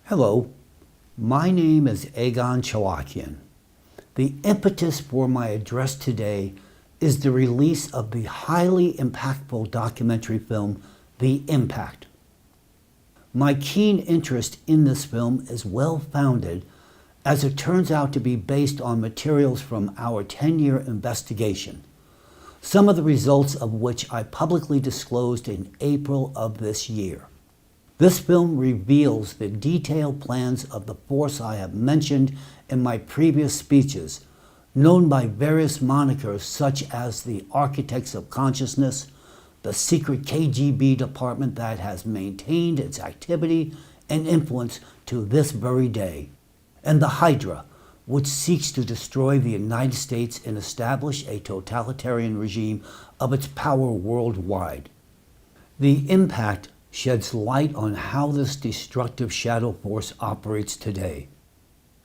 Hello, my name is Egon Cholakian. The impetus for my address today is the release of the highly impactful documentary film, The Impact. My keen interest in this film is well-founded, as it turns out to be based on materials from our 10-year investigation, some of the results of which I publicly disclosed in April of this year. This film reveals the detailed plans of the force I have mentioned in my previous speeches, known by various monikers such as the Architects of Consciousness, the secret KGB department that has maintained its activity and influence to this very day, and the Hydra, which seeks to destroy the United States and establish a totalitarian regime of its power worldwide. The Impact sheds light on how this destructive shadow force operates today,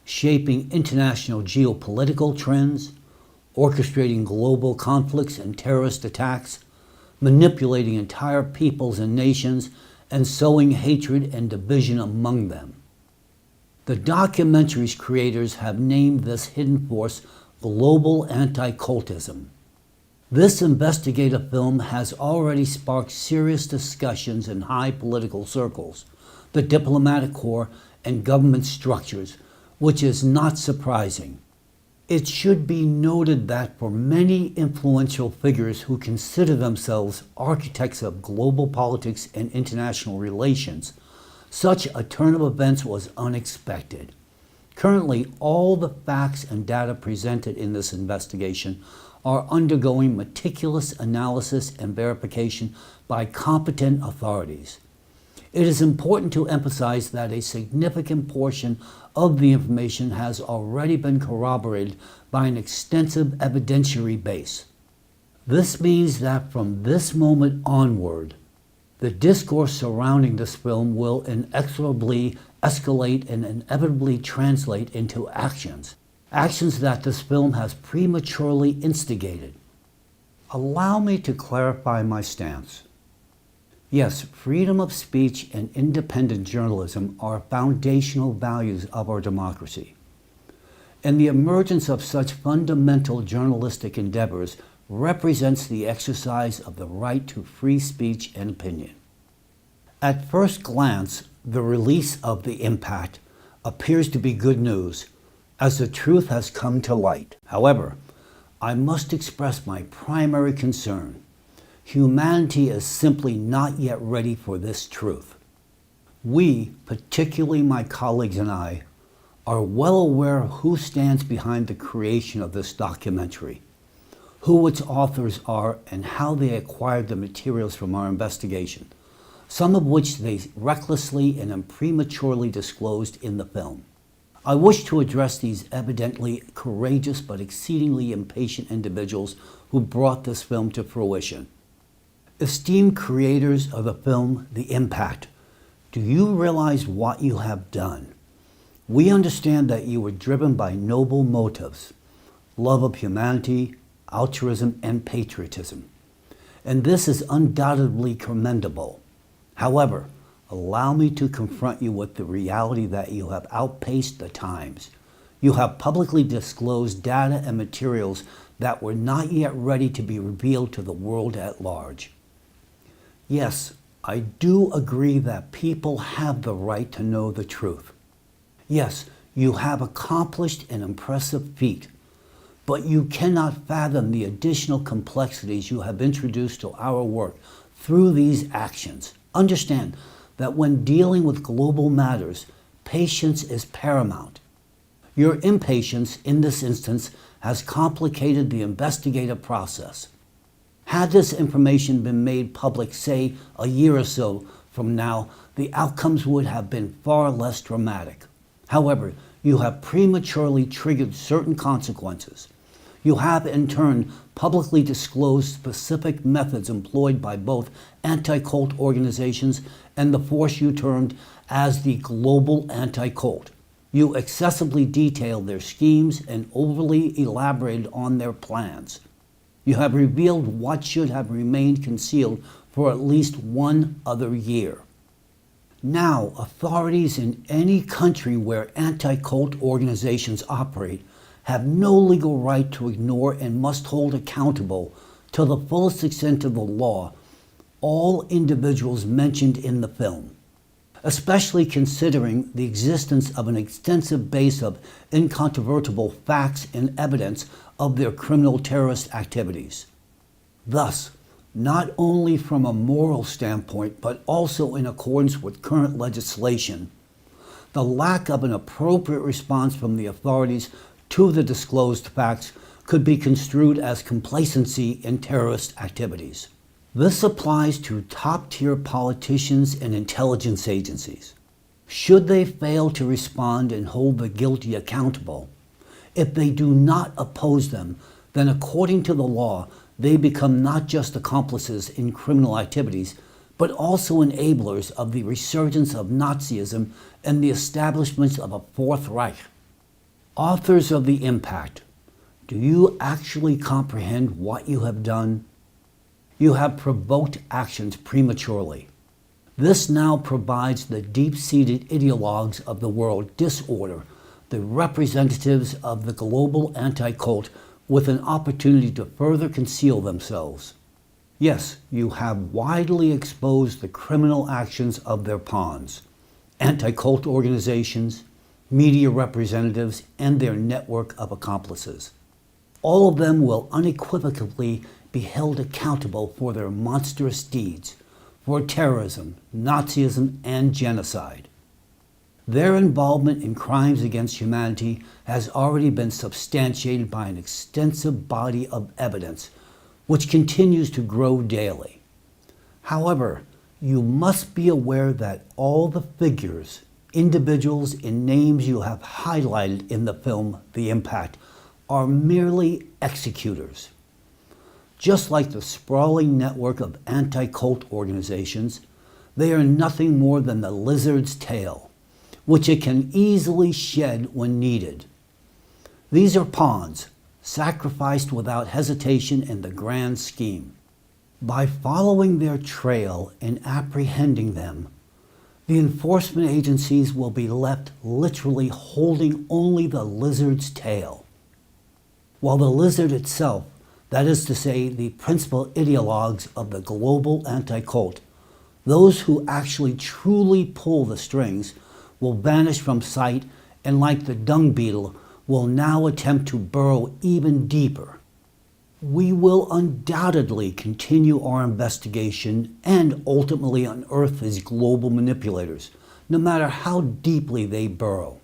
shaping international geopolitical trends, orchestrating global conflicts and terrorist attacks, manipulating entire peoples and nations, and sowing hatred and division among them. The documentary's creators have named this hidden force global anti-cultism. This investigative film has already sparked serious discussions in high political circles, the diplomatic corps, and government structures, which is not surprising. It should be noted that for many influential figures who consider themselves architects of global politics and international relations, such a turn of events was unexpected. Currently, all the facts and data presented in this investigation are undergoing meticulous analysis and verification by competent authorities. It is important to emphasize that a significant portion of the information has already been corroborated by an extensive evidentiary base. This means that from this moment onward, the discourse surrounding this film will inexorably escalate and inevitably translate into actions that this film has prematurely instigated. Allow me to clarify my stance. Yes, freedom of speech and independent journalism are foundational values of our democracy. And the emergence of such fundamental journalistic endeavors represents the exercise of the right to free speech and opinion. At first glance, the release of The Impact appears to be good news, as the truth has come to light. However, I must express my primary concern. Humanity is simply not yet ready for this truth. We, particularly my colleagues and I, are well aware of who stands behind the creation of this documentary, who its authors are, and how they acquired the materials from our investigation, some of which they recklessly and prematurely disclosed in the film. I wish to address these evidently courageous but exceedingly impatient individuals who brought this film to fruition. Esteemed creators of the film, The Impact, do you realize what you have done? We understand that you were driven by noble motives, love of humanity, altruism, and patriotism. And this is undoubtedly commendable. However, allow me to confront you with the reality that you have outpaced the times. You have publicly disclosed data and materials that were not yet ready to be revealed to the world at large. Yes, I do agree that people have the right to know the truth. Yes, you have accomplished an impressive feat, but you cannot fathom the additional complexities you have introduced to our work through these actions. Understand that when dealing with global matters, patience is paramount. Your impatience in this instance has complicated the investigative process. Had this information been made public, say, a year or so from now, the outcomes would have been far less dramatic. However, you have prematurely triggered certain consequences. You have, in turn, publicly disclosed specific methods employed by both anti-cult organizations and the force you termed as the global anti-cult. You excessively detailed their schemes and overly elaborated on their plans. You have revealed what should have remained concealed for at least one other year. Now, authorities in any country where anti-cult organizations operate have no legal right to ignore and must hold accountable to the fullest extent of the law all individuals mentioned in the film, especially considering the existence of an extensive base of incontrovertible facts and evidence of their criminal terrorist activities. Thus, not only from a moral standpoint, but also in accordance with current legislation, the lack of an appropriate response from the authorities to the disclosed facts could be construed as complacency in terrorist activities. This applies to top-tier politicians and intelligence agencies. Should they fail to respond and hold the guilty accountable, if they do not oppose them, then according to the law, they become not just accomplices in criminal activities, but also enablers of the resurgence of Nazism and the establishment of a Fourth Reich. Authors of the impact, do you actually comprehend what you have done? You have provoked actions prematurely. This now provides the deep-seated ideologues of the world disorder, the representatives of the global anti-cult, with an opportunity to further conceal themselves. Yes, you have widely exposed the criminal actions of their pawns, anti-cult organizations, media representatives, and their network of accomplices. All of them will unequivocally be held accountable for their monstrous deeds, for terrorism, Nazism, and genocide. Their involvement in crimes against humanity has already been substantiated by an extensive body of evidence, which continues to grow daily. However, you must be aware that all the figures, individuals, and names you have highlighted in the film The Impact are merely executors. Just like the sprawling network of anti-cult organizations, they are nothing more than the lizard's tail, which it can easily shed when needed. These are pawns, sacrificed without hesitation in the grand scheme. By following their trail and apprehending them, the enforcement agencies will be left literally holding only the lizard's tail, while the lizard itself, that is to say, the principal ideologues of the global anti-cult, those who actually truly pull the strings, will vanish from sight and, like the dung beetle, will now attempt to burrow even deeper. We will undoubtedly continue our investigation and ultimately unearth these global manipulators, no matter how deeply they burrow.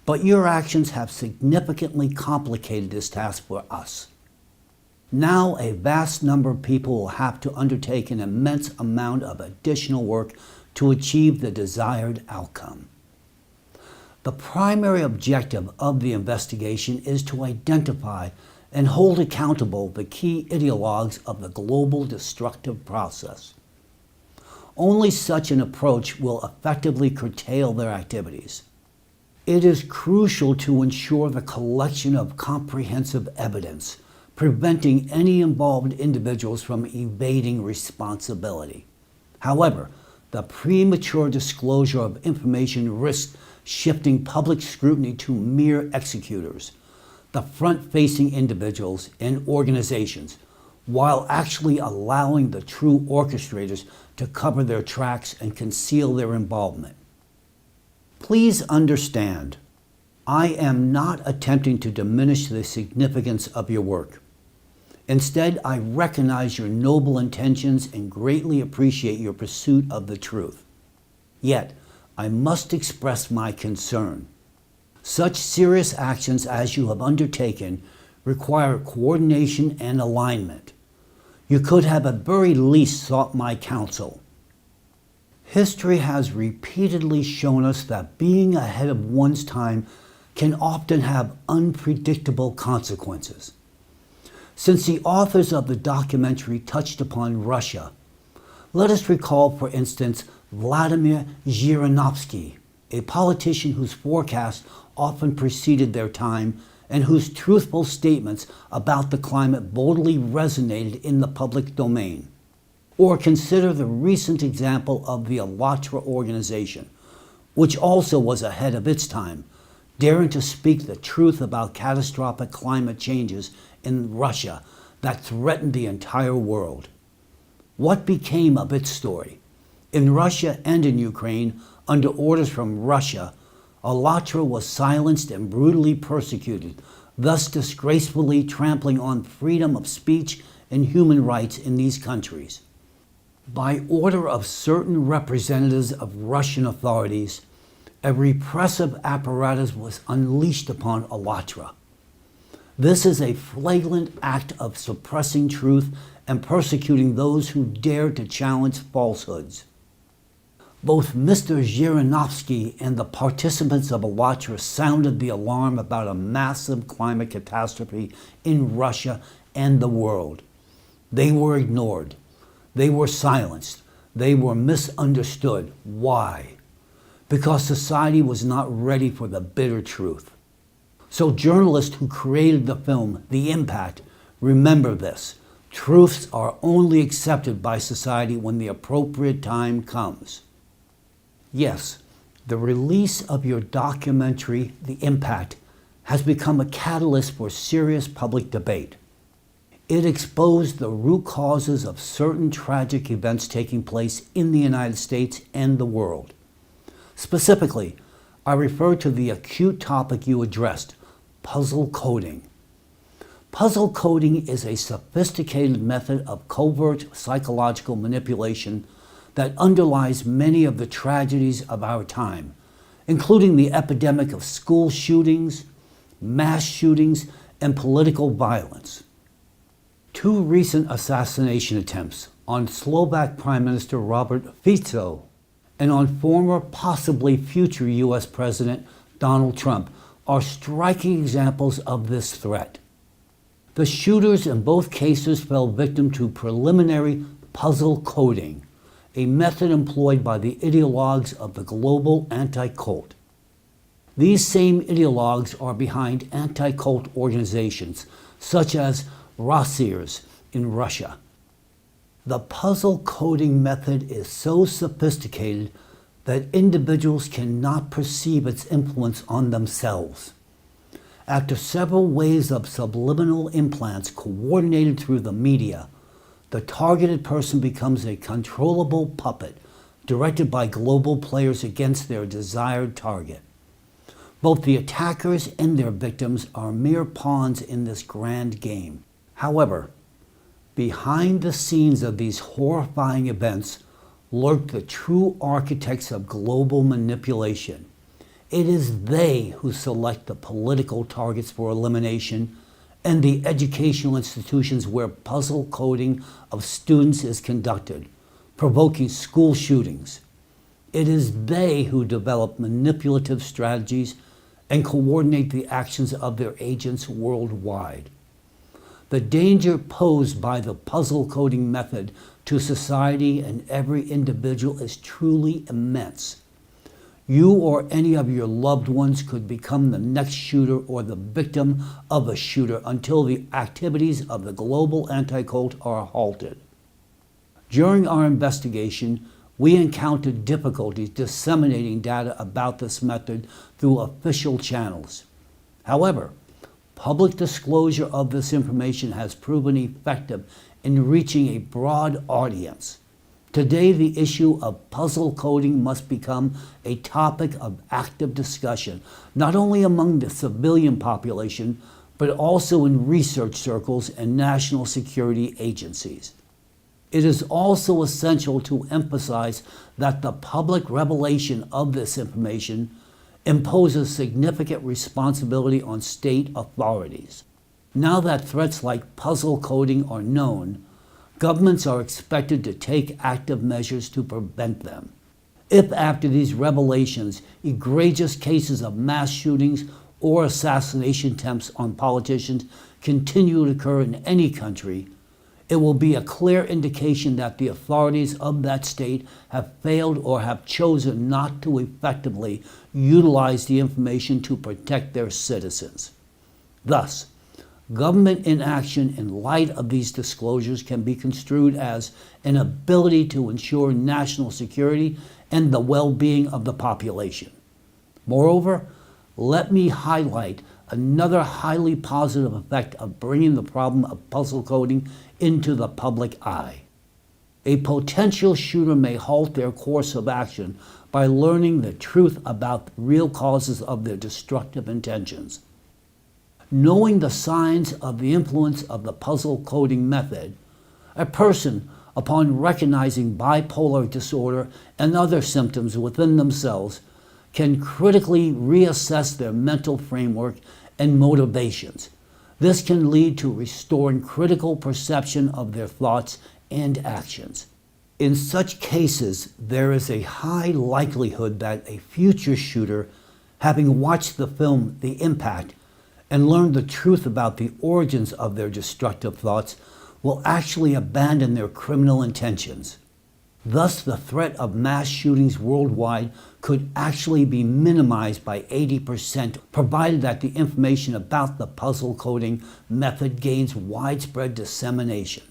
But your actions have significantly complicated this task for us. Now a vast number of people will have to undertake an immense amount of additional work to achieve the desired outcome. The primary objective of the investigation is to identify and hold accountable the key ideologues of the global destructive process. Only such an approach will effectively curtail their activities. It is crucial to ensure the collection of comprehensive evidence, preventing any involved individuals from evading responsibility. However, the premature disclosure of information risks shifting public scrutiny to mere executors, the front-facing individuals and organizations, while actually allowing the true orchestrators to cover their tracks and conceal their involvement. Please understand, I am not attempting to diminish the significance of your work. Instead, I recognize your noble intentions and greatly appreciate your pursuit of the truth. Yet, I must express my concern. Such serious actions as you have undertaken require coordination and alignment. You could have at very least sought my counsel. History has repeatedly shown us that being ahead of one's time can often have unpredictable consequences. Since the authors of the documentary touched upon Russia, let us recall, for instance, Vladimir Zhirinovsky, a politician whose forecasts often preceded their time and whose truthful statements about the climate boldly resonated in the public domain. Or consider the recent example of the ALLATRA organization, which also was ahead of its time, daring to speak the truth about catastrophic climate changes in Russia that threatened the entire world. What became of its story? In Russia and in Ukraine, under orders from Russia, ALLATRA was silenced and brutally persecuted, thus disgracefully trampling on freedom of speech and human rights in these countries. By order of certain representatives of Russian authorities, a repressive apparatus was unleashed upon ALLATRA. This is a flagrant act of suppressing truth and persecuting those who dare to challenge falsehoods. Both Mr. Zhirinovsky and the participants of ALLATRA sounded the alarm about a massive climate catastrophe in Russia and the world. They were ignored. They were silenced. They were misunderstood. Why? Because society was not ready for the bitter truth. So journalists who created the film, The Impact, remember this. Truths are only accepted by society when the appropriate time comes. Yes, the release of your documentary, The Impact, has become a catalyst for serious public debate. It exposed the root causes of certain tragic events taking place in the United States and the world. Specifically, I refer to the acute topic you addressed, puzzle coding. Puzzle coding is a sophisticated method of covert psychological manipulation that underlies many of the tragedies of our time, including the epidemic of school shootings, mass shootings, and political violence. Two recent assassination attempts on Slovak Prime Minister Robert Fico and on former, possibly future U.S. President Donald Trump are striking examples of this threat. The shooters in both cases fell victim to preliminary puzzle coding, a method employed by the ideologues of the global anti-cult. These same ideologues are behind anti-cult organizations such as Resurgence in Russia. The puzzle coding method is so sophisticated that individuals cannot perceive its influence on themselves. After several waves of subliminal implants coordinated through the media, the targeted person becomes a controllable puppet directed by global players against their desired target. Both the attackers and their victims are mere pawns in this grand game. However, behind the scenes of these horrifying events lurk the true architects of global manipulation. It is they who select the political targets for elimination and the educational institutions where puzzle coding of students is conducted, provoking school shootings. It is they who develop manipulative strategies and coordinate the actions of their agents worldwide. The danger posed by the puzzle coding method to society and every individual is truly immense. You or any of your loved ones could become the next shooter or the victim of a shooter until the activities of the global anti-cult are halted. During our investigation, we encountered difficulties disseminating data about this method through official channels. However, public disclosure of this information has proven effective in reaching a broad audience. Today, the issue of puzzle coding must become a topic of active discussion, not only among the civilian population, but also in research circles and national security agencies. It is also essential to emphasize that the public revelation of this information imposes significant responsibility on state authorities. Now that threats like puzzle coding are known, governments are expected to take active measures to prevent them. If after these revelations, egregious cases of mass shootings or assassination attempts on politicians continue to occur in any country, it will be a clear indication that the authorities of that state have failed or have chosen not to effectively utilize the information to protect their citizens. Thus, Government inaction in light of these disclosures can be construed as an ability to ensure national security and the well-being of the population. Moreover, let me highlight another highly positive effect of bringing the problem of puzzle coding into the public eye. A potential shooter may halt their course of action by learning the truth about the real causes of their destructive intentions. Knowing the signs of the influence of the puzzle coding method, a person, upon recognizing bipolar disorder and other symptoms within themselves, can critically reassess their mental framework and motivations. This can lead to restoring critical perception of their thoughts and actions. In such cases, there is a high likelihood that a future shooter, having watched the film The Impact and learned the truth about the origins of their destructive thoughts, will actually abandon their criminal intentions. Thus, the threat of mass shootings worldwide could actually be minimized by 80%, provided that the information about the puzzle coding method gains widespread dissemination.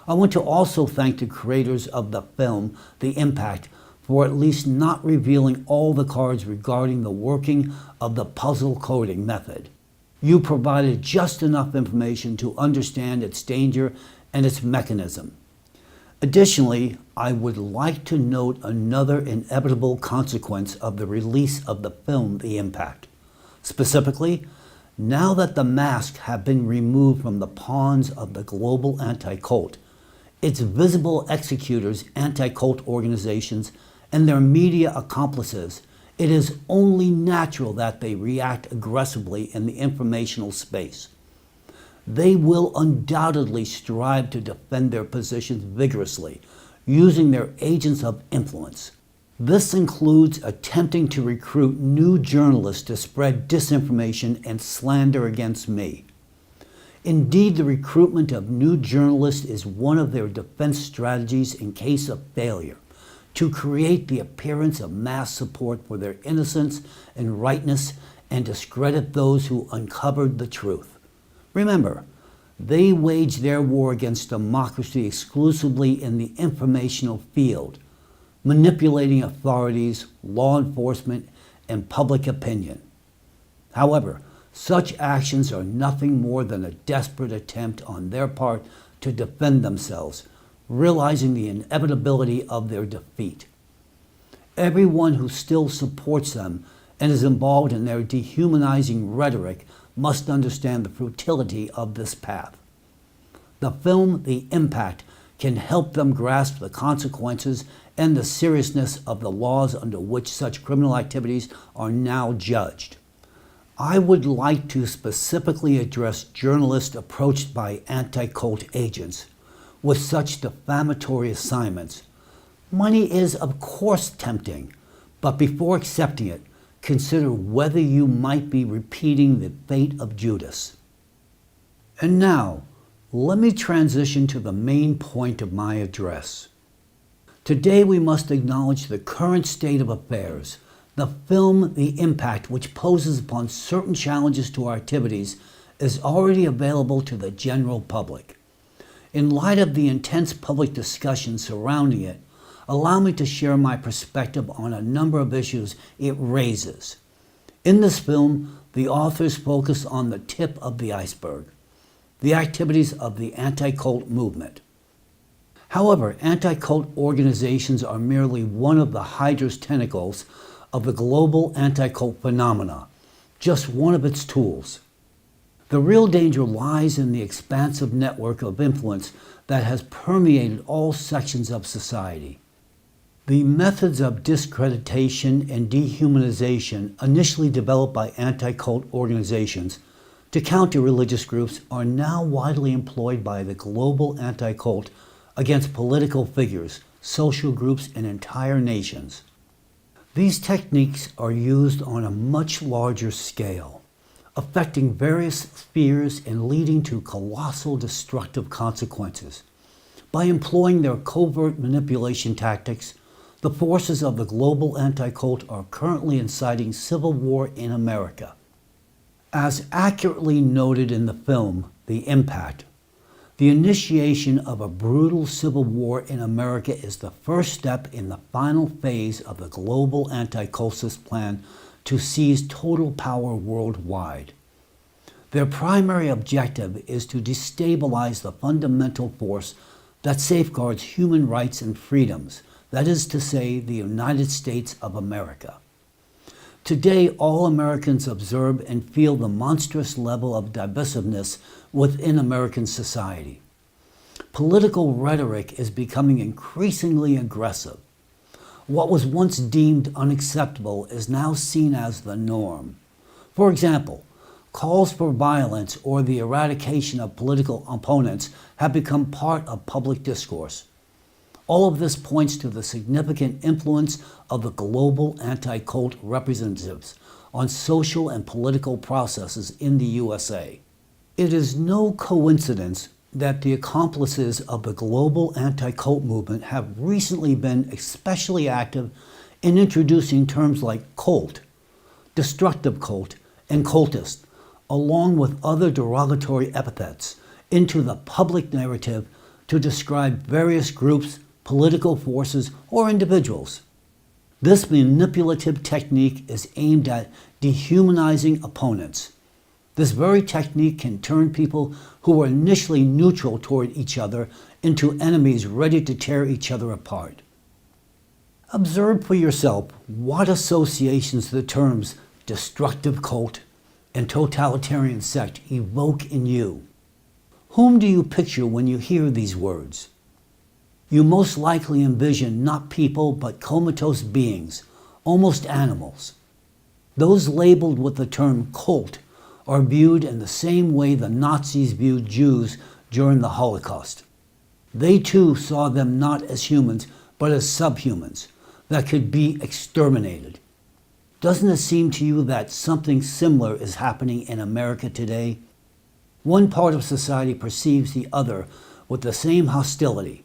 I want to also thank the creators of the film, The Impact, for at least not revealing all the cards regarding the working of the puzzle coding method. You provided just enough information to understand its danger and its mechanism. Additionally, I would like to note another inevitable consequence of the release of the film The Impact. Specifically, now that the masks have been removed from the pawns of the global anti-cult, its visible executors, anti-cult organizations, and their media accomplices, it is only natural that they react aggressively in the informational space. They will undoubtedly strive to defend their positions vigorously, using their agents of influence. This includes attempting to recruit new journalists to spread disinformation and slander against me. Indeed, the recruitment of new journalists is one of their defense strategies in case of failure, to create the appearance of mass support for their innocence and rightness and discredit those who uncovered the truth. Remember, they wage their war against democracy exclusively in the informational field, manipulating authorities, law enforcement, and public opinion. However, such actions are nothing more than a desperate attempt on their part to defend themselves, realizing the inevitability of their defeat. Everyone who still supports them and is involved in their dehumanizing rhetoric must understand the futility of this path. The film The Impact can help them grasp the consequences and the seriousness of the laws under which such criminal activities are now judged. I would like to specifically address journalists approached by anti-cult agents with such defamatory assignments. Money is, of course, tempting, but before accepting it, consider whether you might be repeating the fate of Judas. And now, let me transition to the main point of my address. Today we must acknowledge the current state of affairs. The film The Impact, which poses upon certain challenges to our activities, is already available to the general public. In light of the intense public discussion surrounding it, allow me to share my perspective on a number of issues it raises. In this film, the authors focus on the tip of the iceberg, the activities of the anti-cult movement. However, anti-cult organizations are merely one of the Hydra's tentacles of the global anti-cult phenomena, just one of its tools. The real danger lies in the expansive network of influence that has permeated all sections of society. The methods of discreditation and dehumanization initially developed by anti-cult organizations to counter religious groups are now widely employed by the global anti-cult against political figures, social groups, and entire nations. These techniques are used on a much larger scale, affecting various spheres and leading to colossal destructive consequences. By employing their covert manipulation tactics, the forces of the global anti-cult are currently inciting civil war in America. As accurately noted in the film, The Impact, the initiation of a brutal civil war in America is the first step in the final phase of the global anti-cultist plan to seize total power worldwide. Their primary objective is to destabilize the fundamental force that safeguards human rights and freedoms, that is to say, the United States of America. Today, all Americans observe and feel the monstrous level of divisiveness within American society. Political rhetoric is becoming increasingly aggressive. What was once deemed unacceptable is now seen as the norm. For example, calls for violence or the eradication of political opponents have become part of public discourse. All of this points to the significant influence of the global anti-cult representatives on social and political processes in the USA. It is no coincidence that the accomplices of the global anti-cult movement have recently been especially active in introducing terms like cult, destructive cult, and cultist, along with other derogatory epithets, into the public narrative to describe various groups, political forces, or individuals. This manipulative technique is aimed at dehumanizing opponents. This very technique can turn people who were initially neutral toward each other into enemies ready to tear each other apart. Observe for yourself what associations the terms destructive cult and totalitarian sect evoke in you. Whom do you picture when you hear these words? You most likely envision not people but comatose beings, almost animals. Those labeled with the term cult are viewed in the same way the Nazis viewed Jews during the Holocaust. They too saw them not as humans but as subhumans that could be exterminated. Doesn't it seem to you that something similar is happening in America today? One part of society perceives the other with the same hostility,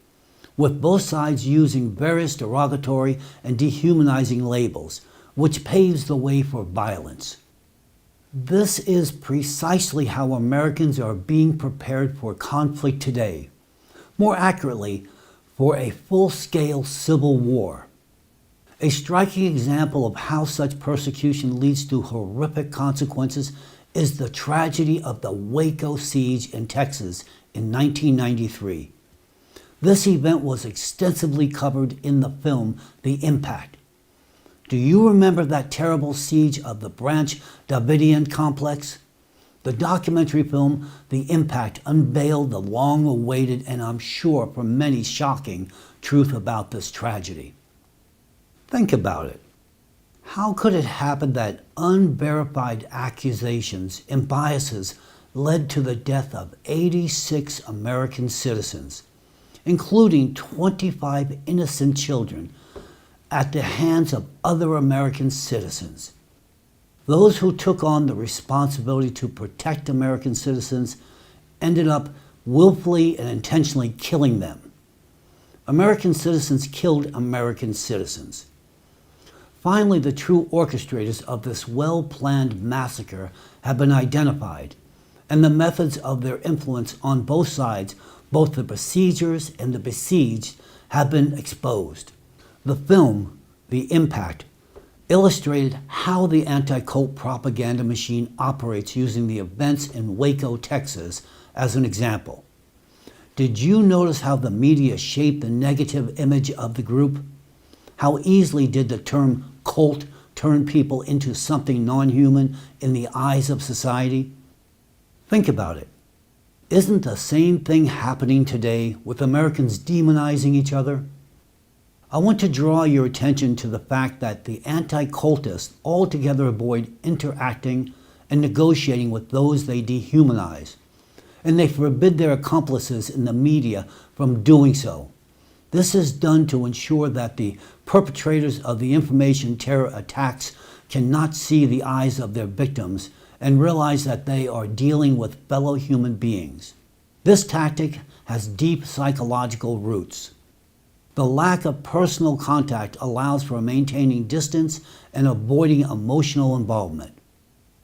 with both sides using various derogatory and dehumanizing labels, which paves the way for violence. This is precisely how Americans are being prepared for conflict today. More accurately, for a full-scale civil war. A striking example of how such persecution leads to horrific consequences is the tragedy of the Waco siege in Texas in 1993. This event was extensively covered in the film The Impact. Do you remember that terrible siege of the Branch Davidian complex? The documentary film The Impact unveiled the long-awaited and I'm sure for many shocking truth about this tragedy. Think about it. How could it happen that unverified accusations and biases led to the death of 86 American citizens, including 25 innocent children, at the hands of other American citizens? Those who took on the responsibility to protect American citizens ended up willfully and intentionally killing them. American citizens killed American citizens. Finally, the true orchestrators of this well-planned massacre have been identified, and the methods of their influence on both sides, both the besiegers and the besieged, have been exposed. The film, The Impact, illustrated how the anti-cult propaganda machine operates using the events in Waco, Texas, as an example. Did you notice how the media shaped the negative image of the group? How easily did the term cult turn people into something non-human in the eyes of society? Think about it. Isn't the same thing happening today with Americans demonizing each other? I want to draw your attention to the fact that the anti-cultists altogether avoid interacting and negotiating with those they dehumanize, and they forbid their accomplices in the media from doing so. This is done to ensure that the perpetrators of the information terror attacks cannot see the eyes of their victims and realize that they are dealing with fellow human beings. This tactic has deep psychological roots. The lack of personal contact allows for maintaining distance and avoiding emotional involvement.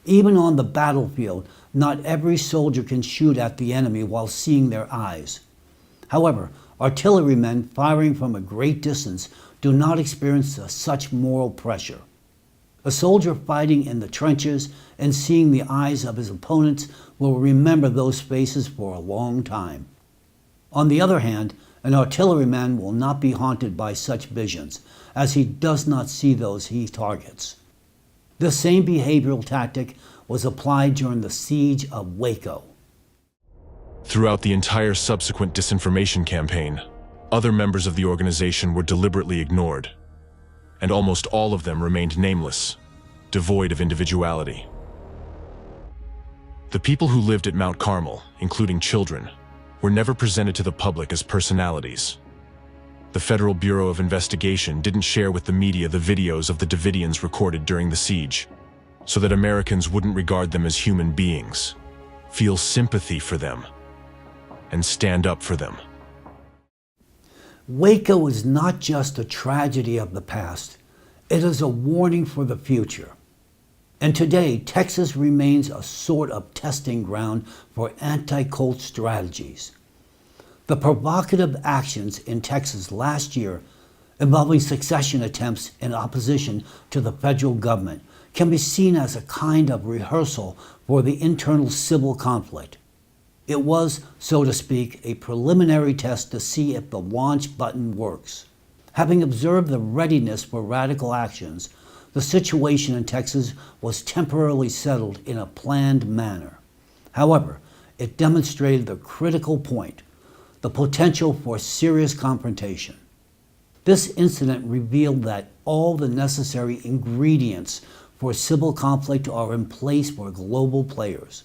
Even on the battlefield, not every soldier can shoot at the enemy while seeing their eyes. However, artillerymen firing from a great distance do not experience such moral pressure. A soldier fighting in the trenches and seeing the eyes of his opponents will remember those faces for a long time. On the other hand, an artilleryman will not be haunted by such visions, as he does not see those he targets. The same behavioral tactic was applied during the siege of Waco. Throughout the entire subsequent disinformation campaign, other members of the organization were deliberately ignored, and almost all of them remained nameless, devoid of individuality. The people who lived at Mount Carmel, including children, were never presented to the public as personalities. The Federal Bureau of Investigation didn't share with the media the videos of the Davidians recorded during the siege, so that Americans wouldn't regard them as human beings, feel sympathy for them, and stand up for them. Waco is not just a tragedy of the past, it is a warning for the future. And today, Texas remains a sort of testing ground for anti-cult strategies. The provocative actions in Texas last year, involving secession attempts in opposition to the federal government, can be seen as a kind of rehearsal for the internal civil conflict. It was, so to speak, a preliminary test to see if the launch button works. Having observed the readiness for radical actions, the situation in Texas was temporarily settled in a planned manner. However, it demonstrated the critical point, the potential for serious confrontation. This incident revealed that all the necessary ingredients for civil conflict are in place for global players.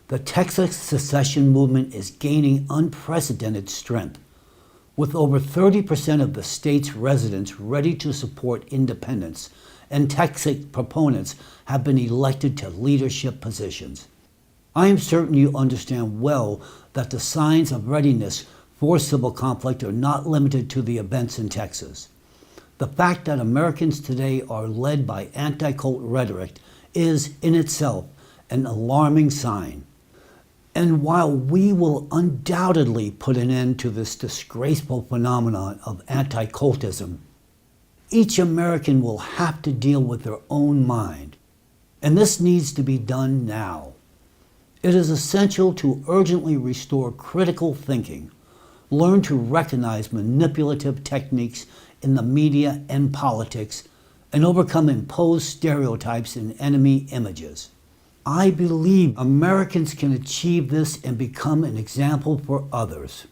The Texas secession movement is gaining unprecedented strength, with over 30% of the state's residents ready to support independence, and Texas proponents have been elected to leadership positions. I am certain you understand well that the signs of readiness for civil conflict are not limited to the events in Texas. The fact that Americans today are led by anti-cult rhetoric is, in itself, an alarming sign. And while we will undoubtedly put an end to this disgraceful phenomenon of anti-cultism, each American will have to deal with their own mind. And this needs to be done now. It is essential to urgently restore critical thinking, learn to recognize manipulative techniques in the media and politics, and overcome imposed stereotypes and enemy images. I believe Americans can achieve this and become an example for others.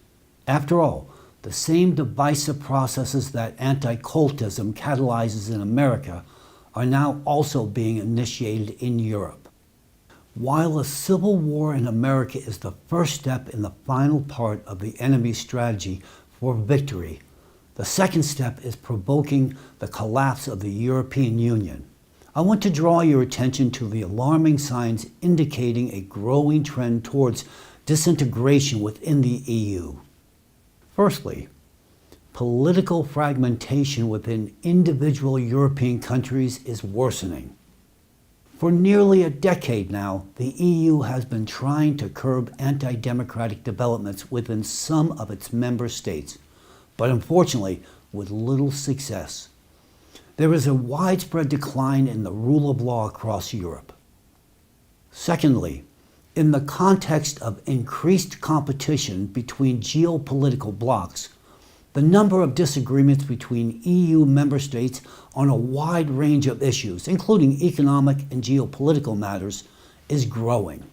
After all, the same divisive processes that anti-cultism catalyzes in America are now also being initiated in Europe. While a civil war in America is the first step in the final part of the enemy's strategy for victory, the second step is provoking the collapse of the European Union. I want to draw your attention to the alarming signs indicating a growing trend towards disintegration within the EU. Firstly, political fragmentation within individual European countries is worsening. For nearly a decade now, the EU has been trying to curb anti-democratic developments within some of its member states, but unfortunately with little success. There is a widespread decline in the rule of law across Europe. Secondly, in the context of increased competition between geopolitical blocs, the number of disagreements between EU member states on a wide range of issues, including economic and geopolitical matters, is growing.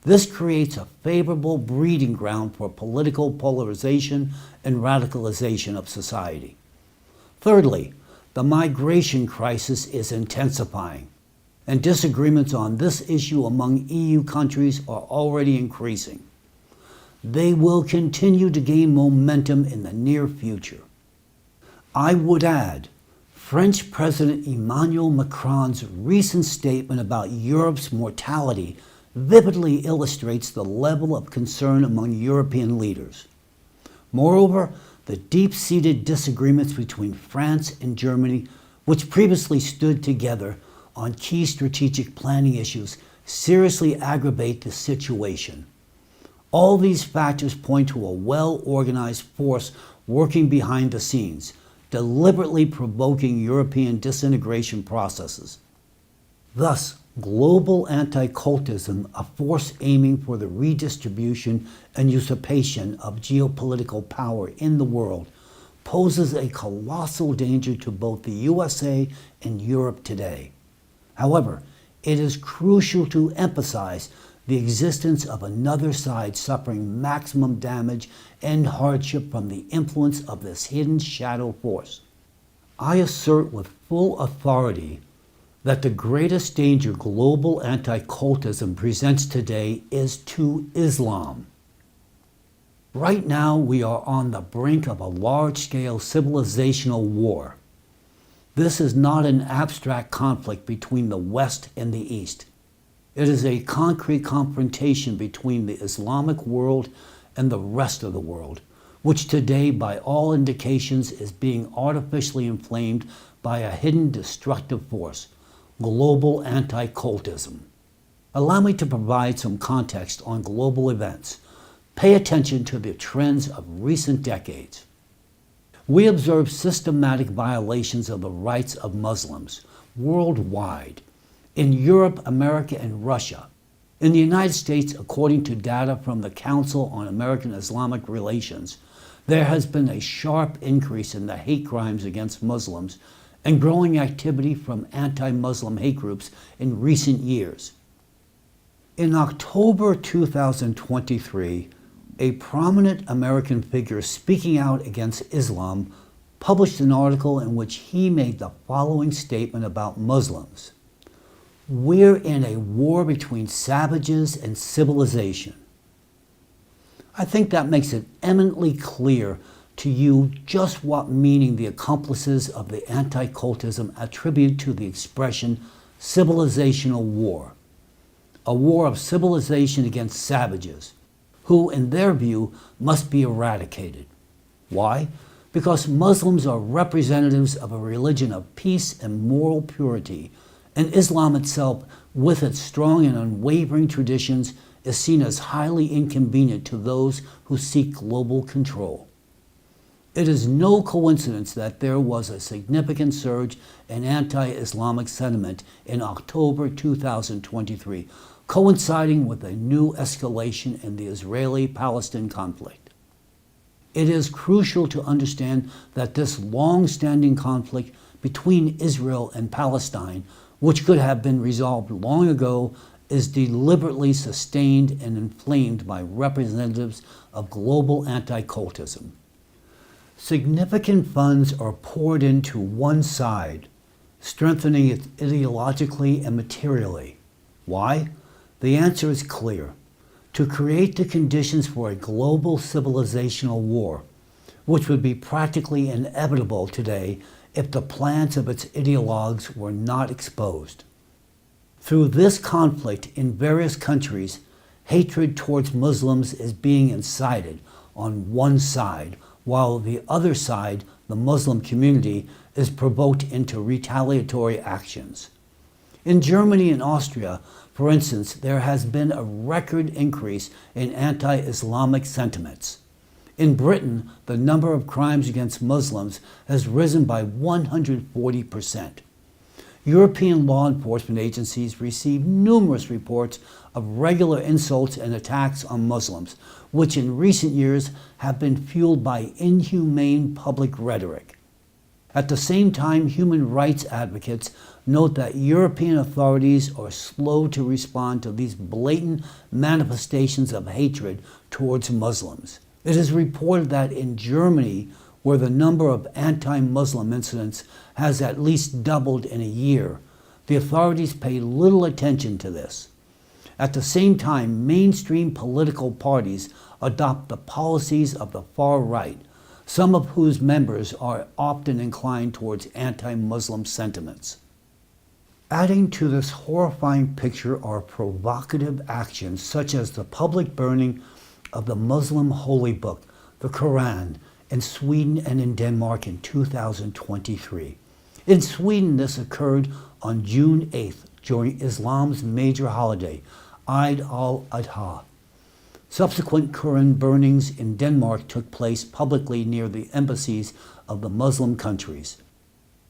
This creates a favorable breeding ground for political polarization and radicalization of society. Thirdly, the migration crisis is intensifying, and disagreements on this issue among EU countries are already increasing. They will continue to gain momentum in the near future. I would add, French President Emmanuel Macron's recent statement about Europe's mortality vividly illustrates the level of concern among European leaders. Moreover, the deep-seated disagreements between France and Germany, which previously stood together on key strategic planning issues seriously aggravate the situation. All these factors point to a well-organized force working behind the scenes, deliberately provoking European disintegration processes. Thus, global anti-cultism, a force aiming for the redistribution and usurpation of geopolitical power in the world, poses a colossal danger to both the USA and Europe today. However, it is crucial to emphasize the existence of another side suffering maximum damage and hardship from the influence of this hidden shadow force. I assert with full authority that the greatest danger global anti-cultism presents today is to Islam. Right now, we are on the brink of a large-scale civilizational war. This is not an abstract conflict between the West and the East. It is a concrete confrontation between the Islamic world and the rest of the world, which today, by all indications, is being artificially inflamed by a hidden destructive force, global anti-cultism. Allow me to provide some context on global events. Pay attention to the trends of recent decades. We observe systematic violations of the rights of Muslims worldwide, in Europe, America, and Russia. In the United States, according to data from the Council on American-Islamic Relations, there has been a sharp increase in the hate crimes against Muslims and growing activity from anti-Muslim hate groups in recent years. In October 2023, a prominent American figure speaking out against Islam published an article in which he made the following statement about Muslims. "We're in a war between savages and civilization." I think that makes it eminently clear to you just what meaning the accomplices of the anti-cultism attribute to the expression civilizational war, a war of civilization against savages, who, in their view, must be eradicated. Why? Because Muslims are representatives of a religion of peace and moral purity, and Islam itself, with its strong and unwavering traditions, is seen as highly inconvenient to those who seek global control. It is no coincidence that there was a significant surge in anti-Islamic sentiment in October 2023, coinciding with a new escalation in the Israeli-Palestine conflict. It is crucial to understand that this long-standing conflict between Israel and Palestine, which could have been resolved long ago, is deliberately sustained and inflamed by representatives of global anti-cultism. Significant funds are poured into one side, strengthening it ideologically and materially. Why? The answer is clear: to create the conditions for a global civilizational war, which would be practically inevitable today if the plans of its ideologues were not exposed. Through this conflict in various countries, hatred towards Muslims is being incited on one side, while the other side, the Muslim community, is provoked into retaliatory actions. In Germany and Austria, for instance, there has been a record increase in anti-Islamic sentiments. In Britain, the number of crimes against Muslims has risen by 140%. European law enforcement agencies receive numerous reports of regular insults and attacks on Muslims, which in recent years have been fueled by inhumane public rhetoric. At the same time, human rights advocates note that European authorities are slow to respond to these blatant manifestations of hatred towards Muslims. It is reported that in Germany, where the number of anti-Muslim incidents has at least doubled in a year, the authorities pay little attention to this. At the same time, mainstream political parties adopt the policies of the far right, some of whose members are often inclined towards anti-Muslim sentiments. Adding to this horrifying picture are provocative actions such as the public burning of the Muslim holy book, the Quran, in Sweden and in Denmark in 2023. In Sweden, this occurred on June 8th during Islam's major holiday, Eid al-Adha. Subsequent Quran burnings in Denmark took place publicly near the embassies of the Muslim countries.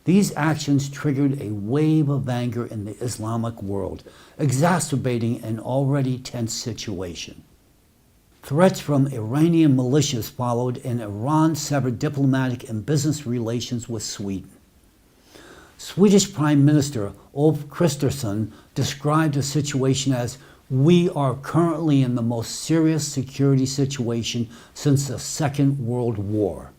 These actions triggered a wave of anger in the Islamic world, exacerbating an already tense situation. Threats from Iranian militias followed, and Iran severed diplomatic and business relations with Sweden. Swedish Prime Minister Ulf Kristersson described the situation as, "We are currently in the most serious security situation since the Second World War."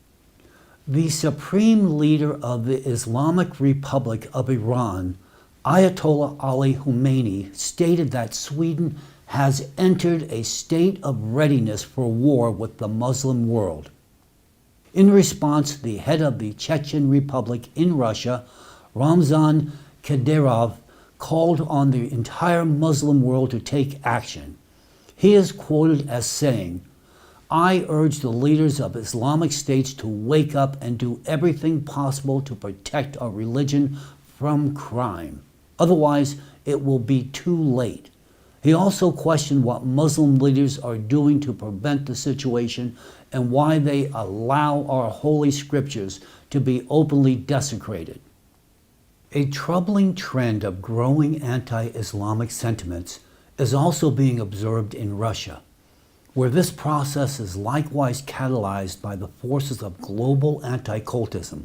The supreme leader of the Islamic Republic of Iran, Ayatollah Ali Khamenei, stated that Sweden has entered a state of readiness for war with the Muslim world. In response, the head of the Chechen Republic in Russia, Ramzan Kadyrov, called on the entire Muslim world to take action. He is quoted as saying, "I urge the leaders of Islamic states to wake up and do everything possible to protect our religion from crime. Otherwise, it will be too late." He also questioned what Muslim leaders are doing to prevent the situation and why they allow our holy scriptures to be openly desecrated. A troubling trend of growing anti-Islamic sentiments is also being observed in Russia, where this process is likewise catalyzed by the forces of global anti-cultism.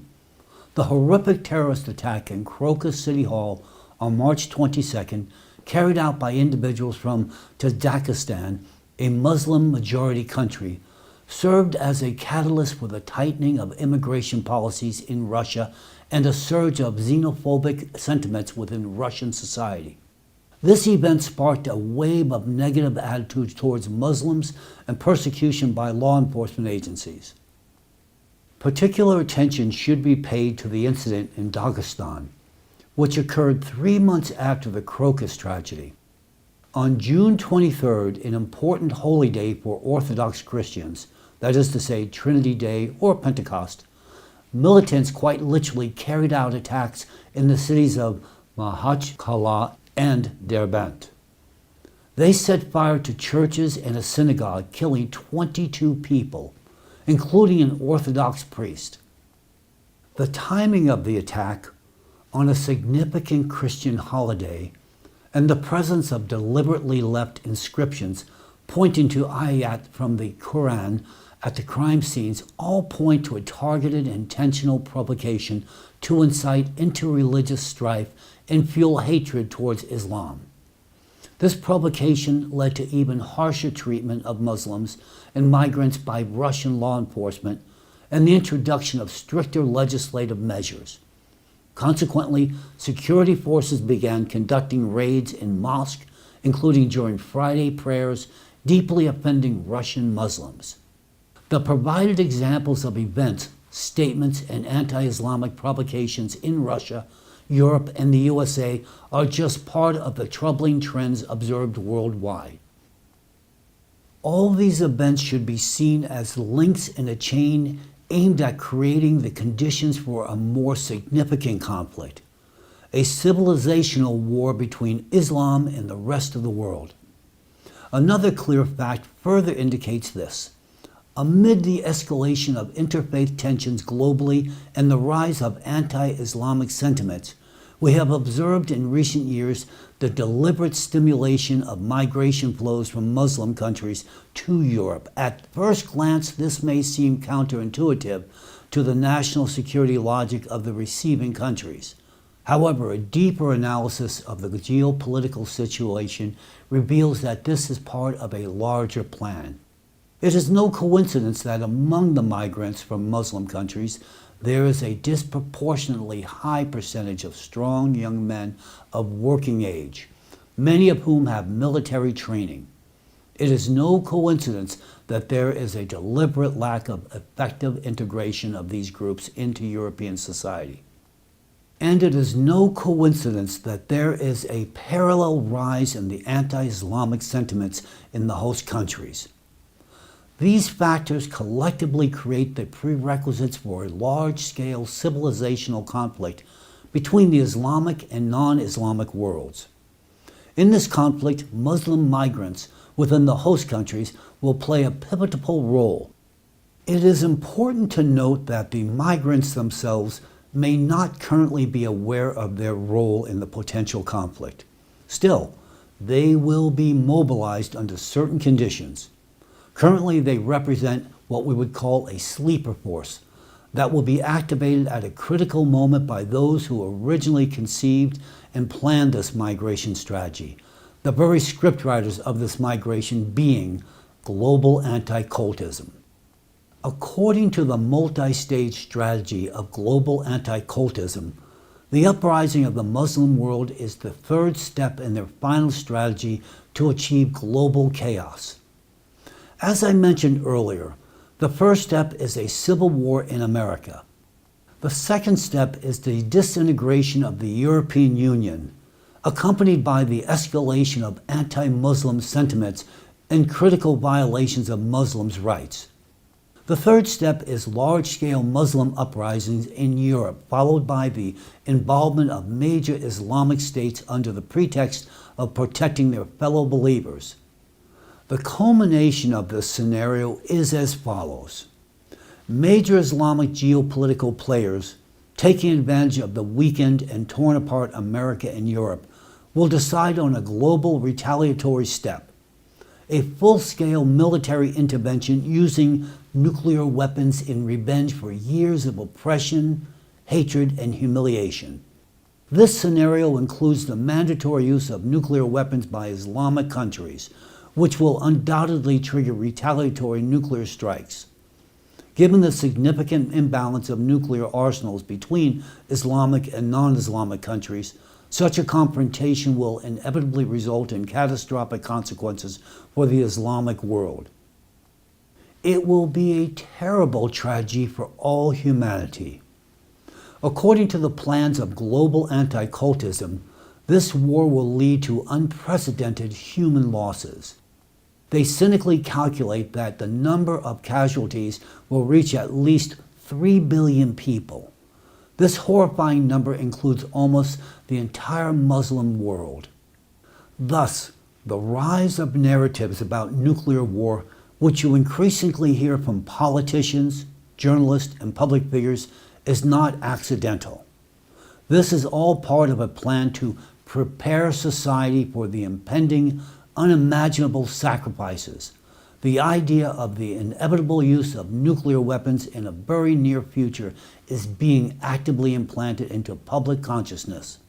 The horrific terrorist attack in Crocus City Hall on March 22nd, carried out by individuals from Dagestan, a Muslim-majority country, served as a catalyst for the tightening of immigration policies in Russia and a surge of xenophobic sentiments within Russian society. This event sparked a wave of negative attitudes towards Muslims and persecution by law enforcement agencies. Particular attention should be paid to the incident in Dagestan, which occurred 3 months after the Crocus tragedy. On June 23rd, an important holy day for Orthodox Christians, that is to say Trinity Day or Pentecost, militants quite literally carried out attacks in the cities of Makhachkala and Derbent. They set fire to churches and a synagogue, killing 22 people, including an Orthodox priest. The timing of the attack, on a significant Christian holiday, and the presence of deliberately left inscriptions pointing to ayat from the Quran at the crime scenes all point to a targeted, intentional provocation to incite interreligious strife and fuel hatred towards Islam. This provocation led to even harsher treatment of Muslims and migrants by Russian law enforcement and the introduction of stricter legislative measures. Consequently, security forces began conducting raids in mosques, including during Friday prayers, deeply offending Russian Muslims. The provided examples of events, statements, and anti-Islamic provocations in Russia, Europe, and the USA are just part of the troubling trends observed worldwide. All these events should be seen as links in a chain aimed at creating the conditions for a more significant conflict, a civilizational war between Islam and the rest of the world. Another clear fact further indicates this. Amid the escalation of interfaith tensions globally and the rise of anti-Islamic sentiments, we have observed in recent years the deliberate stimulation of migration flows from Muslim countries to Europe. At first glance, this may seem counterintuitive to the national security logic of the receiving countries. However, a deeper analysis of the geopolitical situation reveals that this is part of a larger plan. It is no coincidence that among the migrants from Muslim countries, there is a disproportionately high percentage of strong young men of working age, many of whom have military training. It is no coincidence that there is a deliberate lack of effective integration of these groups into European society. And it is no coincidence that there is a parallel rise in the anti-Islamic sentiments in the host countries. These factors collectively create the prerequisites for a large-scale civilizational conflict between the Islamic and non-Islamic worlds. In this conflict, Muslim migrants within the host countries will play a pivotal role. It is important to note that the migrants themselves may not currently be aware of their role in the potential conflict. Still, they will be mobilized under certain conditions. Currently, they represent what we would call a sleeper force that will be activated at a critical moment by those who originally conceived and planned this migration strategy, the very scriptwriters of this migration being global anti-cultism. According to the multi-stage strategy of global anti-cultism, the uprising of the Muslim world is the third step in their final strategy to achieve global chaos. As I mentioned earlier, the first step is a civil war in America. The second step is the disintegration of the European Union, accompanied by the escalation of anti-Muslim sentiments and critical violations of Muslims' rights. The third step is large-scale Muslim uprisings in Europe, followed by the involvement of major Islamic states under the pretext of protecting their fellow believers. The culmination of this scenario is as follows. Major Islamic geopolitical players, taking advantage of the weakened and torn apart America and Europe, will decide on a global retaliatory step, a full-scale military intervention using nuclear weapons in revenge for years of oppression, hatred, and humiliation. This scenario includes the mandatory use of nuclear weapons by Islamic countries, which will undoubtedly trigger retaliatory nuclear strikes. Given the significant imbalance of nuclear arsenals between Islamic and non-Islamic countries, such a confrontation will inevitably result in catastrophic consequences for the Islamic world. It will be a terrible tragedy for all humanity. According to the plans of global anti-cultism, this war will lead to unprecedented human losses. They cynically calculate that the number of casualties will reach at least 3 billion people. This horrifying number includes almost the entire Muslim world. Thus, the rise of narratives about nuclear war, which you increasingly hear from politicians, journalists, and public figures, is not accidental. This is all part of a plan to prepare society for the impending, unimaginable sacrifices. The idea of the inevitable use of nuclear weapons in a very near future is being actively implanted into public consciousness.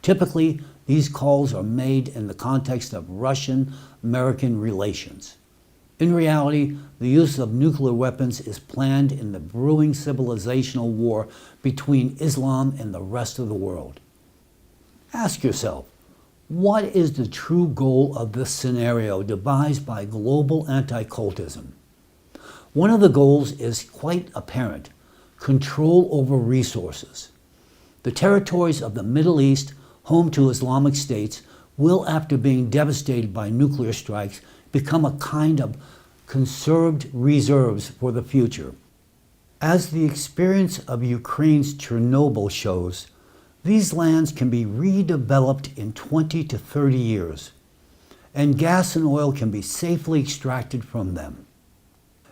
Typically, these calls are made in the context of Russian-American relations. In reality, the use of nuclear weapons is planned in the brewing civilizational war between Islam and the rest of the world. Ask yourself, what is the true goal of this scenario devised by global anti-cultism? One of the goals is quite apparent: control over resources. The territories of the Middle East, home to Islamic states, will, after being devastated by nuclear strikes, become a kind of conserved reserves for the future. As the experience of Ukraine's Chernobyl shows, these lands can be redeveloped in 20 to 30 years, and gas and oil can be safely extracted from them.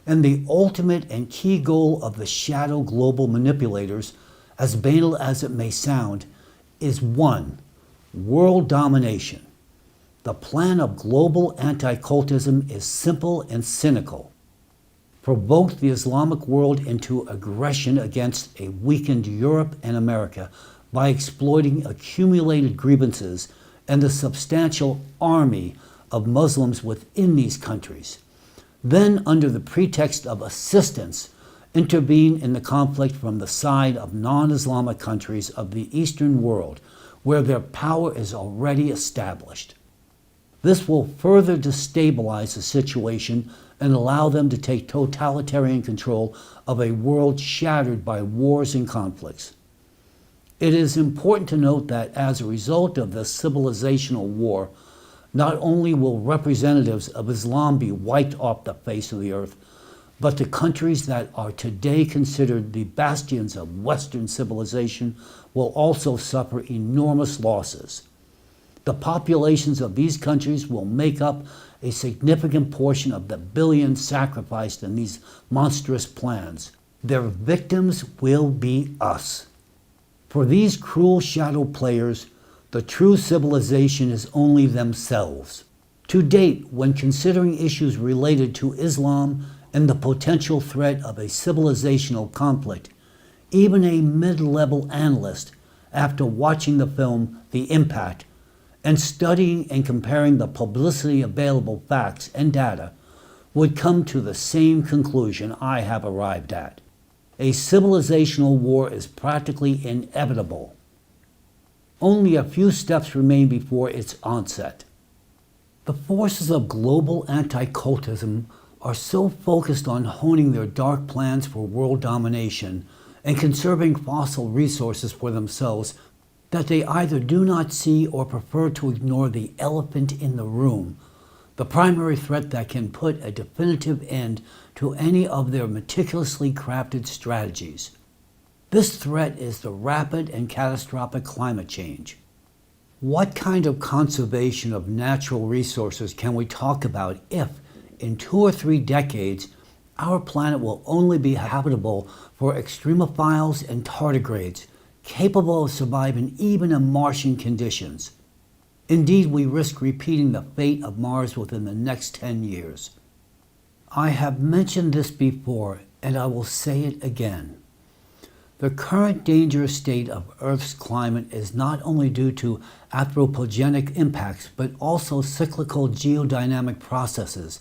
And the ultimate and key goal of the shadow global manipulators, as banal as it may sound, is one: world domination. The plan of global anti-cultism is simple and cynical. Provoke the Islamic world into aggression against a weakened Europe and America by exploiting accumulated grievances and the substantial army of Muslims within these countries. Then, under the pretext of assistance, intervene in the conflict from the side of non-Islamic countries of the Eastern world, where their power is already established. This will further destabilize the situation and allow them to take totalitarian control of a world shattered by wars and conflicts. It is important to note that as a result of this civilizational war, not only will representatives of Islam be wiped off the face of the earth, but the countries that are today considered the bastions of Western civilization will also suffer enormous losses. The populations of these countries will make up a significant portion of the billions sacrificed in these monstrous plans. Their victims will be us. For these cruel shadow players, the true civilization is only themselves. To date, when considering issues related to Islam and the potential threat of a civilizational conflict, even a mid-level analyst, after watching the film The Impact and studying and comparing the publicly available facts and data, would come to the same conclusion I have arrived at. A civilizational war is practically inevitable. Only a few steps remain before its onset. The forces of global anti-cultism are so focused on honing their dark plans for world domination and conserving fossil resources for themselves that they either do not see or prefer to ignore the elephant in the room, the primary threat that can put a definitive end to any of their meticulously crafted strategies. This threat is the rapid and catastrophic climate change. What kind of conservation of natural resources can we talk about if, in 2 or 3 decades, our planet will only be habitable for extremophiles and tardigrades, capable of surviving even in Martian conditions? Indeed, we risk repeating the fate of Mars within the next 10 years. I have mentioned this before, and I will say it again. The current dangerous state of Earth's climate is not only due to anthropogenic impacts, but also cyclical geodynamic processes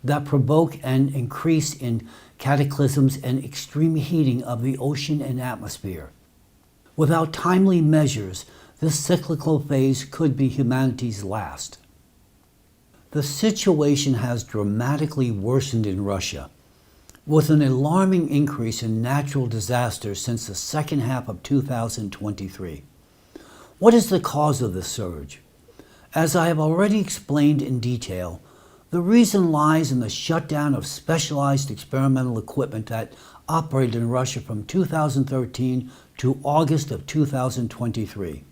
that provoke an increase in cataclysms and extreme heating of the ocean and atmosphere. Without timely measures, this cyclical phase could be humanity's last. The situation has dramatically worsened in Russia, with an alarming increase in natural disasters since the second half of 2023. What is the cause of this surge? As I have already explained in detail, the reason lies in the shutdown of specialized experimental equipment that operated in Russia from 2013 to August of 2023.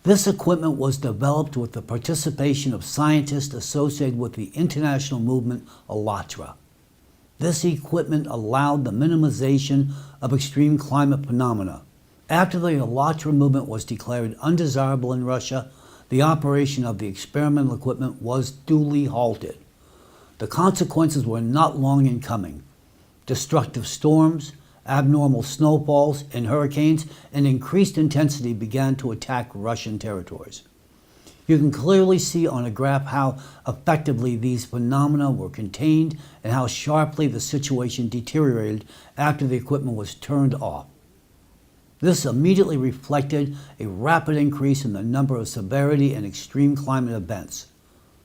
This equipment was developed with the participation of scientists associated with the international movement ALLATRA. This equipment allowed the minimization of extreme climate phenomena. After the ALLATRA movement was declared undesirable in Russia, the operation of the experimental equipment was duly halted. The consequences were not long in coming. Destructive storms, abnormal snowfalls, and hurricanes in increased intensity began to attack Russian territories. You can clearly see on a graph how effectively these phenomena were contained and how sharply the situation deteriorated after the equipment was turned off. This immediately reflected a rapid increase in the number of severity and extreme climate events.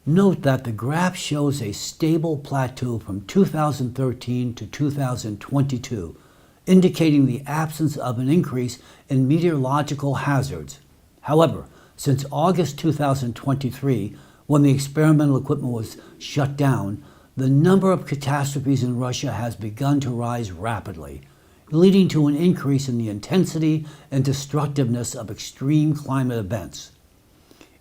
Note that the graph shows a stable plateau from 2013 to 2022, indicating the absence of an increase in meteorological hazards. However, since August 2023, when the experimental equipment was shut down, the number of catastrophes in Russia has begun to rise rapidly, leading to an increase in the intensity and destructiveness of extreme climate events.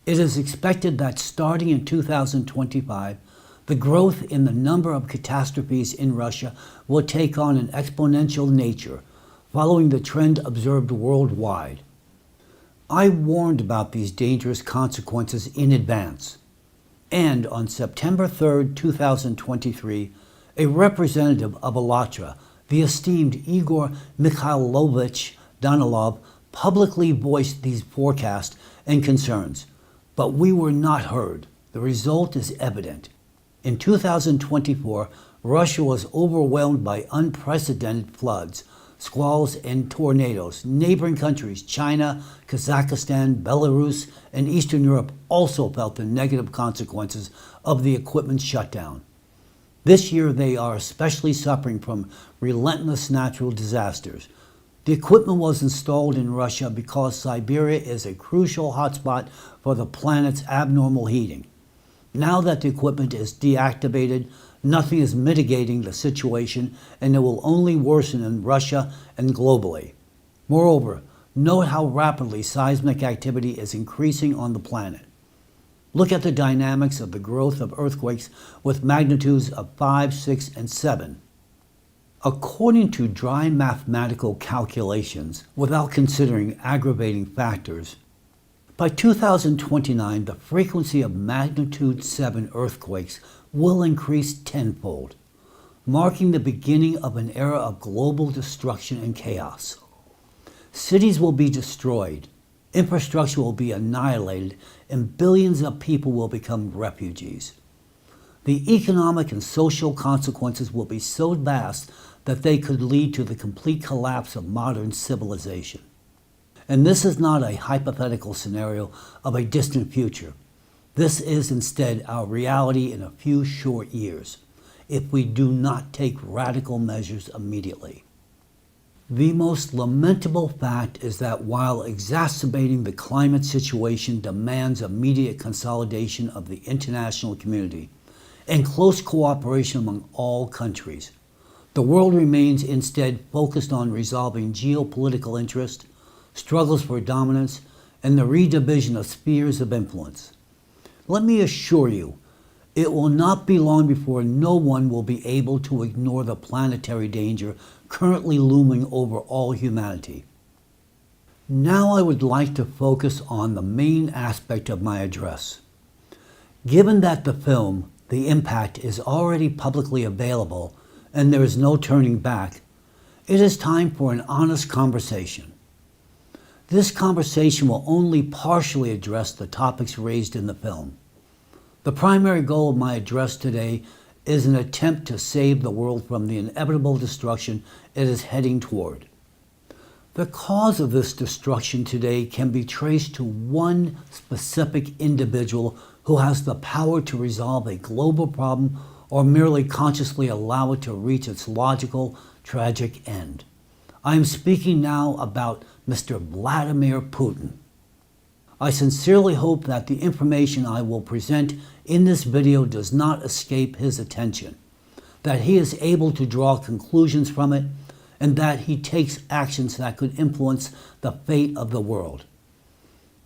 It is expected that starting in 2025, the growth in the number of catastrophes in Russia will take on an exponential nature, following the trend observed worldwide. I warned about these dangerous consequences in advance, and on September 3, 2023, a representative of ALLATRA, the esteemed Igor Mikhailovich Danilov, publicly voiced these forecasts and concerns, but we were not heard. The result is evident. In 2024, Russia was overwhelmed by unprecedented floods, squalls, and tornadoes. Neighboring countries, China, Kazakhstan, Belarus, and Eastern Europe also felt the negative consequences of the equipment shutdown. This year, they are especially suffering from relentless natural disasters. The equipment was installed in Russia because Siberia is a crucial hotspot for the planet's abnormal heating. Now that the equipment is deactivated, nothing is mitigating the situation, and it will only worsen in Russia and globally. Moreover, Note how rapidly seismic activity is increasing on the planet. Look at the dynamics of the growth of earthquakes with magnitudes of 5, 6, and 7. According to dry mathematical calculations, without considering aggravating factors, by 2029 the frequency of magnitude 7 earthquakes will increase tenfold, marking the beginning of an era of global destruction and chaos. Cities will be destroyed, infrastructure will be annihilated, and billions of people will become refugees. The economic and social consequences will be so vast that they could lead to the complete collapse of modern civilization. And this is not a hypothetical scenario of a distant future. This is instead our reality in a few short years, if we do not take radical measures immediately. The most lamentable fact is that while exacerbating the climate situation demands immediate consolidation of the international community and close cooperation among all countries, the world remains instead focused on resolving geopolitical interest, struggles for dominance, and the redivision of spheres of influence. Let me assure you, it will not be long before no one will be able to ignore the planetary danger currently looming over all humanity. Now I would like to focus on the main aspect of my address. Given that the film, The Impact, is already publicly available and there is no turning back, it is time for an honest conversation. This conversation will only partially address the topics raised in the film. The primary goal of my address today is an attempt to save the world from the inevitable destruction it is heading toward. The cause of this destruction today can be traced to one specific individual who has the power to resolve a global problem or merely consciously allow it to reach its logical, tragic end. I am speaking now about Mr. Vladimir Putin. I sincerely hope that the information I will present in this video does not escape his attention, that he is able to draw conclusions from it, and that he takes actions that could influence the fate of the world.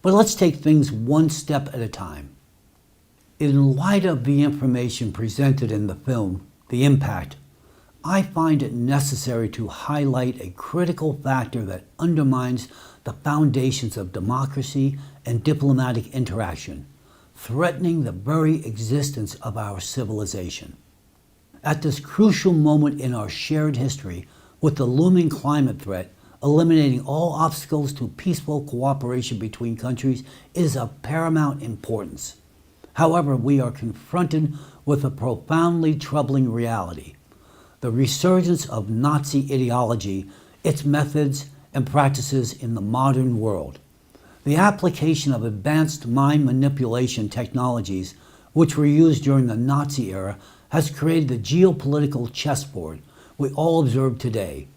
But let's take things one step at a time. In light of the information presented in the film, The Impact, I find it necessary to highlight a critical factor that undermines the foundations of democracy and diplomatic interaction, threatening the very existence of our civilization. At this crucial moment in our shared history, with the looming climate threat, eliminating all obstacles to peaceful cooperation between countries is of paramount importance. However, we are confronted with a profoundly troubling reality: the resurgence of Nazi ideology, its methods and practices in the modern world. The application of advanced mind manipulation technologies, which were used during the Nazi era, has created the geopolitical chessboard we all observe today.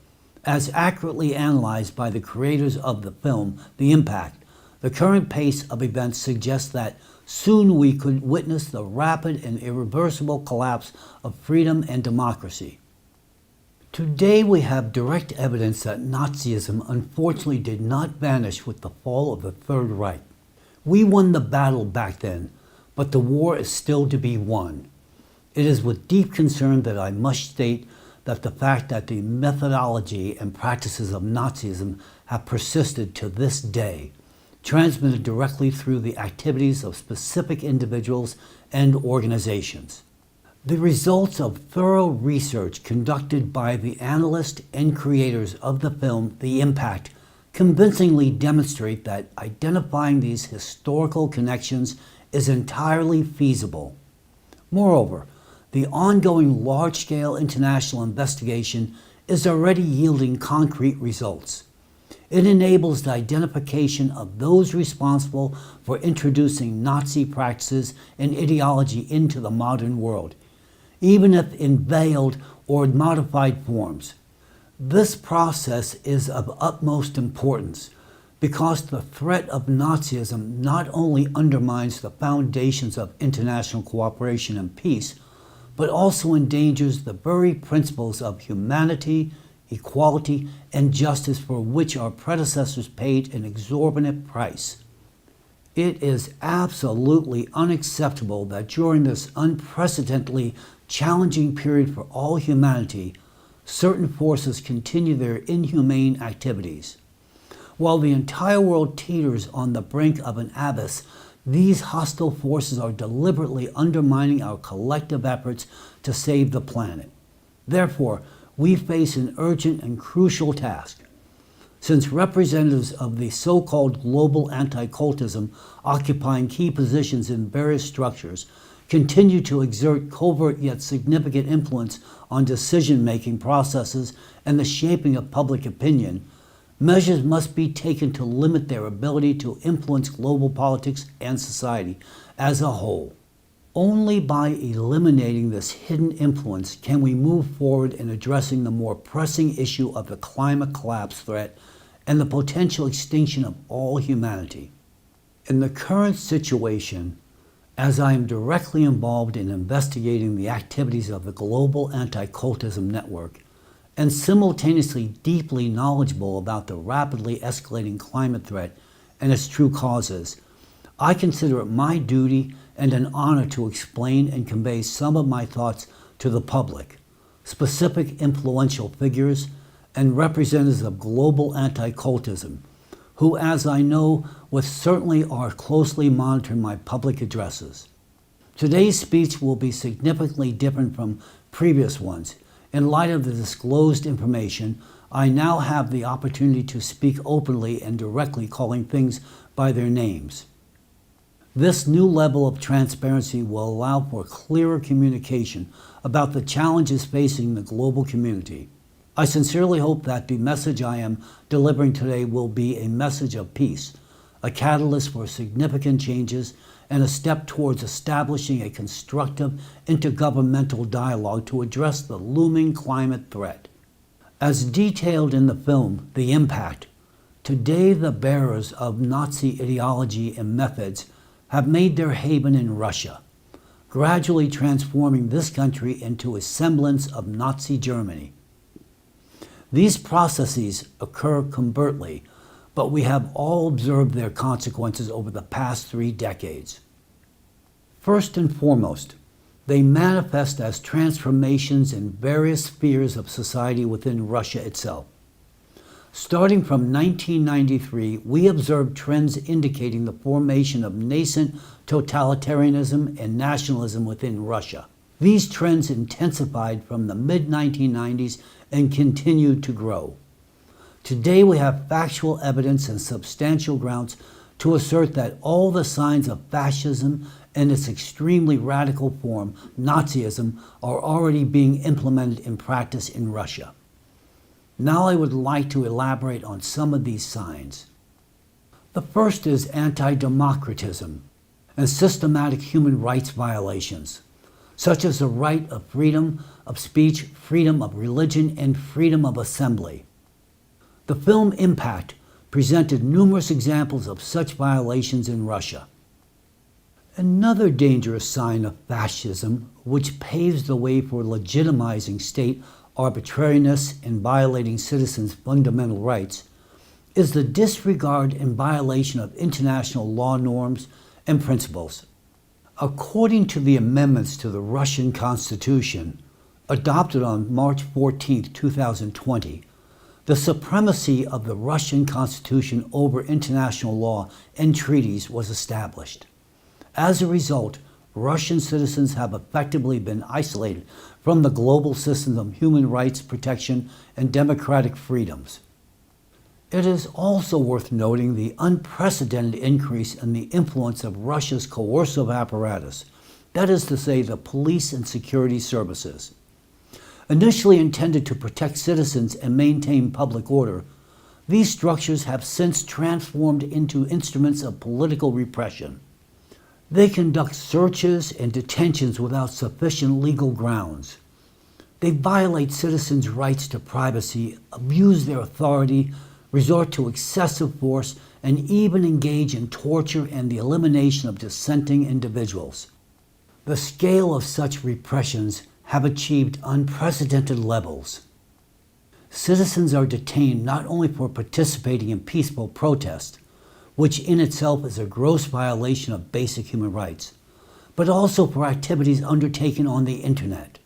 As accurately analyzed by the creators of the film, The Impact, the current pace of events suggests that soon we could witness the rapid and irreversible collapse of freedom and democracy. Today we have direct evidence that Nazism unfortunately did not vanish with the fall of the Third Reich. We won the battle back then, but the war is still to be won. It is with deep concern that I must state that the fact that the methodology and practices of Nazism have persisted to this day, transmitted directly through the activities of specific individuals and organizations. The results of thorough research conducted by the analysts and creators of the film, The Impact, convincingly demonstrate that identifying these historical connections is entirely feasible. Moreover, the ongoing large-scale international investigation is already yielding concrete results. It enables the identification of those responsible for introducing Nazi practices and ideology into the modern world, even if in veiled or modified forms. This process is of utmost importance because the threat of Nazism not only undermines the foundations of international cooperation and peace, but also endangers the very principles of humanity, equality, and justice for which our predecessors paid an exorbitant price. It is absolutely unacceptable that during this unprecedentedly challenging period for all humanity, certain forces continue their inhumane activities. While the entire world teeters on the brink of an abyss, these hostile forces are deliberately undermining our collective efforts to save the planet. Therefore, we face an urgent and crucial task. Since representatives of the so-called global anti-cultism occupying key positions in various structures continue to exert covert yet significant influence on decision-making processes and the shaping of public opinion, measures must be taken to limit their ability to influence global politics and society as a whole. Only by eliminating this hidden influence can we move forward in addressing the more pressing issue of the climate collapse threat and the potential extinction of all humanity. In the current situation, as I am directly involved in investigating the activities of the global anti-cultism network, and simultaneously deeply knowledgeable about the rapidly escalating climate threat and its true causes, I consider it my duty and an honor to explain and convey some of my thoughts to the public, specific influential figures, and representatives of global anti-cultism, who, as I know, with certainty are closely monitoring my public addresses. Today's speech will be significantly different from previous ones. In light of the disclosed information, I now have the opportunity to speak openly and directly, calling things by their names. This new level of transparency will allow for clearer communication about the challenges facing the global community. I sincerely hope that the message I am delivering today will be a message of peace, a catalyst for significant changes, and a step towards establishing a constructive intergovernmental dialogue to address the looming climate threat. As detailed in the film, The Impact, today the bearers of Nazi ideology and methods have made their haven in Russia, gradually transforming this country into a semblance of Nazi Germany. These processes occur covertly, but we have all observed their consequences over the past 3 decades. First and foremost, they manifest as transformations in various spheres of society within Russia itself. Starting from 1993, we observed trends indicating the formation of nascent totalitarianism and nationalism within Russia. These trends intensified from the mid-1990s and continued to grow. Today we have factual evidence and substantial grounds to assert that all the signs of fascism and its extremely radical form, Nazism, are already being implemented in practice in Russia. Now I would like to elaborate on some of these signs. The first is anti-democratism and systematic human rights violations, such as the right of freedom of speech, freedom of religion, and freedom of assembly. The film Impact presented numerous examples of such violations in Russia. Another dangerous sign of fascism, which paves the way for legitimizing state arbitrariness and violating citizens' fundamental rights, is the disregard and violation of international law norms and principles. According to the amendments to the Russian Constitution, adopted on March 14, 2020, the supremacy of the Russian Constitution over international law and treaties was established. As a result, Russian citizens have effectively been isolated from the global system of human rights protection and democratic freedoms. It is also worth noting the unprecedented increase in the influence of Russia's coercive apparatus, that is to say, the police and security services. Initially intended to protect citizens and maintain public order, these structures have since transformed into instruments of political repression. They conduct searches and detentions without sufficient legal grounds. They violate citizens' rights to privacy, abuse their authority, resort to excessive force, and even engage in torture and the elimination of dissenting individuals. The scale of such repressions have achieved unprecedented levels. citizens are detained not only for participating in peaceful protest, which in itself is a gross violation of basic human rights, but also for activities undertaken on the internet.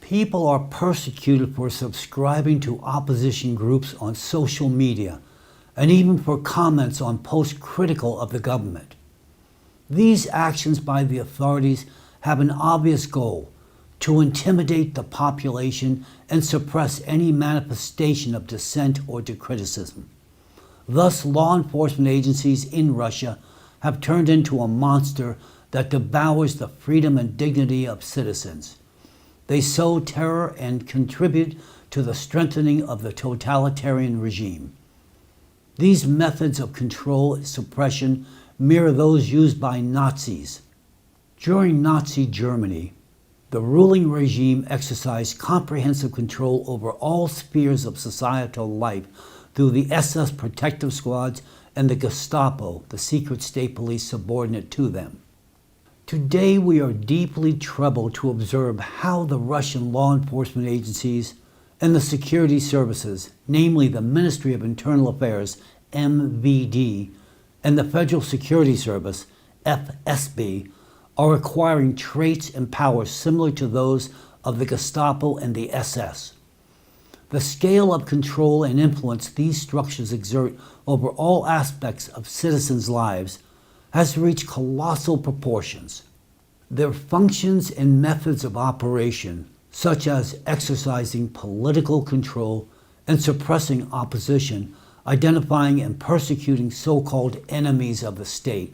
People are persecuted for subscribing to opposition groups on social media, and even for comments on posts critical of the government. These actions by the authorities have an obvious goal: to intimidate the population and suppress any manifestation of dissent or to criticism. Thus, law enforcement agencies in Russia have turned into a monster that devours the freedom and dignity of citizens. They sow terror and contribute to the strengthening of the totalitarian regime. These methods of control and suppression mirror those used by Nazis. During Nazi Germany, the ruling regime exercised comprehensive control over all spheres of societal life through the SS protective squads and the Gestapo, the secret state police subordinate to them. Today we are deeply troubled to observe how the Russian law enforcement agencies and the security services, namely the Ministry of Internal Affairs, MVD, and the Federal Security Service, FSB, are acquiring traits and powers similar to those of the Gestapo and the SS. The scale of control and influence these structures exert over all aspects of citizens' lives has reached colossal proportions. Their functions and methods of operation, such as exercising political control and suppressing opposition, identifying and persecuting so-called enemies of the state,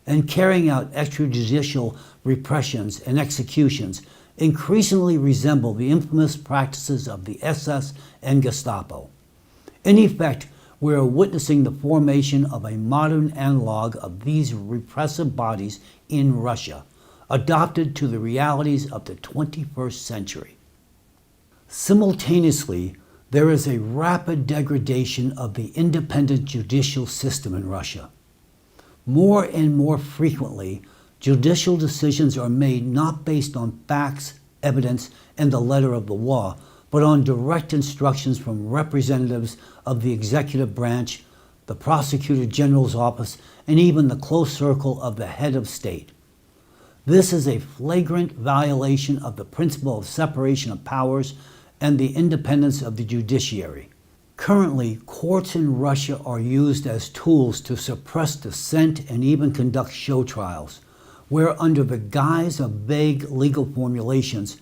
and carrying out extrajudicial repressions and executions, increasingly resemble the infamous practices of the SS and Gestapo. In effect, we are witnessing the formation of a modern analog of these repressive bodies in Russia, adopted to the realities of the 21st century. Simultaneously, there is a rapid degradation of the independent judicial system in Russia. More and more frequently, judicial decisions are made not based on facts, evidence, and the letter of the law, but on direct instructions from representatives of the executive branch, the prosecutor general's office, and even the close circle of the head of state. This is a flagrant violation of the principle of separation of powers and the independence of the judiciary. Currently, courts in Russia are used as tools to suppress dissent and even conduct show trials, where under the guise of vague legal formulations,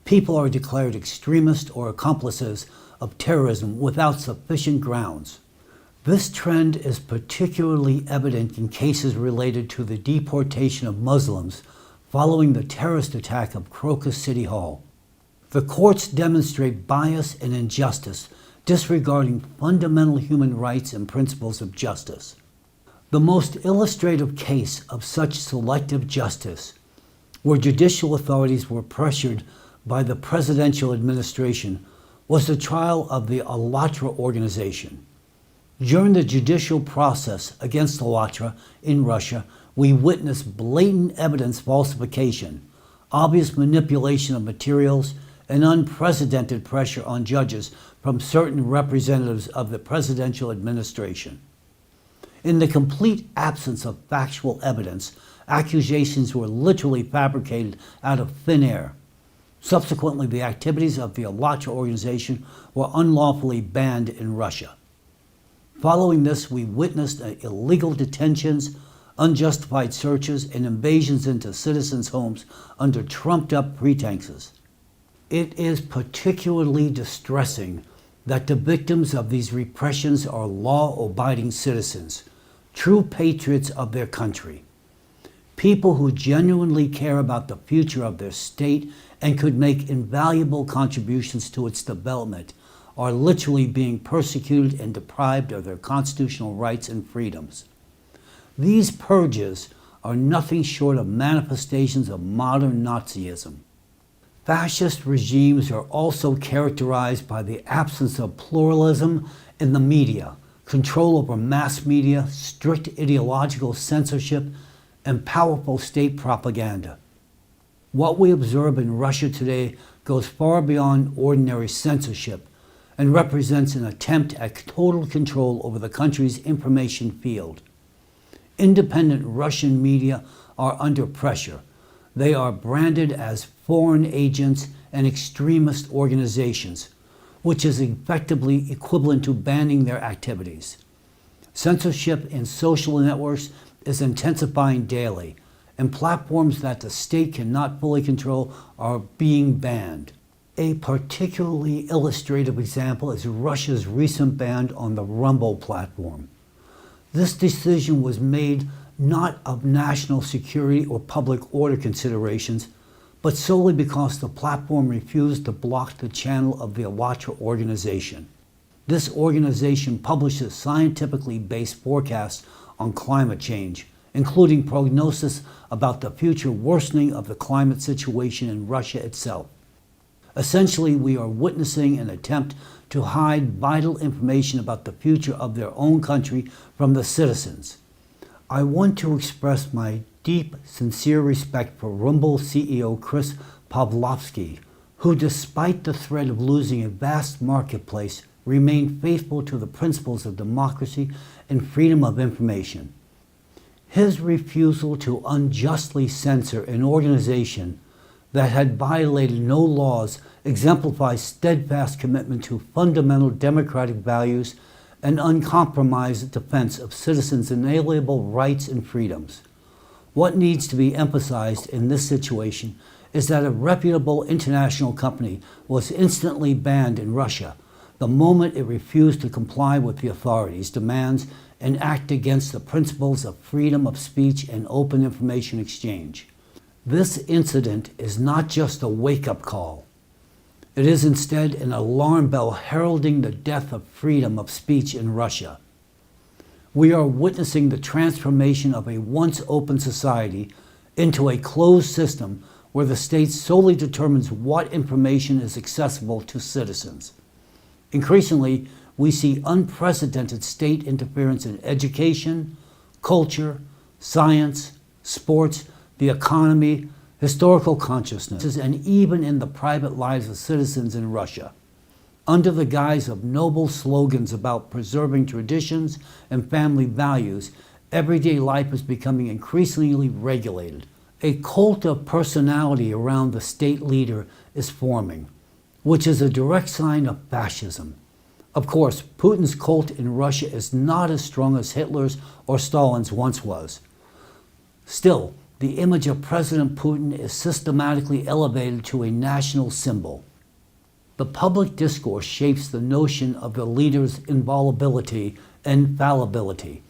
people are declared extremists or accomplices of terrorism without sufficient grounds. This trend is particularly evident in cases related to the deportation of Muslims following the terrorist attack of Crocus City Hall. The courts demonstrate bias and injustice, disregarding fundamental human rights and principles of justice. The most illustrative case of such selective justice, where judicial authorities were pressured by the presidential administration, was the trial of the ALLATRA organization. During the judicial process against ALLATRA in Russia, we witnessed blatant evidence falsification, obvious manipulation of materials, and unprecedented pressure on judges from certain representatives of the presidential administration. In the complete absence of factual evidence, accusations were literally fabricated out of thin air. Subsequently, the activities of the ALLATRA organization were unlawfully banned in Russia. Following this, we witnessed illegal detentions, unjustified searches, and invasions into citizens' homes under trumped-up pretenses. It is particularly distressing that the victims of these repressions are law-abiding citizens, true patriots of their country, people who genuinely care about the future of their state and could make invaluable contributions to its development, are literally being persecuted and deprived of their constitutional rights and freedoms. These purges are nothing short of manifestations of modern Nazism. Fascist regimes are also characterized by the absence of pluralism in the media, control over mass media, strict ideological censorship, and powerful state propaganda. What we observe in Russia today goes far beyond ordinary censorship and represents an attempt at total control over the country's information field. Independent Russian media are under pressure. They are branded as foreign agents and extremist organizations, which is effectively equivalent to banning their activities. Censorship in social networks is intensifying daily, and platforms that the state cannot fully control are being banned. A particularly illustrative example is Russia's recent ban on the Rumble platform. This decision was made not of national security or public order considerations, but solely because the platform refused to block the channel of the ALLATRA organization. This organization publishes scientifically based forecasts on climate change, including prognosis about the future worsening of the climate situation in Russia itself. Essentially, we are witnessing an attempt to hide vital information about the future of their own country from the citizens. I want to express my deep, sincere respect for Rumble CEO Chris Pavlovsky, who, despite the threat of losing a vast marketplace, remained faithful to the principles of democracy and freedom of information. His refusal to unjustly censor an organization that had violated no laws exemplifies steadfast commitment to fundamental democratic values and uncompromised defense of citizens' inalienable rights and freedoms. What needs to be emphasized in this situation is that a reputable international company was instantly banned in Russia the moment it refused to comply with the authorities' demands and act against the principles of freedom of speech and open information exchange. This incident is not just a wake-up call. It is instead an alarm bell heralding the death of freedom of speech in Russia. We are witnessing the transformation of a once open society into a closed system where the state solely determines what information is accessible to citizens. Increasingly, we see unprecedented state interference in education, culture, science, sports, the economy, historical consciousness, and even in the private lives of citizens in Russia. Under the guise of noble slogans about preserving traditions and family values, everyday life is becoming increasingly regulated. A cult of personality around the state leader is forming, which is a direct sign of fascism. Of course, Putin's cult in Russia is not as strong as Hitler's or Stalin's once was. Still, the image of President Putin is systematically elevated to a national symbol. The public discourse shapes the notion of the leader's inviolability and fallibility.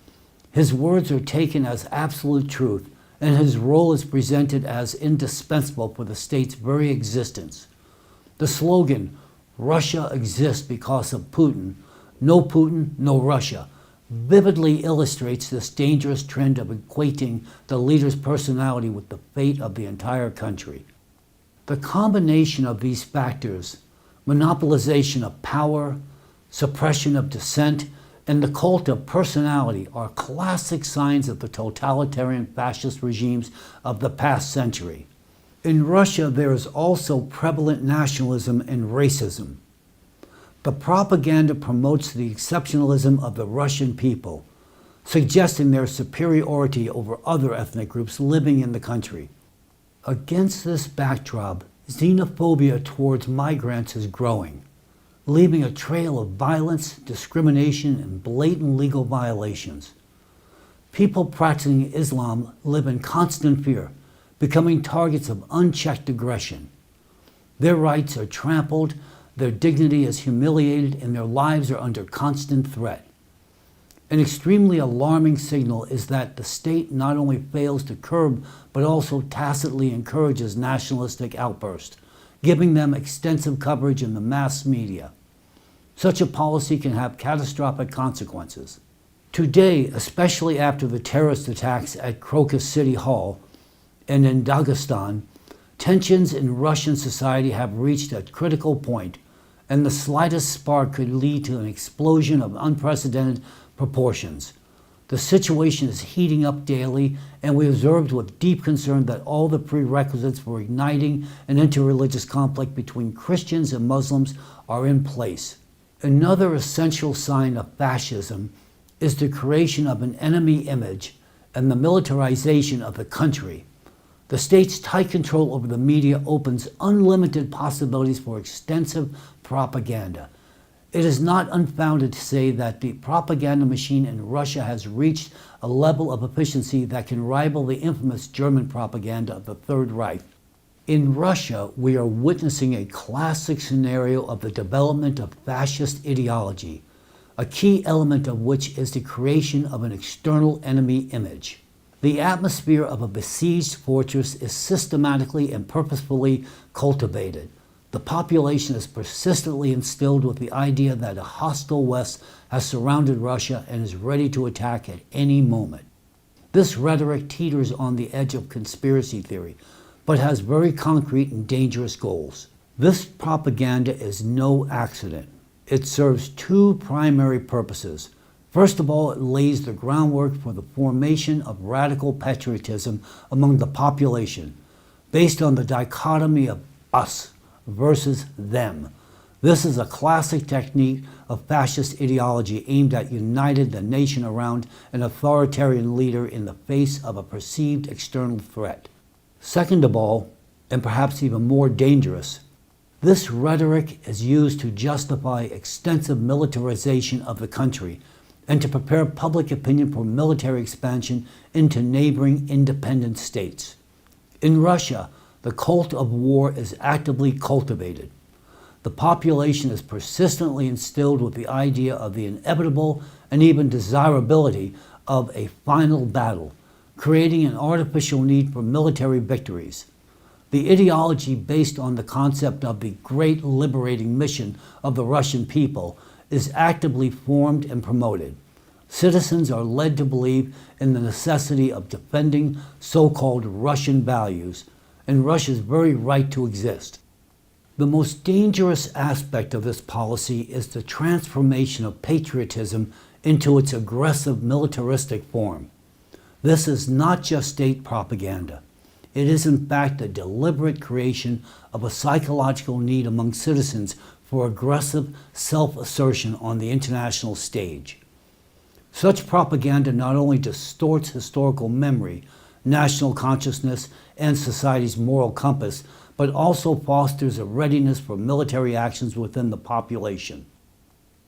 His words are taken as absolute truth, and his role is presented as indispensable for the state's very existence. The slogan, "Russia exists because of Putin, no Russia," vividly illustrates this dangerous trend of equating the leader's personality with the fate of the entire country. The combination of these factors, monopolization of power, suppression of dissent, and the cult of personality, are classic signs of the totalitarian fascist regimes of the past century. In Russia, there is also prevalent nationalism and racism. The propaganda promotes the exceptionalism of the Russian people, suggesting their superiority over other ethnic groups living in the country. Against this backdrop, xenophobia towards migrants is growing, leaving a trail of violence, discrimination, and blatant legal violations. People practicing Islam live in constant fear, becoming targets of unchecked aggression. Their rights are trampled, their dignity is humiliated, and their lives are under constant threat. An extremely alarming signal is that the state not only fails to curb, but also tacitly encourages nationalistic outbursts, giving them extensive coverage in the mass media. Such a policy can have catastrophic consequences. Today, especially after the terrorist attacks at Crocus City Hall and in Dagestan, tensions in Russian society have reached a critical point, and the slightest spark could lead to an explosion of unprecedented proportions. The situation is heating up daily, and we observed with deep concern that all the prerequisites for igniting an interreligious conflict between Christians and Muslims are in place. Another essential sign of fascism is the creation of an enemy image and the militarization of the country. The state's tight control over the media opens unlimited possibilities for extensive propaganda. It is not unfounded to say that the propaganda machine in Russia has reached a level of efficiency that can rival the infamous German propaganda of the Third Reich. In Russia, we are witnessing a classic scenario of the development of fascist ideology, a key element of which is the creation of an external enemy image. The atmosphere of a besieged fortress is systematically and purposefully cultivated. The population is persistently instilled with the idea that a hostile West has surrounded Russia and is ready to attack at any moment. This rhetoric teeters on the edge of conspiracy theory, but has very concrete and dangerous goals. This propaganda is no accident. It serves two primary purposes. First of all, it lays the groundwork for the formation of radical patriotism among the population, based on the dichotomy of us versus them. This is a classic technique of fascist ideology aimed at uniting the nation around an authoritarian leader in the face of a perceived external threat. Second of all, and perhaps even more dangerous, this rhetoric is used to justify extensive militarization of the country and to prepare public opinion for military expansion into neighboring independent states. In Russia, the cult of war is actively cultivated. The population is persistently instilled with the idea of the inevitable and even desirability of a final battle, creating an artificial need for military victories. The ideology based on the concept of the great liberating mission of the Russian people is actively formed and promoted. Citizens are led to believe in the necessity of defending so-called Russian values and Russia's very right to exist. The most dangerous aspect of this policy is the transformation of patriotism into its aggressive militaristic form. This is not just state propaganda. It is in fact a deliberate creation of a psychological need among citizens for aggressive self-assertion on the international stage. Such propaganda not only distorts historical memory, national consciousness, and society's moral compass, but also fosters a readiness for military actions within the population.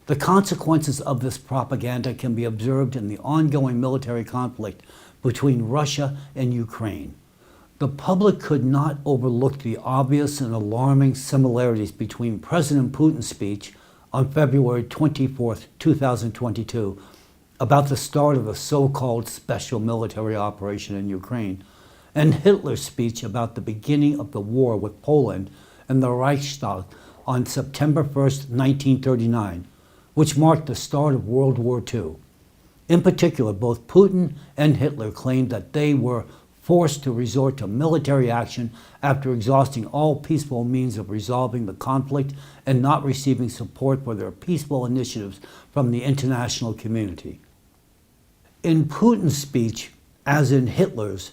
The consequences of this propaganda can be observed in the ongoing military conflict between Russia and Ukraine. The public could not overlook the obvious and alarming similarities between President Putin's speech on February 24, 2022, about the start of a so-called special military operation in Ukraine, and Hitler's speech about the beginning of the war with Poland and the Reichstag on September 1, 1939, which marked the start of World War II. In particular, both Putin and Hitler claimed that they were forced to resort to military action after exhausting all peaceful means of resolving the conflict and not receiving support for their peaceful initiatives from the international community. In Putin's speech, as in Hitler's,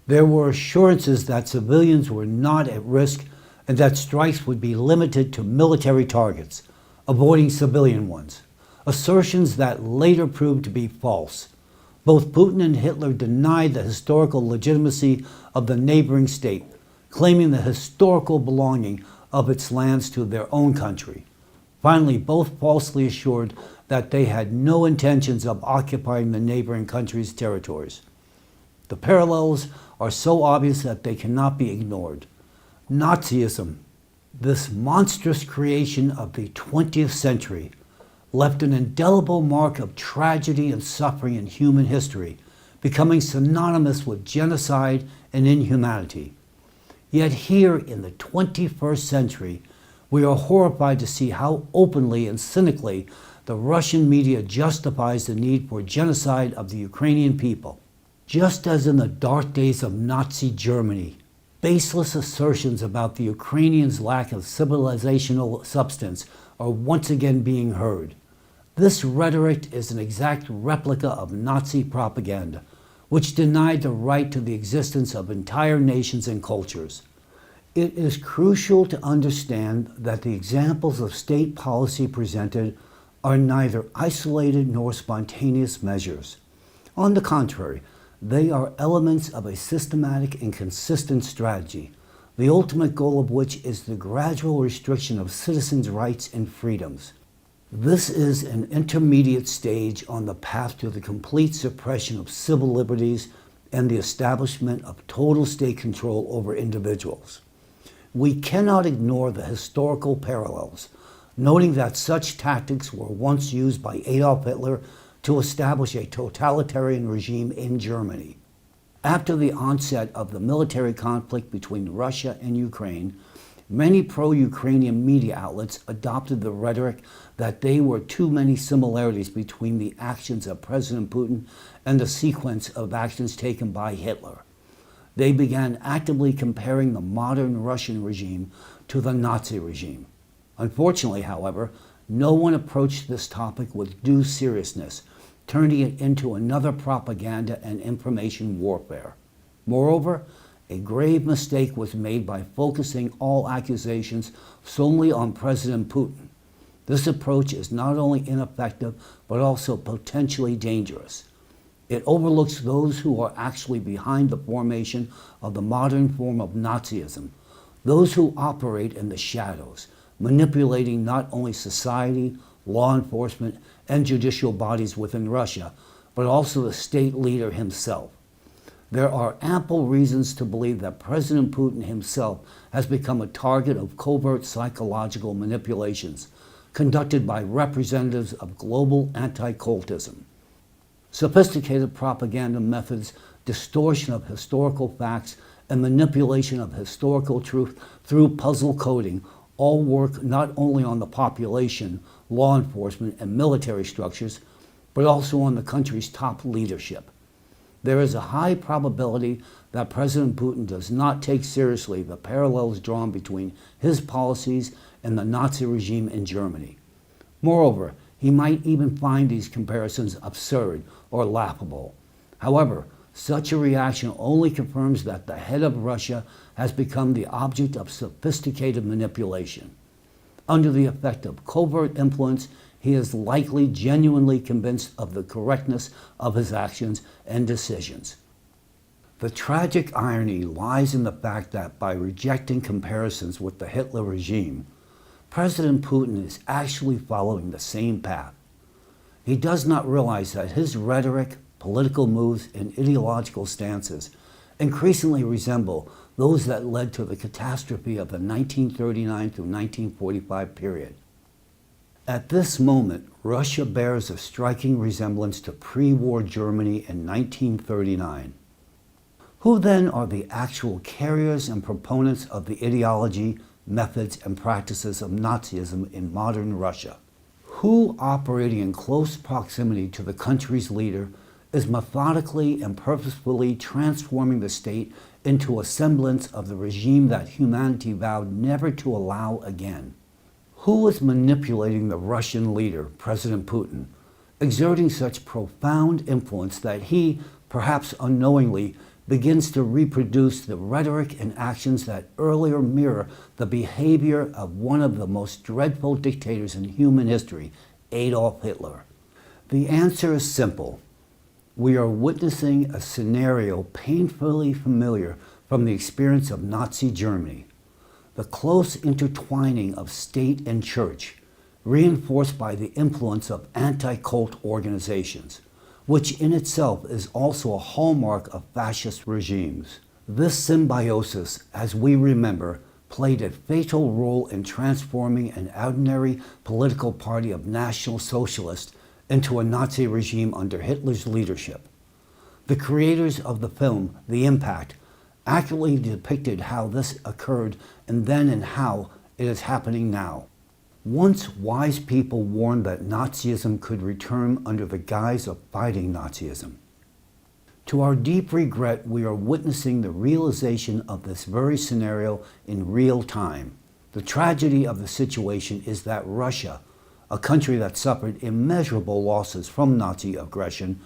there were assurances that civilians were not at risk and that strikes would be limited to military targets, avoiding civilian ones, assertions that later proved to be false. Both Putin and Hitler denied the historical legitimacy of the neighboring state, claiming the historical belonging of its lands to their own country. Finally, both falsely assured that they had no intentions of occupying the neighboring country's territories. The parallels are so obvious that they cannot be ignored. Nazism, this monstrous creation of the 20th century, left an indelible mark of tragedy and suffering in human history, becoming synonymous with genocide and inhumanity. Yet here in the 21st century, we are horrified to see how openly and cynically the Russian media justifies the need for genocide of the Ukrainian people. Just as in the dark days of Nazi Germany, baseless assertions about the Ukrainians' lack of civilizational substance are once again being heard. This rhetoric is an exact replica of Nazi propaganda, which denied the right to the existence of entire nations and cultures. It is crucial to understand that the examples of state policy presented are neither isolated nor spontaneous measures. On the contrary, they are elements of a systematic and consistent strategy, the ultimate goal of which is the gradual restriction of citizens' rights and freedoms. This is an intermediate stage on the path to the complete suppression of civil liberties and the establishment of total state control over individuals. We cannot ignore the historical parallels, noting that such tactics were once used by Adolf Hitler to establish a totalitarian regime in Germany. After the onset of the military conflict between Russia and Ukraine, many pro-Ukrainian media outlets adopted the rhetoric that there were too many similarities between the actions of President Putin and the sequence of actions taken by Hitler. They began actively comparing the modern Russian regime to the Nazi regime. Unfortunately, however, no one approached this topic with due seriousness, turning it into another propaganda and information warfare. Moreover, a grave mistake was made by focusing all accusations solely on President Putin. This approach is not only ineffective, but also potentially dangerous. It overlooks those who are actually behind the formation of the modern form of Nazism, those who operate in the shadows, manipulating not only society, law enforcement, and judicial bodies within Russia, but also the state leader himself. There are ample reasons to believe that President Putin himself has become a target of covert psychological manipulations conducted by representatives of global anti-cultism. Sophisticated propaganda methods, distortion of historical facts, and manipulation of historical truth through puzzle coding all work not only on the population, law enforcement, and military structures, but also on the country's top leadership. There is a high probability that President Putin does not take seriously the parallels drawn between his policies and the Nazi regime in Germany. Moreover, he might even find these comparisons absurd or laughable. However, such a reaction only confirms that the head of Russia has become the object of sophisticated manipulation. Under the effect of covert influence, he is likely genuinely convinced of the correctness of his actions and decisions. The tragic irony lies in the fact that by rejecting comparisons with the Hitler regime, President Putin is actually following the same path. He does not realize that his rhetoric, political moves, and ideological stances increasingly resemble those that led to the catastrophe of the 1939 through 1945 period. At this moment, Russia bears a striking resemblance to pre-war Germany in 1939. Who then are the actual carriers and proponents of the ideology, methods, and practices of Nazism in modern Russia? Who, operating in close proximity to the country's leader, is methodically and purposefully transforming the state into a semblance of the regime that humanity vowed never to allow again? Who is manipulating the Russian leader, President Putin, exerting such profound influence that he, perhaps unknowingly, begins to reproduce the rhetoric and actions that earlier mirror the behavior of one of the most dreadful dictators in human history, Adolf Hitler? The answer is simple. We are witnessing a scenario painfully familiar from the experience of Nazi Germany. The close intertwining of state and church, reinforced by the influence of anti-cult organizations, which in itself is also a hallmark of fascist regimes. This symbiosis, as we remember, played a fatal role in transforming an ordinary political party of National Socialists into a Nazi regime under Hitler's leadership. The creators of the film, The Impact, accurately depicted how this occurred and how it is happening now. Once wise people warned that Nazism could return under the guise of fighting Nazism. To our deep regret, we are witnessing the realization of this very scenario in real time. The tragedy of the situation is that Russia, a country that suffered immeasurable losses from Nazi aggression,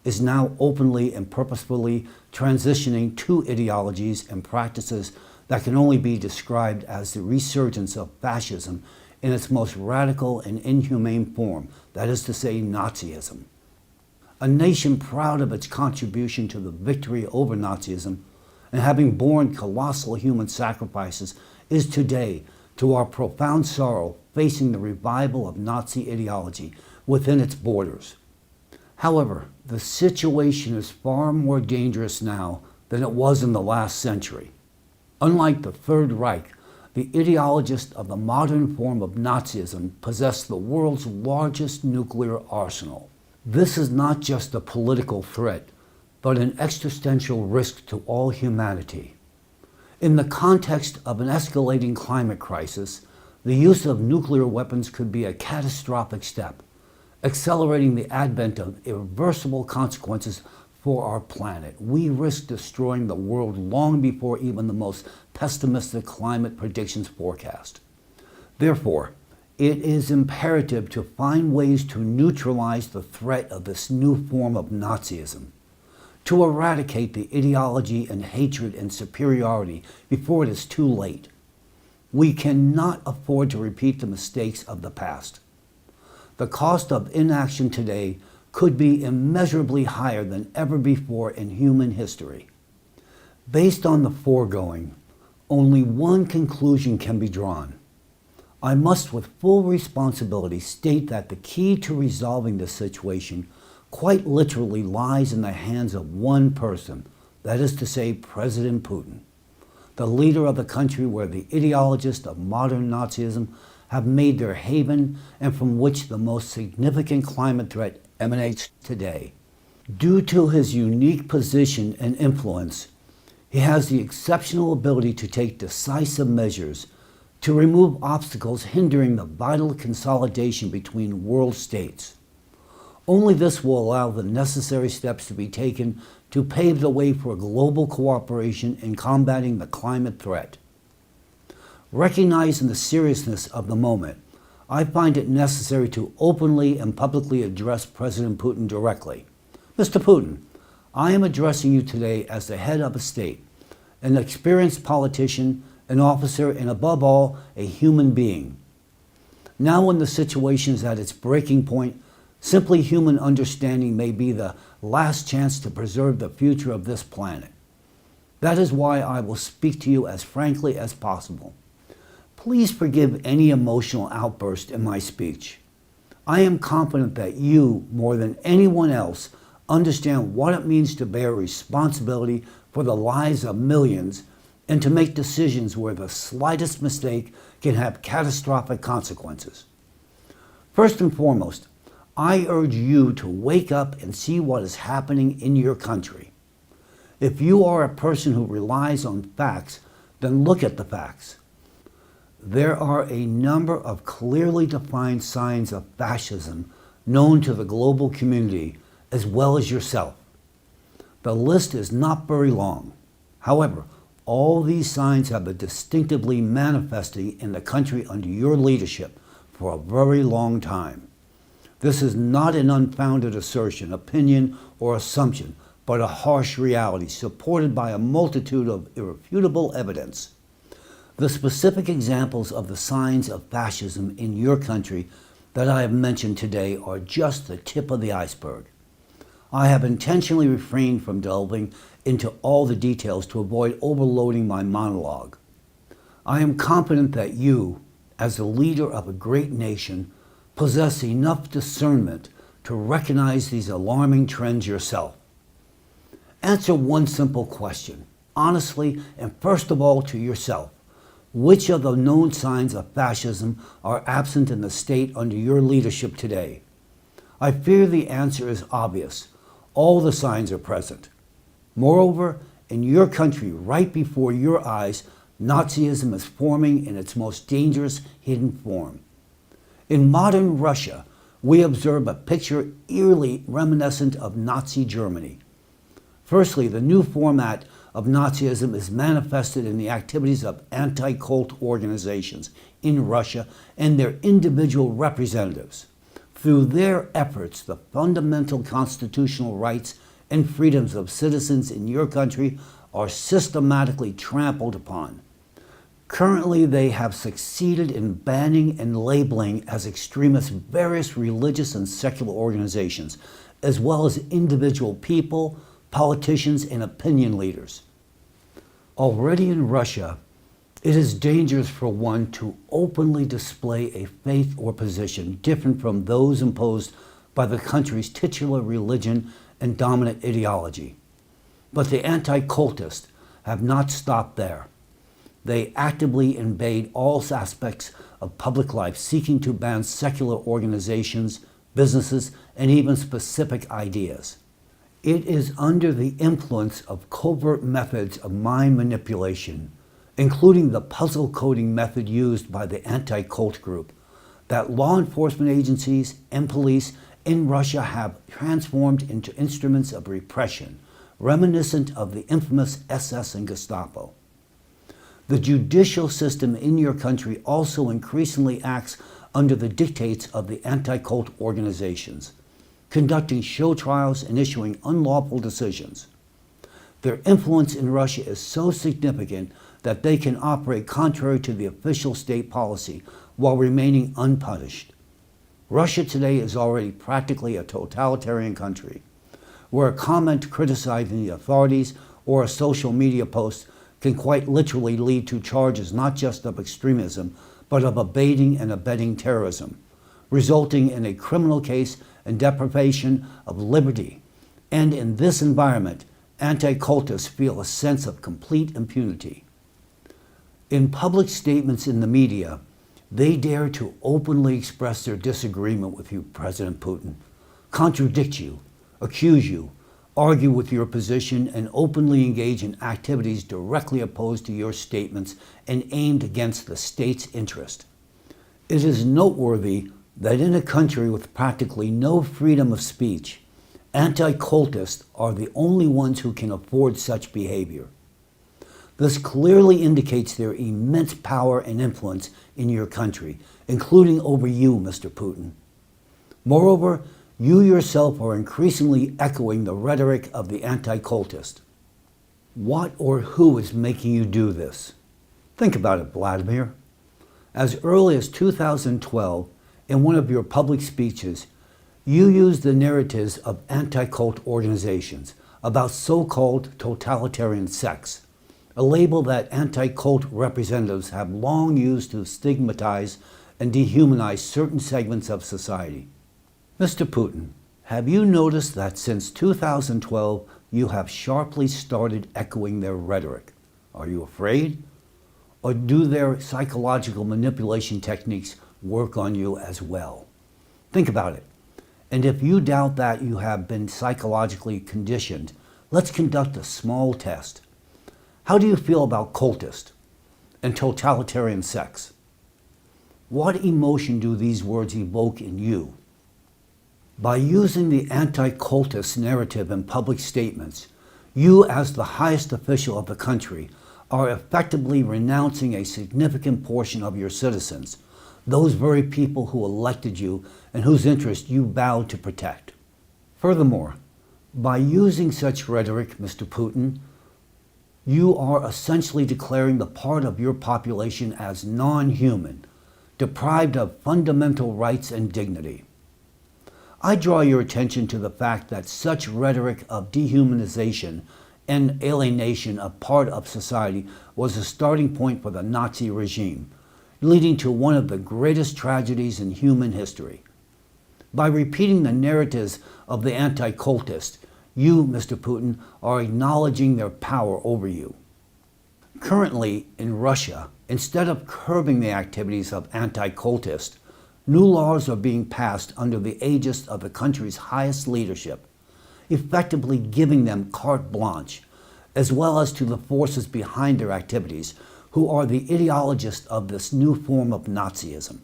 is now openly and purposefully transitioning to ideologies and practices that can only be described as the resurgence of fascism in its most radical and inhumane form, that is to say, Nazism. A nation proud of its contribution to the victory over Nazism and having borne colossal human sacrifices is today, to our profound sorrow, facing the revival of Nazi ideology within its borders. However, the situation is far more dangerous now than it was in the last century. Unlike the Third Reich, the ideologists of the modern form of Nazism possess the world's largest nuclear arsenal. This is not just a political threat, but an existential risk to all humanity. In the context of an escalating climate crisis, the use of nuclear weapons could be a catastrophic step, accelerating the advent of irreversible consequences for our planet. We risk destroying the world long before even the most pessimistic climate predictions forecast. Therefore, it is imperative to find ways to neutralize the threat of this new form of Nazism, to eradicate the ideology and hatred and superiority before it is too late. We cannot afford to repeat the mistakes of the past. The cost of inaction today could be immeasurably higher than ever before in human history. Based on the foregoing, only one conclusion can be drawn. I must with full responsibility state that the key to resolving this situation quite literally lies in the hands of one person, that is to say, President Putin, the leader of the country where the ideologists of modern Nazism have made their haven and from which the most significant climate threat emanates today. Due to his unique position and influence, he has the exceptional ability to take decisive measures to remove obstacles hindering the vital consolidation between world states. Only this will allow the necessary steps to be taken to pave the way for global cooperation in combating the climate threat. Recognizing the seriousness of the moment, I find it necessary to openly and publicly address President Putin directly. Mr. Putin, I am addressing you today as the head of a state, an experienced politician, an officer, and above all, a human being. Now when the situation is at its breaking point, simply human understanding may be the last chance to preserve the future of this planet. That is why I will speak to you as frankly as possible. Please forgive any emotional outburst in my speech. I am confident that you, more than anyone else, understand what it means to bear responsibility for the lives of millions and to make decisions where the slightest mistake can have catastrophic consequences. First and foremost, I urge you to wake up and see what is happening in your country. If you are a person who relies on facts, then look at the facts. There are a number of clearly defined signs of fascism known to the global community as well as yourself. The list is not very long. However, all these signs have been distinctively manifesting in the country under your leadership for a very long time. This is not an unfounded assertion, opinion, or assumption, but a harsh reality supported by a multitude of irrefutable evidence. The specific examples of the signs of fascism in your country that I have mentioned today are just the tip of the iceberg. I have intentionally refrained from delving into all the details to avoid overloading my monologue. I am confident that you, as the leader of a great nation, possess enough discernment to recognize these alarming trends yourself. Answer one simple question, honestly and first of all to yourself. Which of the known signs of fascism are absent in the state under your leadership today? I fear the answer is obvious. All the signs are present. Moreover, in your country, right before your eyes, Nazism is forming in its most dangerous hidden form. In modern Russia, we observe a picture eerily reminiscent of Nazi Germany. Firstly, the new format of Nazism is manifested in the activities of anti-cult organizations in Russia and their individual representatives. Through their efforts, the fundamental constitutional rights and freedoms of citizens in your country are systematically trampled upon. Currently, they have succeeded in banning and labeling as extremists various religious and secular organizations, as well as individual people, politicians, and opinion leaders. Already in Russia, it is dangerous for one to openly display a faith or position different from those imposed by the country's titular religion and dominant ideology. But the anti-cultists have not stopped there. They actively invade all aspects of public life, seeking to ban secular organizations, businesses, and even specific ideas. It is under the influence of covert methods of mind manipulation, including the puzzle coding method used by the anti-cult group, that law enforcement agencies and police in Russia have transformed into instruments of repression, reminiscent of the infamous SS and Gestapo. The judicial system in your country also increasingly acts under the dictates of the anti-cult organizations, conducting show trials and issuing unlawful decisions. Their influence in Russia is so significant that they can operate contrary to the official state policy while remaining unpunished. Russia today is already practically a totalitarian country, where a comment criticizing the authorities or a social media post can quite literally lead to charges not just of extremism, but of aiding and abetting terrorism, resulting in a criminal case and deprivation of liberty. And in this environment, anti-cultists feel a sense of complete impunity. In public statements in the media, they dare to openly express their disagreement with you, President Putin, contradict you, accuse you, argue with your position, and openly engage in activities directly opposed to your statements and aimed against the state's interest. It is noteworthy that in a country with practically no freedom of speech, anti-cultists are the only ones who can afford such behavior. This clearly indicates their immense power and influence in your country, including over you, Mr. Putin. Moreover, you yourself are increasingly echoing the rhetoric of the anti-cultist. What or who is making you do this? Think about it, Vladimir. As early as 2012, in one of your public speeches, you used the narratives of anti-cult organizations about so-called totalitarian sects, a label that anti-cult representatives have long used to stigmatize and dehumanize certain segments of society. Mr. Putin, have you noticed that since 2012 you have sharply started echoing their rhetoric? Are you afraid? Or do their psychological manipulation techniques work on you as well? Think about it. And if you doubt that you have been psychologically conditioned, let's conduct a small test. How do you feel about cultist and totalitarian sects? What emotion do these words evoke in you? By using the anti-cultist narrative in public statements, you, as the highest official of the country, are effectively renouncing a significant portion of your citizens, those very people who elected you and whose interests you vowed to protect. Furthermore, by using such rhetoric, Mr. Putin, you are essentially declaring the part of your population as non-human, deprived of fundamental rights and dignity. I draw your attention to the fact that such rhetoric of dehumanization and alienation of part of society was a starting point for the Nazi regime, leading to one of the greatest tragedies in human history. By repeating the narratives of the anti-cultists, you, Mr. Putin, are acknowledging their power over you. Currently, in Russia, instead of curbing the activities of anti-cultists, new laws are being passed under the aegis of the country's highest leadership, effectively giving them carte blanche, as well as to the forces behind their activities, who are the ideologists of this new form of Nazism.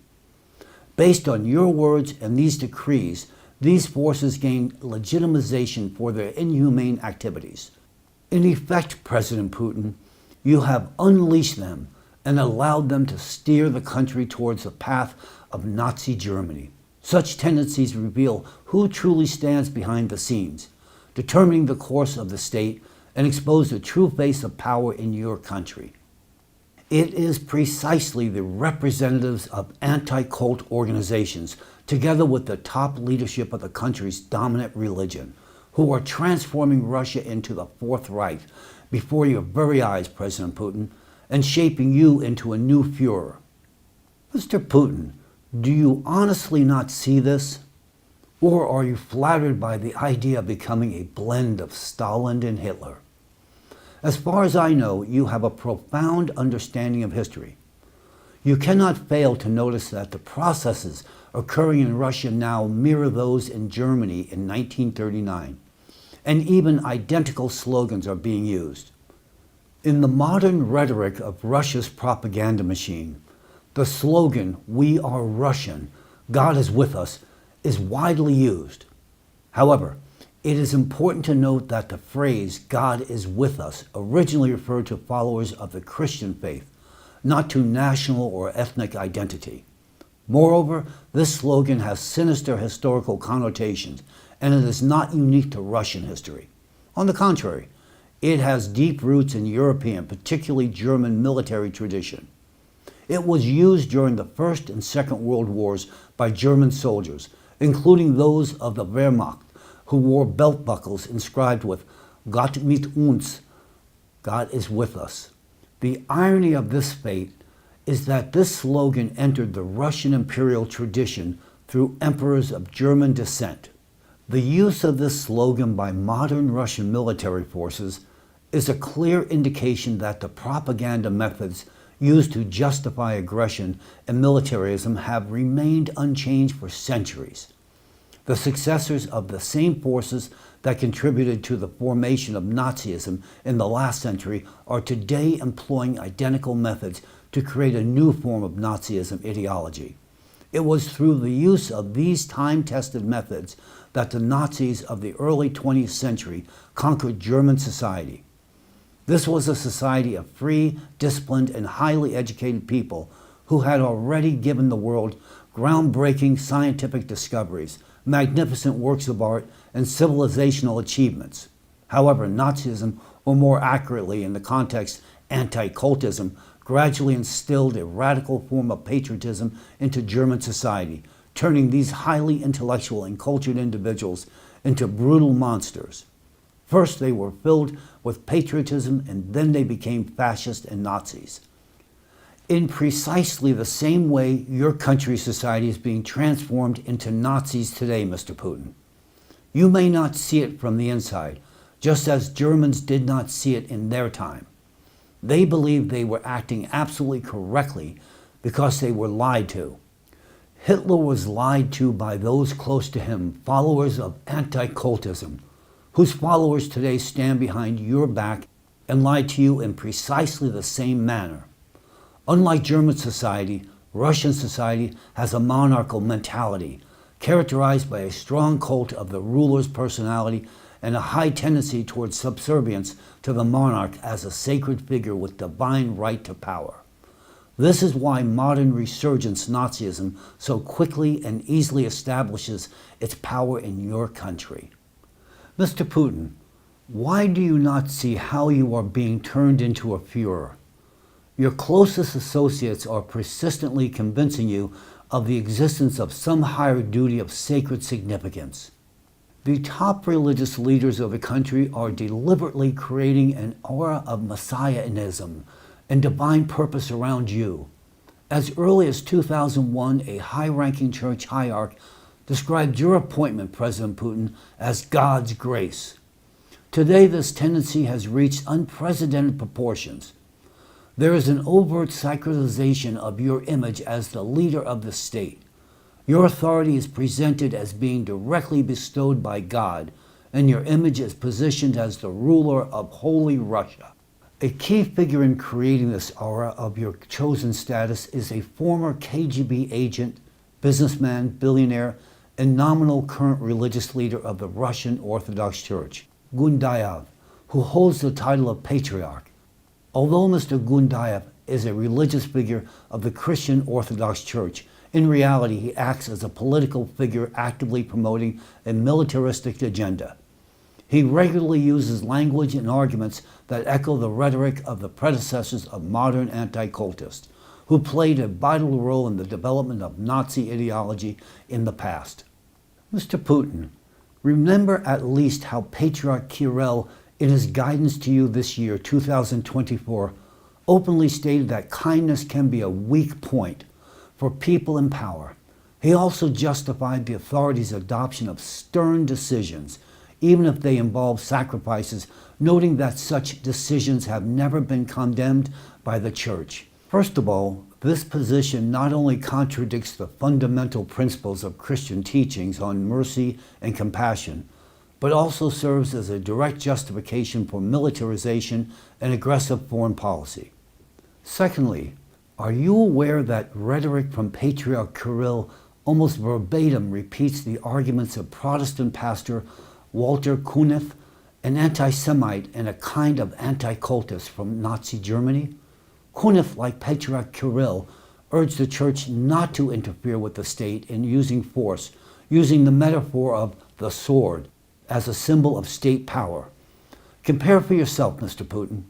Based on your words and these decrees, these forces gain legitimization for their inhumane activities. In effect, President Putin, you have unleashed them and allowed them to steer the country towards the path of Nazi Germany. Such tendencies reveal who truly stands behind the scenes, determining the course of the state, and expose the true face of power in your country. It is precisely the representatives of anti-cult organizations, together with the top leadership of the country's dominant religion, who are transforming Russia into the Fourth Reich before your very eyes, President Putin, and shaping you into a new Führer. Mr. Putin, do you honestly not see this? Or are you flattered by the idea of becoming a blend of Stalin and Hitler? As far as I know, you have a profound understanding of history. You cannot fail to notice that the processes occurring in Russia now mirror those in Germany in 1939, and even identical slogans are being used. In the modern rhetoric of Russia's propaganda machine, the slogan, "We are Russian, God is with us," is widely used. However, it is important to note that the phrase, "God is with us," originally referred to followers of the Christian faith, not to national or ethnic identity. Moreover, this slogan has sinister historical connotations, and it is not unique to Russian history. On the contrary, it has deep roots in European, particularly German military tradition. It was used during the First and Second World Wars by German soldiers, including those of the Wehrmacht, who wore belt buckles inscribed with "Gott mit uns," God is with us. The irony of this fate is that this slogan entered the Russian imperial tradition through emperors of German descent. The use of this slogan by modern Russian military forces is a clear indication that the propaganda methods used to justify aggression and militarism have remained unchanged for centuries. The successors of the same forces that contributed to the formation of Nazism in the last century are today employing identical methods to create a new form of Nazism ideology. It was through the use of these time-tested methods that the Nazis of the early 20th century conquered German society. This was a society of free, disciplined, and highly educated people who had already given the world groundbreaking scientific discoveries, magnificent works of art, and civilizational achievements. However, Nazism, or more accurately in the context, anti-cultism, gradually instilled a radical form of patriotism into German society, turning these highly intellectual and cultured individuals into brutal monsters. First, they were filled with patriotism, and then they became fascists and Nazis. In precisely the same way, your country's society is being transformed into Nazis today, Mr. Putin. You may not see it from the inside, just as Germans did not see it in their time. They believed they were acting absolutely correctly because they were lied to. Hitler was lied to by those close to him, followers of anti-cultism, whose followers today stand behind your back and lie to you in precisely the same manner. Unlike German society, Russian society has a monarchical mentality, characterized by a strong cult of the ruler's personality and a high tendency towards subservience to the monarch as a sacred figure with divine right to power. This is why modern resurgence Nazism so quickly and easily establishes its power in your country. Mr. Putin, why do you not see how you are being turned into a Führer? Your closest associates are persistently convincing you of the existence of some higher duty of sacred significance. The top religious leaders of the country are deliberately creating an aura of messianism and divine purpose around you. As early as 2001, a high-ranking church hierarch described your appointment, President Putin, as God's grace. Today, this tendency has reached unprecedented proportions. There is an overt sacralization of your image as the leader of the state. Your authority is presented as being directly bestowed by God, and your image is positioned as the ruler of Holy Russia. A key figure in creating this aura of your chosen status is a former KGB agent, businessman, billionaire, and nominal current religious leader of the Russian Orthodox Church, Gundayev, who holds the title of Patriarch. Although Mr. Gundayev is a religious figure of the Christian Orthodox Church, in reality he acts as a political figure actively promoting a militaristic agenda. He regularly uses language and arguments that echo the rhetoric of the predecessors of modern anti-cultists, who played a vital role in the development of Nazi ideology in the past. Mr. Putin, remember at least how Patriarch Kirill, in his guidance to you this year, 2024, openly stated that kindness can be a weak point for people in power. He also justified the authorities' adoption of stern decisions, even if they involve sacrifices, noting that such decisions have never been condemned by the Church. First of all, this position not only contradicts the fundamental principles of Christian teachings on mercy and compassion, but also serves as a direct justification for militarization and aggressive foreign policy. Secondly, are you aware that rhetoric from Patriarch Kirill almost verbatim repeats the arguments of Protestant pastor Walter Kuneff, an anti-Semite and a kind of anti-cultist from Nazi Germany? Kuneff, like Patriarch Kirill, urged the Church not to interfere with the state in using force, using the metaphor of the sword as a symbol of state power. Compare for yourself, Mr. Putin.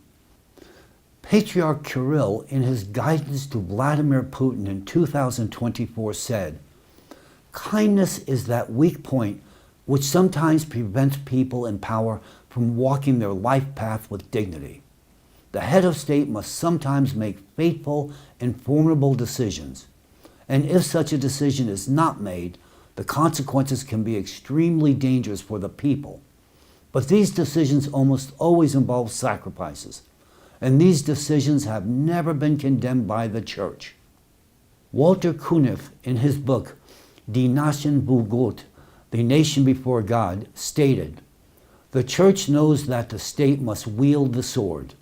Patriarch Kirill, in his guidance to Vladimir Putin in 2024, said, "Kindness is that weak point which sometimes prevents people in power from walking their life path with dignity. The head of state must sometimes make faithful and formidable decisions, and if such a decision is not made, the consequences can be extremely dangerous for the people. But these decisions almost always involve sacrifices, and these decisions have never been condemned by the Church." Walter Kuneff, in his book Die Nation vor Gott, The Nation Before God, stated, "The Church knows that the state must wield the sword.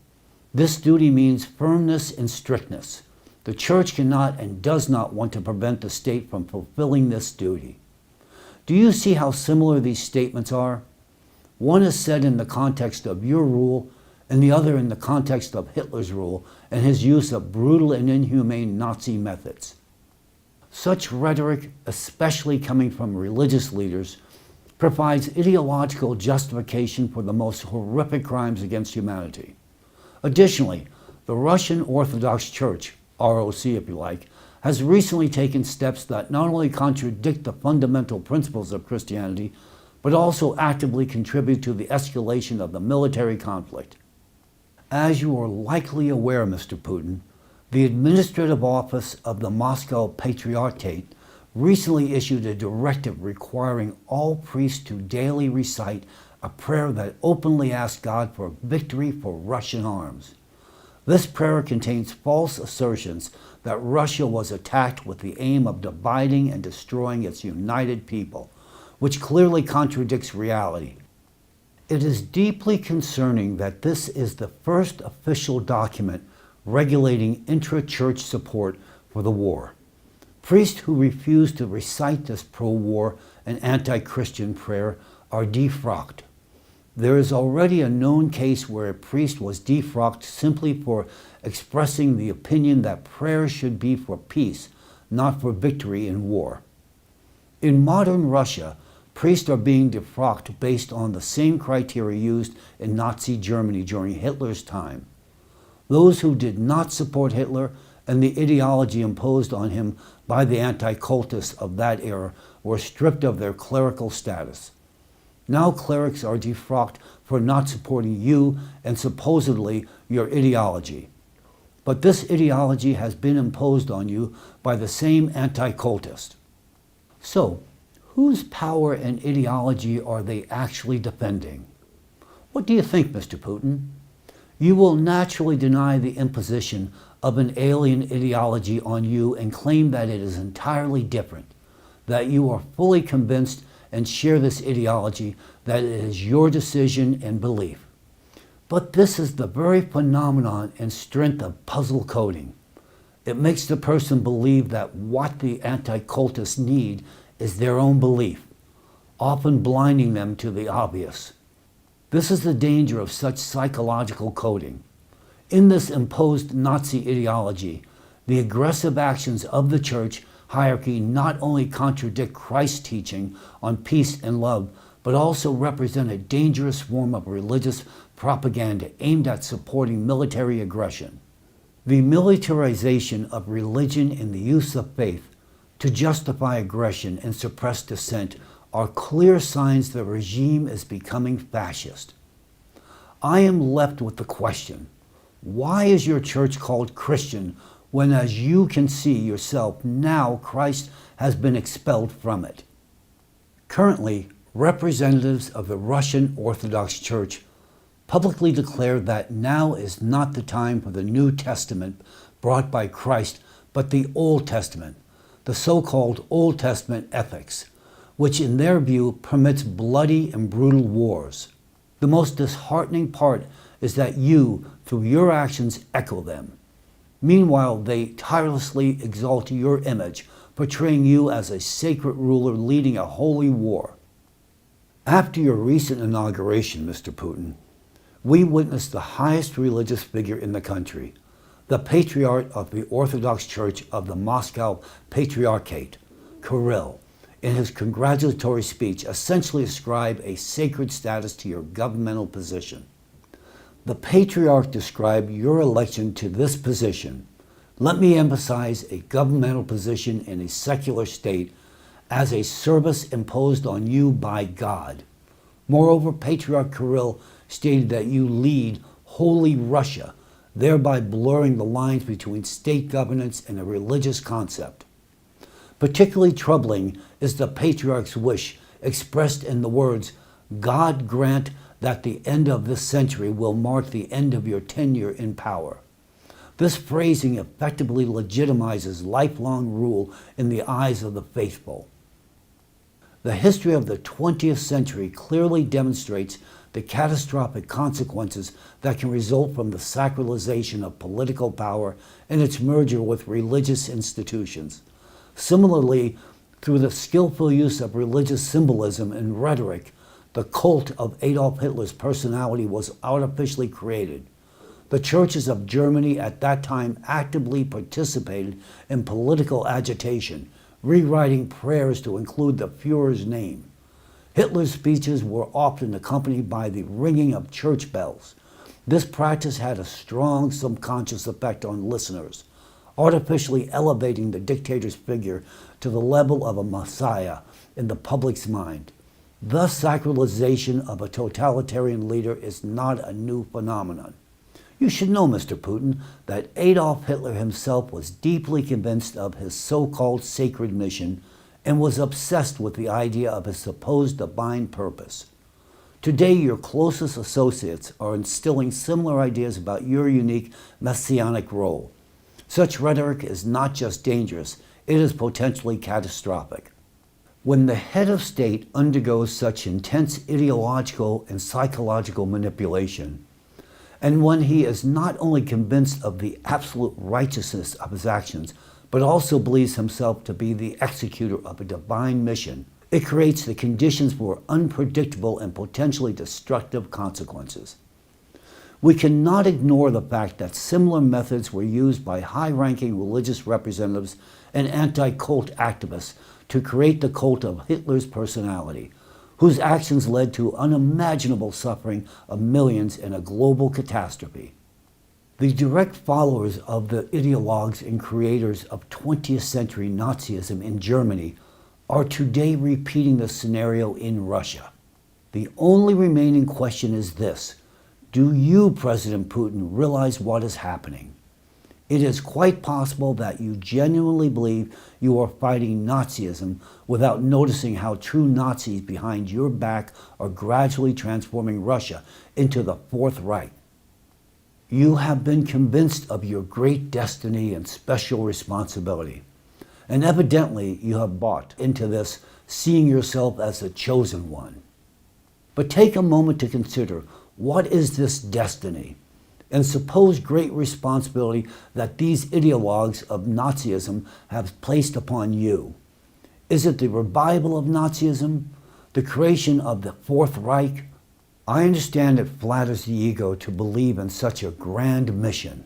This duty means firmness and strictness. The Church cannot and does not want to prevent the state from fulfilling this duty." Do you see how similar these statements are? One is said in the context of your rule, and the other in the context of Hitler's rule and his use of brutal and inhumane Nazi methods. Such rhetoric, especially coming from religious leaders, provides ideological justification for the most horrific crimes against humanity. Additionally, the Russian Orthodox Church, ROC if you like, has recently taken steps that not only contradict the fundamental principles of Christianity, but also actively contribute to the escalation of the military conflict. As you are likely aware, Mr. Putin, the administrative office of the Moscow Patriarchate recently issued a directive requiring all priests to daily recite a prayer that openly asks God for victory for Russian arms. This prayer contains false assertions that Russia was attacked with the aim of dividing and destroying its united people, which clearly contradicts reality. It is deeply concerning that this is the first official document regulating intra-church support for the war. Priests who refuse to recite this pro-war and anti-Christian prayer are defrocked. There is already a known case where a priest was defrocked simply for expressing the opinion that prayer should be for peace, not for victory in war. In modern Russia, priests are being defrocked based on the same criteria used in Nazi Germany during Hitler's time. Those who did not support Hitler and the ideology imposed on him by the anti-cultists of that era were stripped of their clerical status. Now clerics are defrocked for not supporting you and supposedly your ideology. But this ideology has been imposed on you by the same anti-cultist. So, whose power and ideology are they actually defending? What do you think, Mr. Putin? You will naturally deny the imposition of an alien ideology on you and claim that it is entirely different, that you are fully convinced and share this ideology, that it is your decision and belief. But this is the very phenomenon and strength of puzzle coding. It makes the person believe that what the anti-cultists need is their own belief, often blinding them to the obvious. This is the danger of such psychological coding. In this imposed Nazi ideology, the aggressive actions of the church hierarchy not only contradict Christ's teaching on peace and love, but also represent a dangerous form of religious propaganda aimed at supporting military aggression. The militarization of religion and the use of faith to justify aggression and suppress dissent are clear signs the regime is becoming fascist. I am left with the question, why is your church called Christian when, as you can see yourself, now Christ has been expelled from it? Currently, representatives of the Russian Orthodox Church publicly declare that now is not the time for the New Testament brought by Christ, but the Old Testament, the so-called Old Testament ethics, which in their view permits bloody and brutal wars. The most disheartening part is that you, through your actions, echo them. Meanwhile, they tirelessly exalt your image, portraying you as a sacred ruler leading a holy war. After your recent inauguration, Mr. Putin, we witnessed the highest religious figure in the country, the Patriarch of the Orthodox Church of the Moscow Patriarchate, Kirill, in his congratulatory speech essentially ascribe a sacred status to your governmental position. The Patriarch described your election to this position, let me emphasize a governmental position in a secular state, as a service imposed on you by God. Moreover, Patriarch Kirill stated that you lead Holy Russia, thereby blurring the lines between state governance and a religious concept. Particularly troubling is the Patriarch's wish, expressed in the words, "God grant that the end of this century will mark the end of your tenure in power." This phrasing effectively legitimizes lifelong rule in the eyes of the faithful. The history of the 20th century clearly demonstrates the catastrophic consequences that can result from the sacralization of political power and its merger with religious institutions. Similarly, through the skillful use of religious symbolism and rhetoric, the cult of Adolf Hitler's personality was artificially created. The churches of Germany at that time actively participated in political agitation, rewriting prayers to include the Führer's name. Hitler's speeches were often accompanied by the ringing of church bells. This practice had a strong subconscious effect on listeners, artificially elevating the dictator's figure to the level of a messiah in the public's mind. Thus, sacralization of a totalitarian leader is not a new phenomenon. You should know, Mr. Putin, that Adolf Hitler himself was deeply convinced of his so-called sacred mission and was obsessed with the idea of his supposed divine purpose. Today, your closest associates are instilling similar ideas about your unique messianic role. Such rhetoric is not just dangerous, it is potentially catastrophic. When the head of state undergoes such intense ideological and psychological manipulation, and when he is not only convinced of the absolute righteousness of his actions, but also believes himself to be the executor of a divine mission, it creates the conditions for unpredictable and potentially destructive consequences. We cannot ignore the fact that similar methods were used by high-ranking religious representatives and anti-cult activists to create the cult of Hitler's personality, whose actions led to unimaginable suffering of millions in a global catastrophe. The direct followers of the ideologues and creators of 20th century Nazism in Germany are today repeating the scenario in Russia. The only remaining question is this: do you, President Putin, realize what is happening? It is quite possible that you genuinely believe you are fighting Nazism without noticing how true Nazis behind your back are gradually transforming Russia into the Fourth Reich. You have been convinced of your great destiny and special responsibility, and evidently you have bought into this, seeing yourself as the chosen one. But take a moment to consider, what is this destiny? And suppose great responsibility that these ideologues of Nazism have placed upon you. Is it the revival of Nazism? The creation of the Fourth Reich? I understand it flatters the ego to believe in such a grand mission,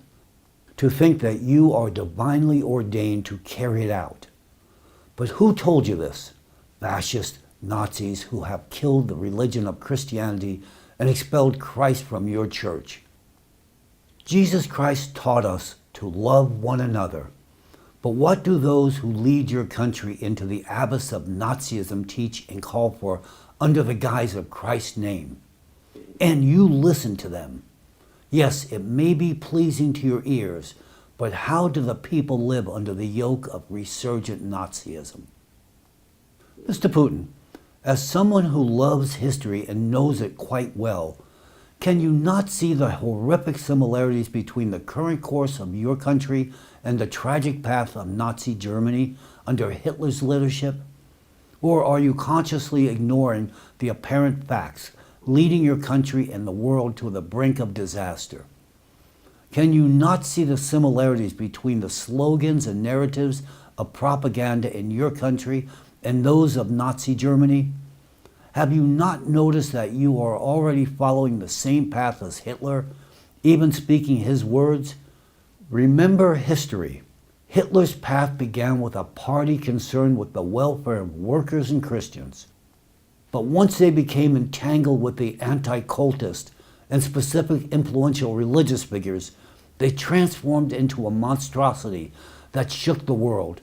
to think that you are divinely ordained to carry it out. But who told you this? Fascist, Nazis who have killed the religion of Christianity and expelled Christ from your church. Jesus Christ taught us to love one another. But what do those who lead your country into the abyss of Nazism teach and call for under the guise of Christ's name? And you listen to them. Yes, it may be pleasing to your ears, but how do the people live under the yoke of resurgent Nazism? Mr. Putin, as someone who loves history and knows it quite well, can you not see the horrific similarities between the current course of your country and the tragic path of Nazi Germany under Hitler's leadership? Or are you consciously ignoring the apparent facts, leading your country and the world to the brink of disaster? Can you not see the similarities between the slogans and narratives of propaganda in your country and those of Nazi Germany? Have you not noticed that you are already following the same path as Hitler, even speaking his words? Remember history. Hitler's path began with a party concerned with the welfare of workers and Christians. But once they became entangled with the anti-cultist and specific influential religious figures, they transformed into a monstrosity that shook the world.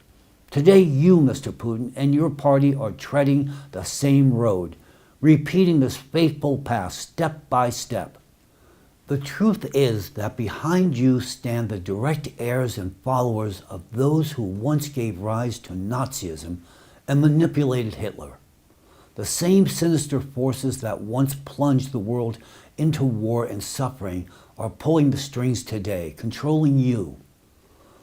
Today you, Mr. Putin, and your party are treading the same road, repeating this faithful path step by step. The truth is that behind you stand the direct heirs and followers of those who once gave rise to Nazism and manipulated Hitler. The same sinister forces that once plunged the world into war and suffering are pulling the strings today, controlling you.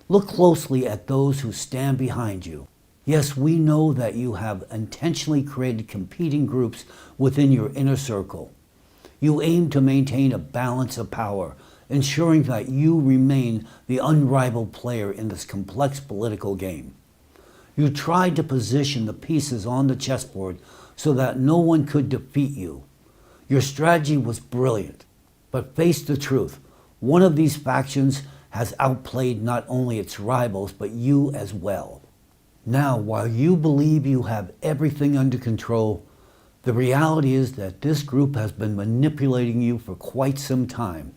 Look closely at those who stand behind you. Yes, we know that you have intentionally created competing groups within your inner circle. You aim to maintain a balance of power, ensuring that you remain the unrivaled player in this complex political game. You tried to position the pieces on the chessboard so that no one could defeat you. Your strategy was brilliant, but face the truth. One of these factions has outplayed not only its rivals, but you as well. Now, while you believe you have everything under control, the reality is that this group has been manipulating you for quite some time.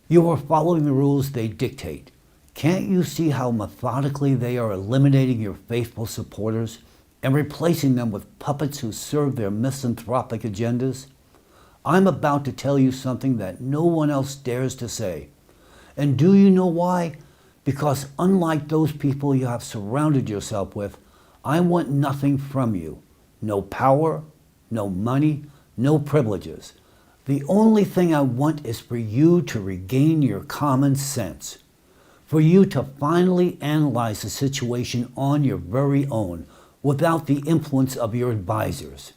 You are following the rules they dictate. Can't you see how methodically they are eliminating your faithful supporters and replacing them with puppets who serve their misanthropic agendas? I'm about to tell you something that no one else dares to say. And do you know why? Because unlike those people you have surrounded yourself with, I want nothing from you. No power, no money, no privileges. The only thing I want is for you to regain your common sense. For you to finally analyze the situation on your very own without the influence of your advisors.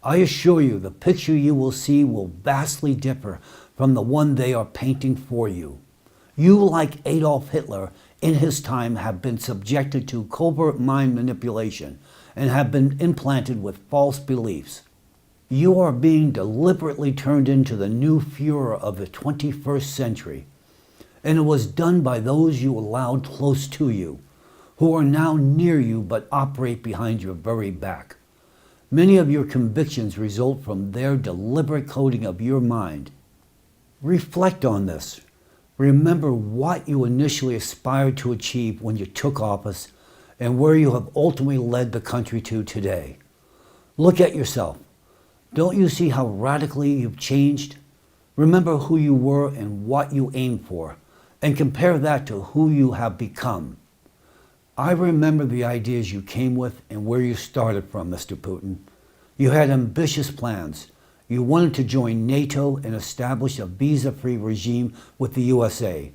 I assure you the picture you will see will vastly differ from the one they are painting for you. You, like Adolf Hitler, in his time have been subjected to covert mind manipulation and have been implanted with false beliefs. You are being deliberately turned into the new Führer of the 21st century. And it was done by those you allowed close to you, who are now near you but operate behind your very back. Many of your convictions result from their deliberate coding of your mind. Reflect on this. Remember what you initially aspired to achieve when you took office and where you have ultimately led the country to today. Look at yourself. Don't you see how radically you've changed? Remember who you were and what you aimed for, and compare that to who you have become. I remember the ideas you came with and where you started from, Mr. Putin. You had ambitious plans. You wanted to join NATO and establish a visa-free regime with the USA.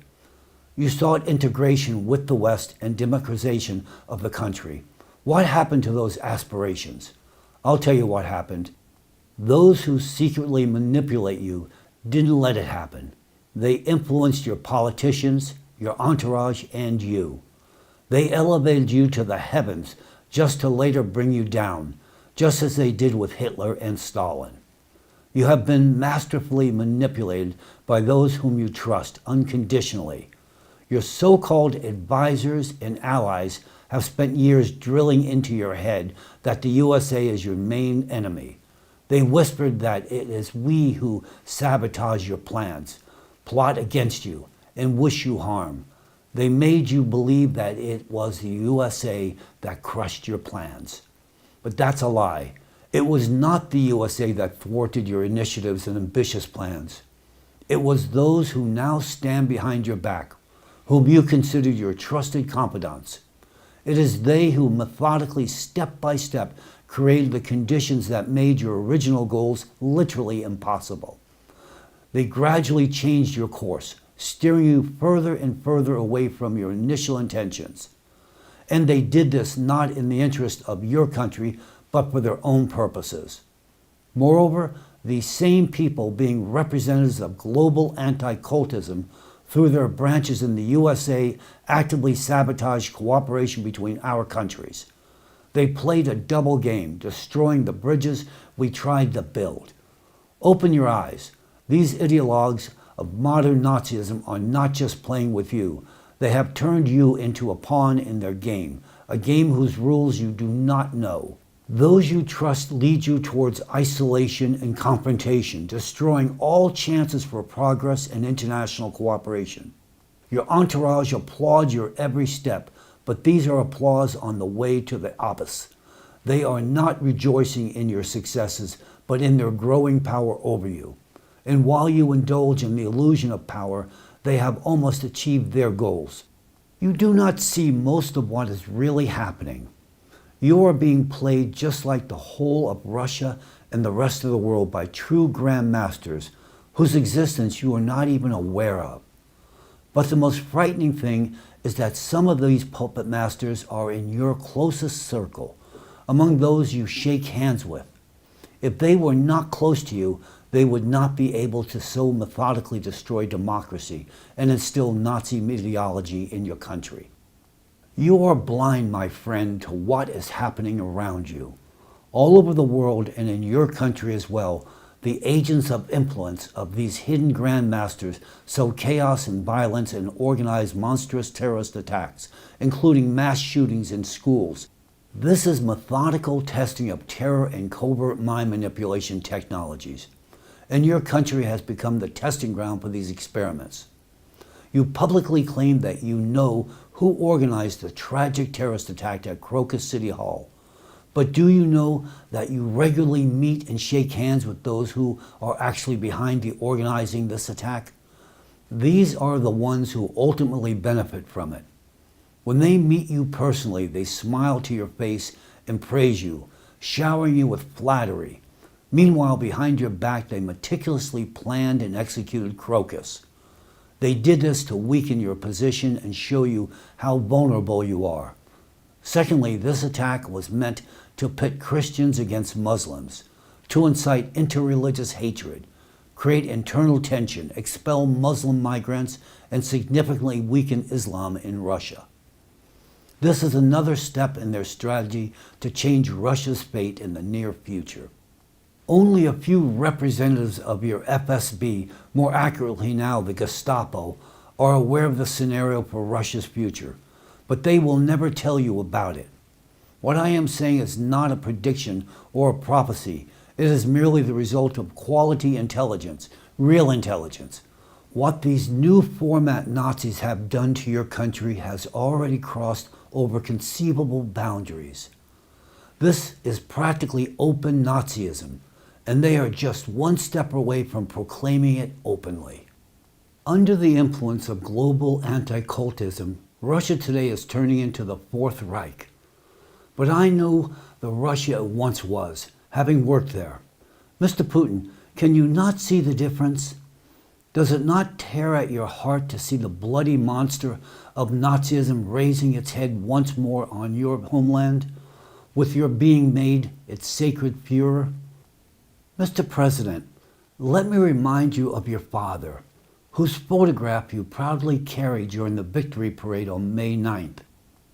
You sought integration with the West and democratization of the country. What happened to those aspirations? I'll tell you what happened. Those who secretly manipulate you didn't let it happen. They influenced your politicians, your entourage, and you. They elevated you to the heavens just to later bring you down, just as they did with Hitler and Stalin. You have been masterfully manipulated by those whom you trust unconditionally. Your so-called advisors and allies have spent years drilling into your head that the USA is your main enemy. They whispered that it is we who sabotage your plans, plot against you, and wish you harm. They made you believe that it was the USA that crushed your plans. But that's a lie. It was not the USA that thwarted your initiatives and ambitious plans. It was those who now stand behind your back, whom you considered your trusted confidants. It is they who methodically, step by step, created the conditions that made your original goals literally impossible. They gradually changed your course, steering you further and further away from your initial intentions. And they did this not in the interest of your country, but for their own purposes. Moreover, these same people, being representatives of global anti-cultism, through their branches in the USA, actively sabotaged cooperation between our countries. They played a double game, destroying the bridges we tried to build. Open your eyes. These ideologues of modern Nazism are not just playing with you. They have turned you into a pawn in their game, a game whose rules you do not know. Those you trust lead you towards isolation and confrontation, destroying all chances for progress and international cooperation. Your entourage applauds your every step, but these are applause on the way to the abyss. They are not rejoicing in your successes, but in their growing power over you. And while you indulge in the illusion of power, they have almost achieved their goals. You do not see most of what is really happening. You are being played just like the whole of Russia and the rest of the world by true grandmasters whose existence you are not even aware of. But the most frightening thing is that some of these puppet masters are in your closest circle, among those you shake hands with. If they were not close to you, they would not be able to so methodically destroy democracy and instill Nazi ideology in your country. You are blind, my friend, to what is happening around you. All over the world and in your country as well, the agents of influence of these hidden grandmasters sow chaos and violence and organize monstrous terrorist attacks, including mass shootings in schools. This is methodical testing of terror and covert mind manipulation technologies. And your country has become the testing ground for these experiments. You publicly claim that you know who organized the tragic terrorist attack at Crocus City Hall. But do you know that you regularly meet and shake hands with those who are actually behind the organizing this attack? These are the ones who ultimately benefit from it. When they meet you personally, they smile to your face and praise you, showering you with flattery. Meanwhile, behind your back, they meticulously planned and executed Crocus. They did this to weaken your position and show you how vulnerable you are. Secondly, this attack was meant to pit Christians against Muslims, to incite interreligious hatred, create internal tension, expel Muslim migrants, and significantly weaken Islam in Russia. This is another step in their strategy to change Russia's fate in the near future. Only a few representatives of your FSB, more accurately now the Gestapo, are aware of the scenario for Russia's future, but they will never tell you about it. What I am saying is not a prediction or a prophecy. It is merely the result of quality intelligence, real intelligence. What these new format Nazis have done to your country has already crossed over conceivable boundaries. This is practically open Nazism, and they are just one step away from proclaiming it openly. Under the influence of global anti-cultism, Russia today is turning into the Fourth Reich. But I know the Russia it once was, having worked there. Mr. Putin, can you not see the difference? Does it not tear at your heart to see the bloody monster of Nazism raising its head once more on your homeland, with your being made its sacred Führer? Mr. President, let me remind you of your father, whose photograph you proudly carried during the victory parade on May 9th.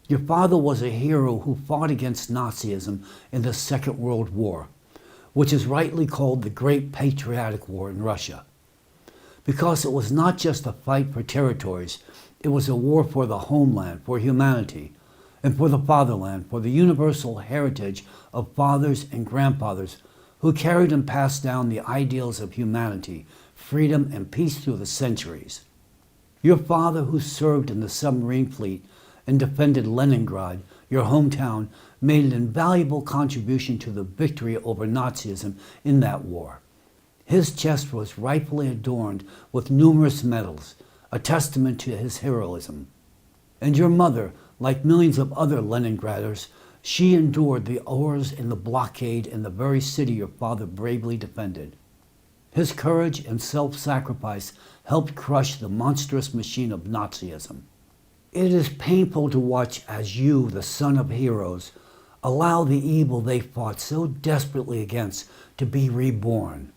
Your father was a hero who fought against Nazism in the Second World War, which is rightly called the Great Patriotic War in Russia. Because it was not just a fight for territories, It was a war for the homeland, for humanity, and for the fatherland, for the universal heritage of fathers and grandfathers who carried and passed down the ideals of humanity, freedom, and peace through the centuries. Your father, who served in the submarine fleet and defended Leningrad, your hometown, made an invaluable contribution to the victory over Nazism in that war. His chest was rightfully adorned with numerous medals, a testament to his heroism. And your mother, like millions of other Leningraders, she endured the horrors in the blockade in the very city your father bravely defended. His courage and self-sacrifice helped crush the monstrous machine of Nazism. It is painful to watch as you, the son of heroes, allow the evil they fought so desperately against to be reborn.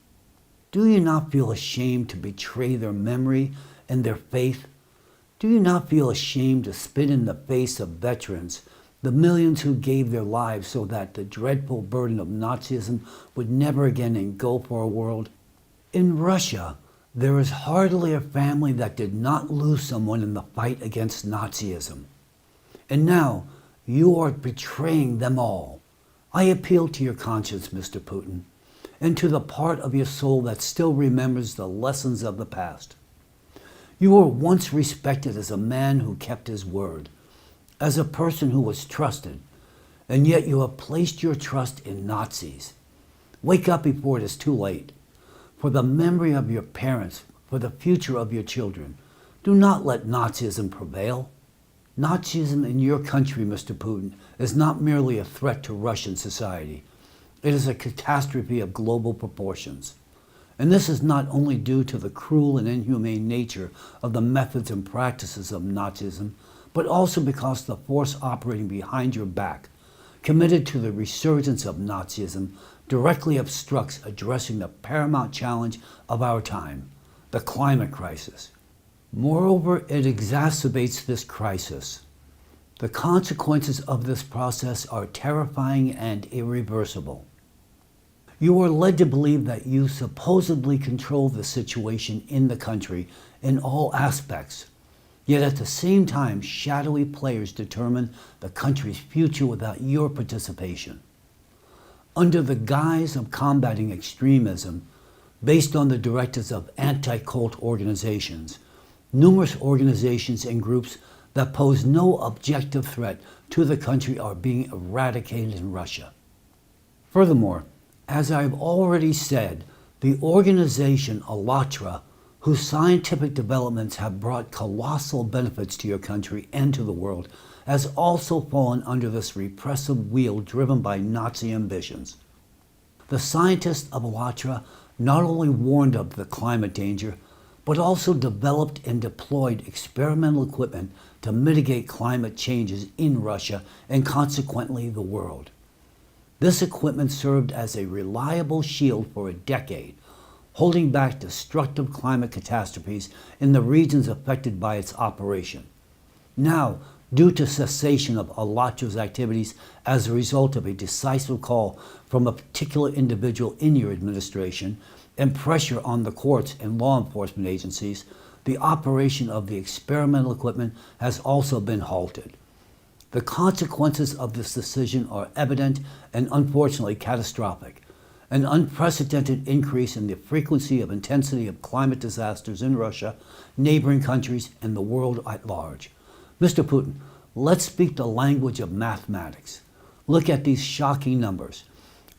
Do you not feel ashamed to betray their memory and their faith? Do you not feel ashamed to spit in the face of veterans, the millions who gave their lives so that the dreadful burden of Nazism would never again engulf our world? In Russia, there is hardly a family that did not lose someone in the fight against Nazism. And now, you are betraying them all. I appeal to your conscience, Mr. Putin, and to the part of your soul that still remembers the lessons of the past. You were once respected as a man who kept his word, as a person who was trusted, and yet you have placed your trust in Nazis. Wake up before it is too late. For the memory of your parents, for the future of your children, do not let Nazism prevail. Nazism in your country, Mr. Putin, is not merely a threat to Russian society. It is a catastrophe of global proportions. And this is not only due to the cruel and inhumane nature of the methods and practices of Nazism, but also because the force operating behind your back, committed to the resurgence of Nazism, directly obstructs addressing the paramount challenge of our time, the climate crisis. Moreover, it exacerbates this crisis. The consequences of this process are terrifying and irreversible. You are led to believe that you supposedly control the situation in the country in all aspects, yet at the same time, shadowy players determine the country's future without your participation. Under the guise of combating extremism, based on the directives of anti-cult organizations, numerous organizations and groups that pose no objective threat to the country are being eradicated in Russia. Furthermore, as I've already said, the organization ALLATRA, whose scientific developments have brought colossal benefits to your country and to the world, has also fallen under this repressive wheel driven by Nazi ambitions. The scientists of ALLATRA not only warned of the climate danger, but also developed and deployed experimental equipment to mitigate climate changes in Russia and consequently the world. This equipment served as a reliable shield for a decade, holding back destructive climate catastrophes in the regions affected by its operation. Now, due to cessation of ALLATRA's activities as a result of a decisive call from a particular individual in your administration and pressure on the courts and law enforcement agencies, the operation of the experimental equipment has also been halted. The consequences of this decision are evident and unfortunately catastrophic. An unprecedented increase in the frequency of intensity of climate disasters in Russia, neighboring countries, and the world at large. Mr. Putin, let's speak the language of mathematics. Look at these shocking numbers.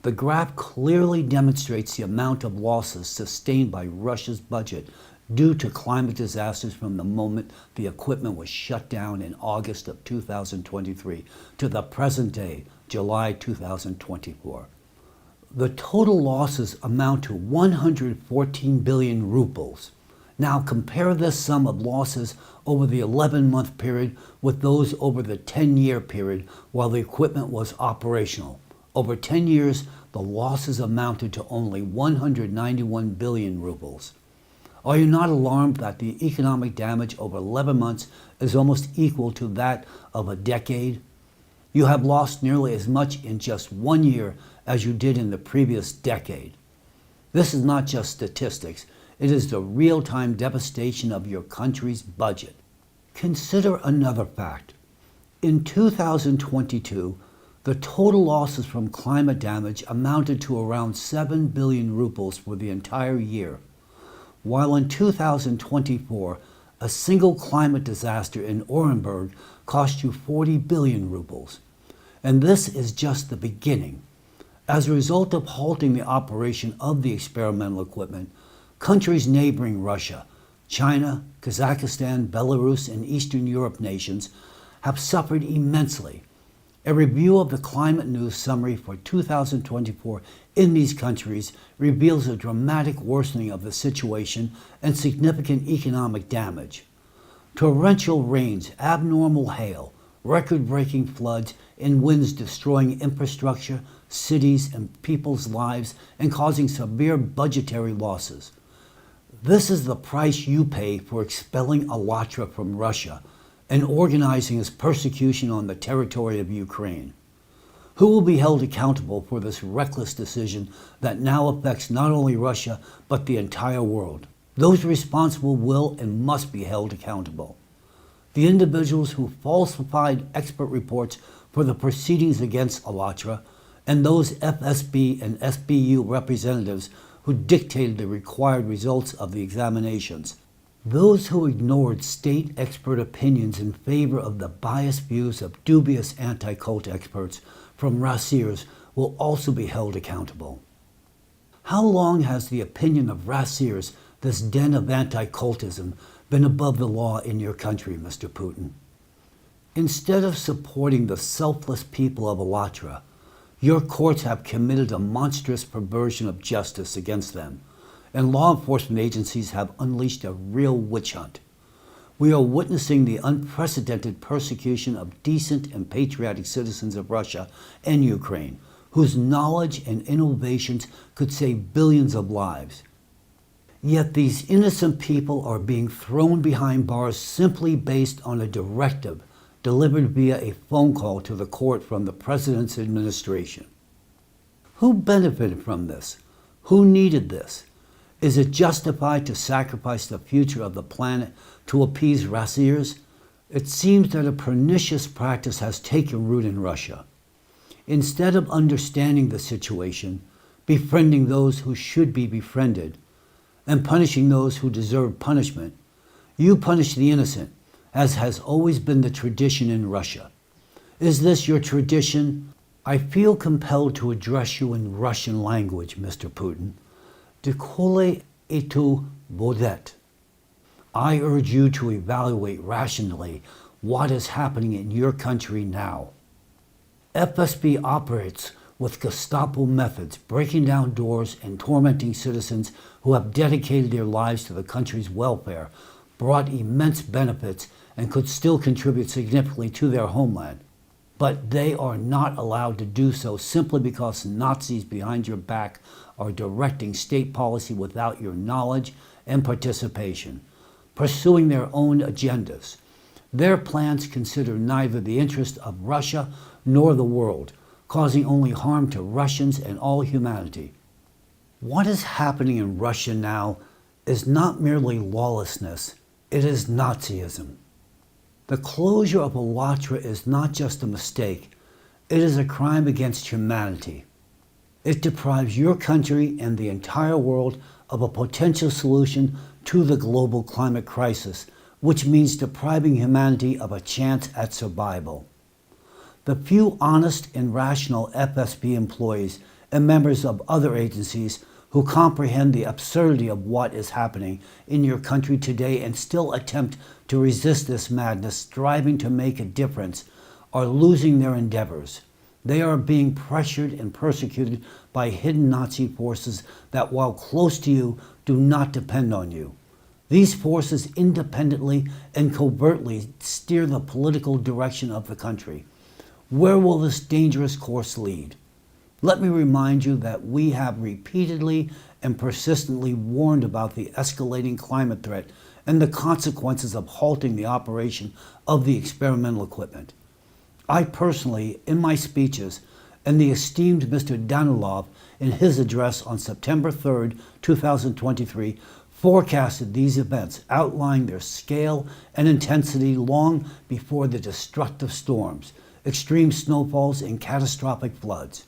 The graph clearly demonstrates the amount of losses sustained by Russia's budget due to climate disasters from the moment the equipment was shut down in August of 2023 to the present day, July 2024. The total losses amount to 114 billion rubles. Now compare this sum of losses over the 11-month period with those over the 10-year period while the equipment was operational. Over 10 years, the losses amounted to only 191 billion rubles. Are you not alarmed that the economic damage over 11 months is almost equal to that of a decade? You have lost nearly as much in just 1 year as you did in the previous decade. This is not just statistics, it is the real-time devastation of your country's budget. Consider another fact. In 2022, the total losses from climate damage amounted to around 7 billion rubles for the entire year, while in 2024, a single climate disaster in Orenburg cost you 40 billion rubles. And this is just the beginning. As a result of halting the operation of the experimental equipment, countries neighboring Russia, China, Kazakhstan, Belarus, and Eastern Europe nations have suffered immensely. A review of the Climate News summary for 2024 in these countries reveals a dramatic worsening of the situation and significant economic damage. Torrential rains, abnormal hail, record-breaking floods, and winds destroying infrastructure, cities, and people's lives and causing severe budgetary losses. This is the price you pay for expelling ALLATRA from Russia and organizing its persecution on the territory of Ukraine. Who will be held accountable for this reckless decision that now affects not only Russia, but the entire world? Those responsible will and must be held accountable. The individuals who falsified expert reports for the proceedings against ALLATRA, and those FSB and SBU representatives who dictated the required results of the examinations. Those who ignored state expert opinions in favor of the biased views of dubious anti-cult experts from Rasirs will also be held accountable. How long has the opinion of Rasirs, this den of anti-cultism, been above the law in your country, Mr. Putin? Instead of supporting the selfless people of ALLATRA, your courts have committed a monstrous perversion of justice against them, and law enforcement agencies have unleashed a real witch hunt. We are witnessing the unprecedented persecution of decent and patriotic citizens of Russia and Ukraine, whose knowledge and innovations could save billions of lives. Yet these innocent people are being thrown behind bars simply based on a directive delivered via a phone call to the court from the President's administration. Who benefited from this? Who needed this? Is it justified to sacrifice the future of the planet to appease Rasirs? It seems that a pernicious practice has taken root in Russia. Instead of understanding the situation, befriending those who should be befriended, and punishing those who deserve punishment, you punish the innocent, as has always been the tradition in Russia. Is this your tradition? I feel compelled to address you in Russian language, Mr. Putin. Dekole etu vodet. I urge you to evaluate rationally what is happening in your country now. FSB operates with Gestapo methods, breaking down doors and tormenting citizens who have dedicated their lives to the country's welfare, brought immense benefits, and could still contribute significantly to their homeland. But they are not allowed to do so simply because Nazis behind your back are directing state policy without your knowledge and participation, pursuing their own agendas. Their plans consider neither the interest of Russia nor the world, causing only harm to Russians and all humanity. What is happening in Russia now is not merely lawlessness, it is Nazism. The closure of ALLATRA is not just a mistake, it is a crime against humanity. It deprives your country and the entire world of a potential solution to the global climate crisis, which means depriving humanity of a chance at survival. The few honest and rational FSB employees and members of other agencies who comprehend the absurdity of what is happening in your country today and still attempt to resist this madness, striving to make a difference, are losing their endeavors. They are being pressured and persecuted by hidden Nazi forces that, while close to you, do not depend on you. These forces independently and covertly steer the political direction of the country. Where will this dangerous course lead? Let me remind you that we have repeatedly and persistently warned about the escalating climate threat and the consequences of halting the operation of the experimental equipment. I personally, in my speeches, and the esteemed Mr. Danilov in his address on September 3, 2023, forecasted these events, outlining their scale and intensity long before the destructive storms, extreme snowfalls, and catastrophic floods.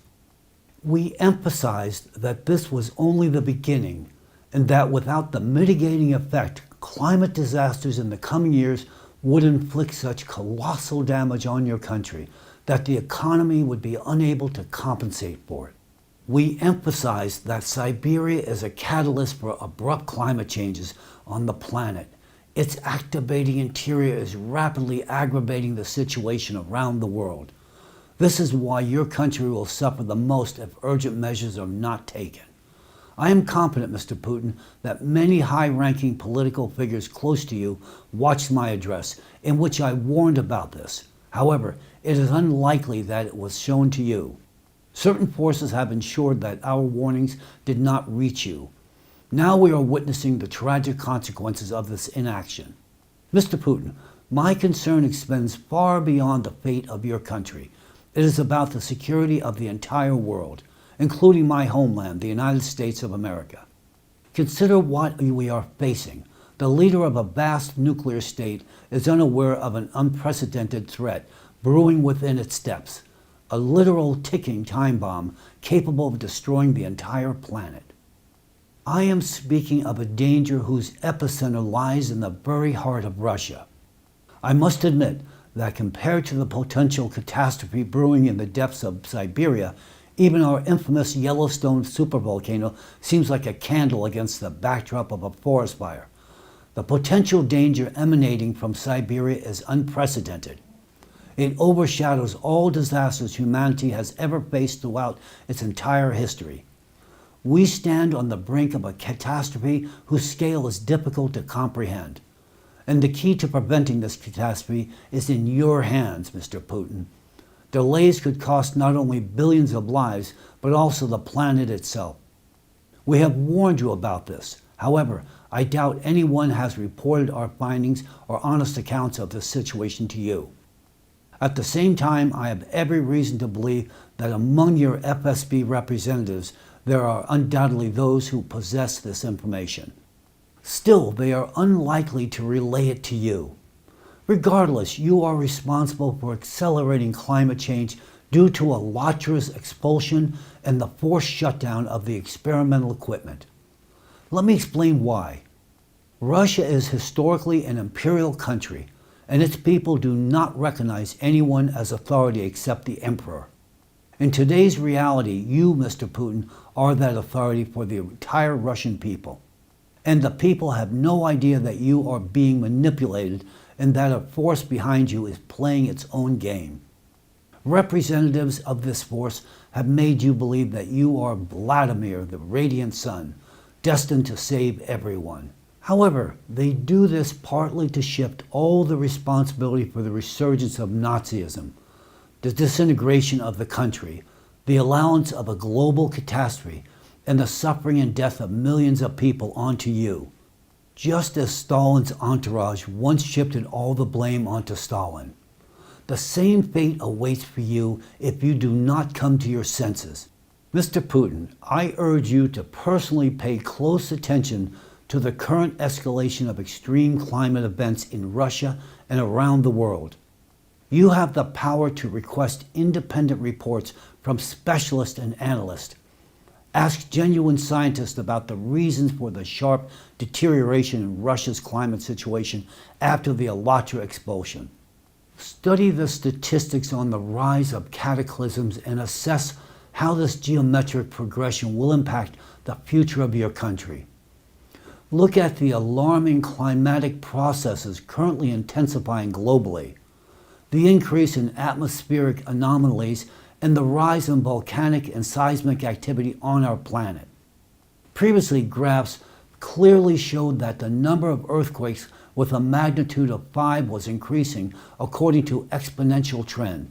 We emphasized that this was only the beginning, and that without the mitigating effect, climate disasters in the coming years would inflict such colossal damage on your country that the economy would be unable to compensate for it. We emphasized that Siberia is a catalyst for abrupt climate changes on the planet. Its activating interior is rapidly aggravating the situation around the world. This is why your country will suffer the most if urgent measures are not taken. I am confident, Mr. Putin, that many high-ranking political figures close to you watched my address, in which I warned about this. However, it is unlikely that it was shown to you. Certain forces have ensured that our warnings did not reach you. Now we are witnessing the tragic consequences of this inaction. Mr. Putin, my concern extends far beyond the fate of your country. It is about the security of the entire world, including my homeland, the United States of America. Consider what we are facing. The leader of a vast nuclear state is unaware of an unprecedented threat brewing within its steps, a literal ticking time bomb capable of destroying the entire planet. I am speaking of a danger whose epicenter lies in the very heart of Russia. I must admit that compared to the potential catastrophe brewing in the depths of Siberia, even our infamous Yellowstone supervolcano seems like a candle against the backdrop of a forest fire. The potential danger emanating from Siberia is unprecedented. It overshadows all disasters humanity has ever faced throughout its entire history. We stand on the brink of a catastrophe whose scale is difficult to comprehend. And the key to preventing this catastrophe is in your hands, Mr. Putin. Delays could cost not only billions of lives, but also the planet itself. We have warned you about this. However, I doubt anyone has reported our findings or honest accounts of this situation to you. At the same time, I have every reason to believe that among your FSB representatives, there are undoubtedly those who possess this information. Still, they are unlikely to relay it to you. Regardless, you are responsible for accelerating climate change due to ALLATRA's expulsion and the forced shutdown of the experimental equipment. Let me explain why. Russia is historically an imperial country, and its people do not recognize anyone as authority except the emperor. In today's reality, you, Mr. Putin, are that authority for the entire Russian people. And the people have no idea that you are being manipulated and that a force behind you is playing its own game. Representatives of this force have made you believe that you are Vladimir, the radiant sun, destined to save everyone. However, they do this partly to shift all the responsibility for the resurgence of Nazism, the disintegration of the country, the allowance of a global catastrophe, and the suffering and death of millions of people onto you. Just as Stalin's entourage once shifted all the blame onto Stalin. The same fate awaits for you if you do not come to your senses. Mr. Putin, I urge you to personally pay close attention to the current escalation of extreme climate events in Russia and around the world. You have the power to request independent reports from specialists and analysts. Ask genuine scientists about the reasons for the sharp deterioration in Russia's climate situation after the ALLATRA expulsion. Study the statistics on the rise of cataclysms and assess how this geometric progression will impact the future of your country. Look at the alarming climatic processes currently intensifying globally, the increase in atmospheric anomalies, and the rise in volcanic and seismic activity on our planet. Previously, graphs clearly showed that the number of earthquakes with a magnitude of 5 was increasing according to exponential trend.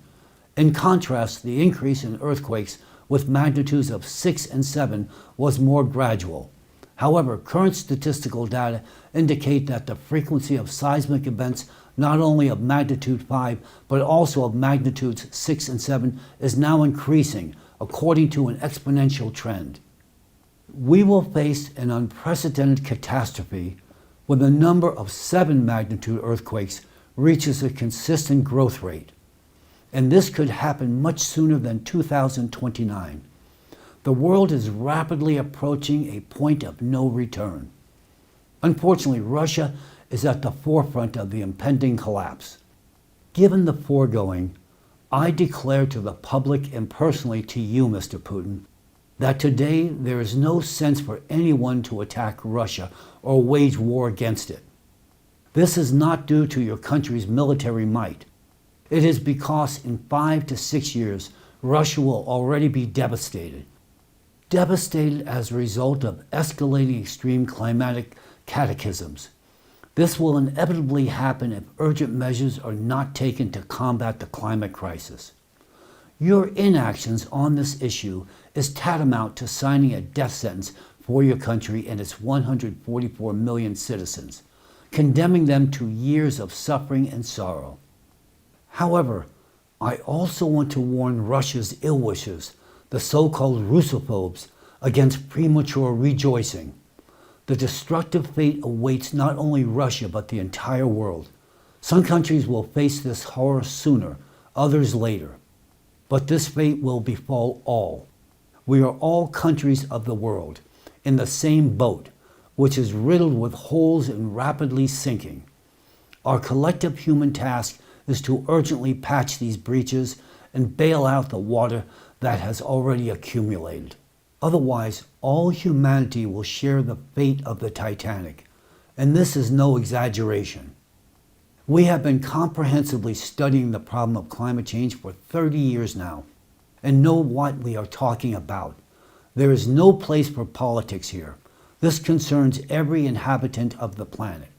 In contrast, the increase in earthquakes with magnitudes of 6 and 7 was more gradual. However, current statistical data indicate that the frequency of seismic events, not only of magnitude 5, but also of magnitudes 6 and 7, is now increasing according to an exponential trend. We will face an unprecedented catastrophe when the number of 7 magnitude earthquakes reaches a consistent growth rate. And this could happen much sooner than 2029. The world is rapidly approaching a point of no return. Unfortunately, Russia is at the forefront of the impending collapse. Given the foregoing, I declare to the public and personally to you, Mr. Putin, that today there is no sense for anyone to attack Russia or wage war against it. This is not due to your country's military might. It is because in 5 to 6 years, Russia will already be devastated. Devastated as a result of escalating extreme climatic cataclysms. This will inevitably happen if urgent measures are not taken to combat the climate crisis. Your inactions on this issue is tantamount to signing a death sentence for your country and its 144 million citizens, condemning them to years of suffering and sorrow. However, I also want to warn Russia's ill-wishers, the so-called Russophobes, against premature rejoicing. The destructive fate awaits not only Russia but the entire world. Some countries will face this horror sooner, others later. But this fate will befall all. We are all countries of the world, in the same boat, which is riddled with holes and rapidly sinking. Our collective human task is to urgently patch these breaches and bail out the water that has already accumulated. Otherwise, all humanity will share the fate of the Titanic, and this is no exaggeration. We have been comprehensively studying the problem of climate change for 30 years now, and know what we are talking about. There is no place for politics here. This concerns every inhabitant of the planet.